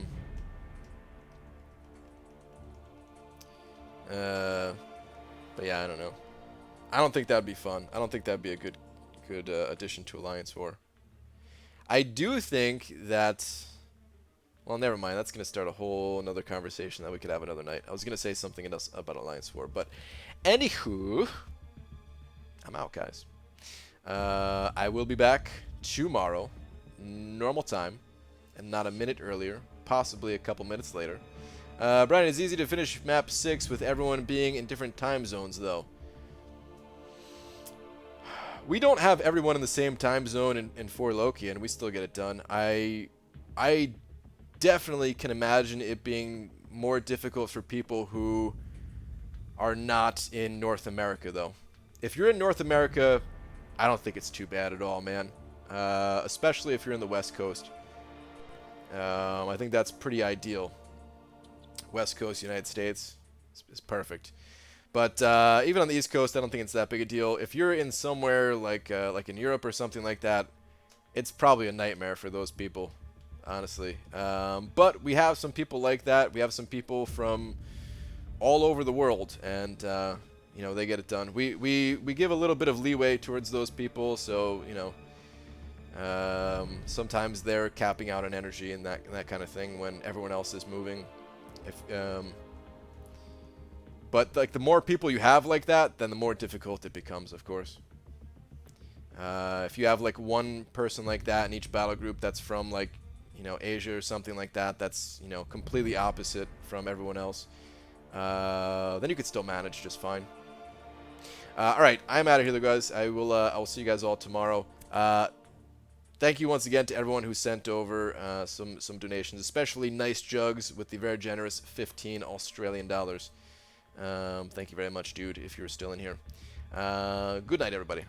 yeah, I don't know. I don't think that'd be fun. I don't think that'd be a good addition to Alliance War. I do think that. Well, never mind. That's gonna start a whole another conversation that we could have another night. I was gonna say something else about Alliance War, but anywho, I'm out, guys. I will be back tomorrow, normal time, and not a minute earlier, possibly a couple minutes later. Brian, it's easy to finish map 6 with everyone being in different time zones, though. We don't have everyone in the same time zone in 4 Loki, and we still get it done. I definitely can imagine it being more difficult for people who are not in North America, though. If you're in North America, I don't think it's too bad at all, man. Especially if you're in the West Coast. I think that's pretty ideal. West Coast, United States is perfect. But even on the East Coast, I don't think it's that big a deal. If you're in somewhere like in Europe or something like that, it's probably a nightmare for those people, honestly. But we have some people like that. We have some people from all over the world, and you know, they get it done. We give a little bit of leeway towards those people, so you know, sometimes they're capping out on energy and that kind of thing when everyone else is moving. But like the more people you have like that, then the more difficult it becomes, of course. If you have like one person like that in each battle group that's from like, you know, Asia or something like that, that's, you know, completely opposite from everyone else, then you could still manage just fine. All right, I'm out of here, guys. I will see you guys all tomorrow. Thank you once again to everyone who sent over some donations, especially Nice Jugs with the very generous 15 Australian dollars. Thank you very much, dude, if you're still in here. Good night, everybody.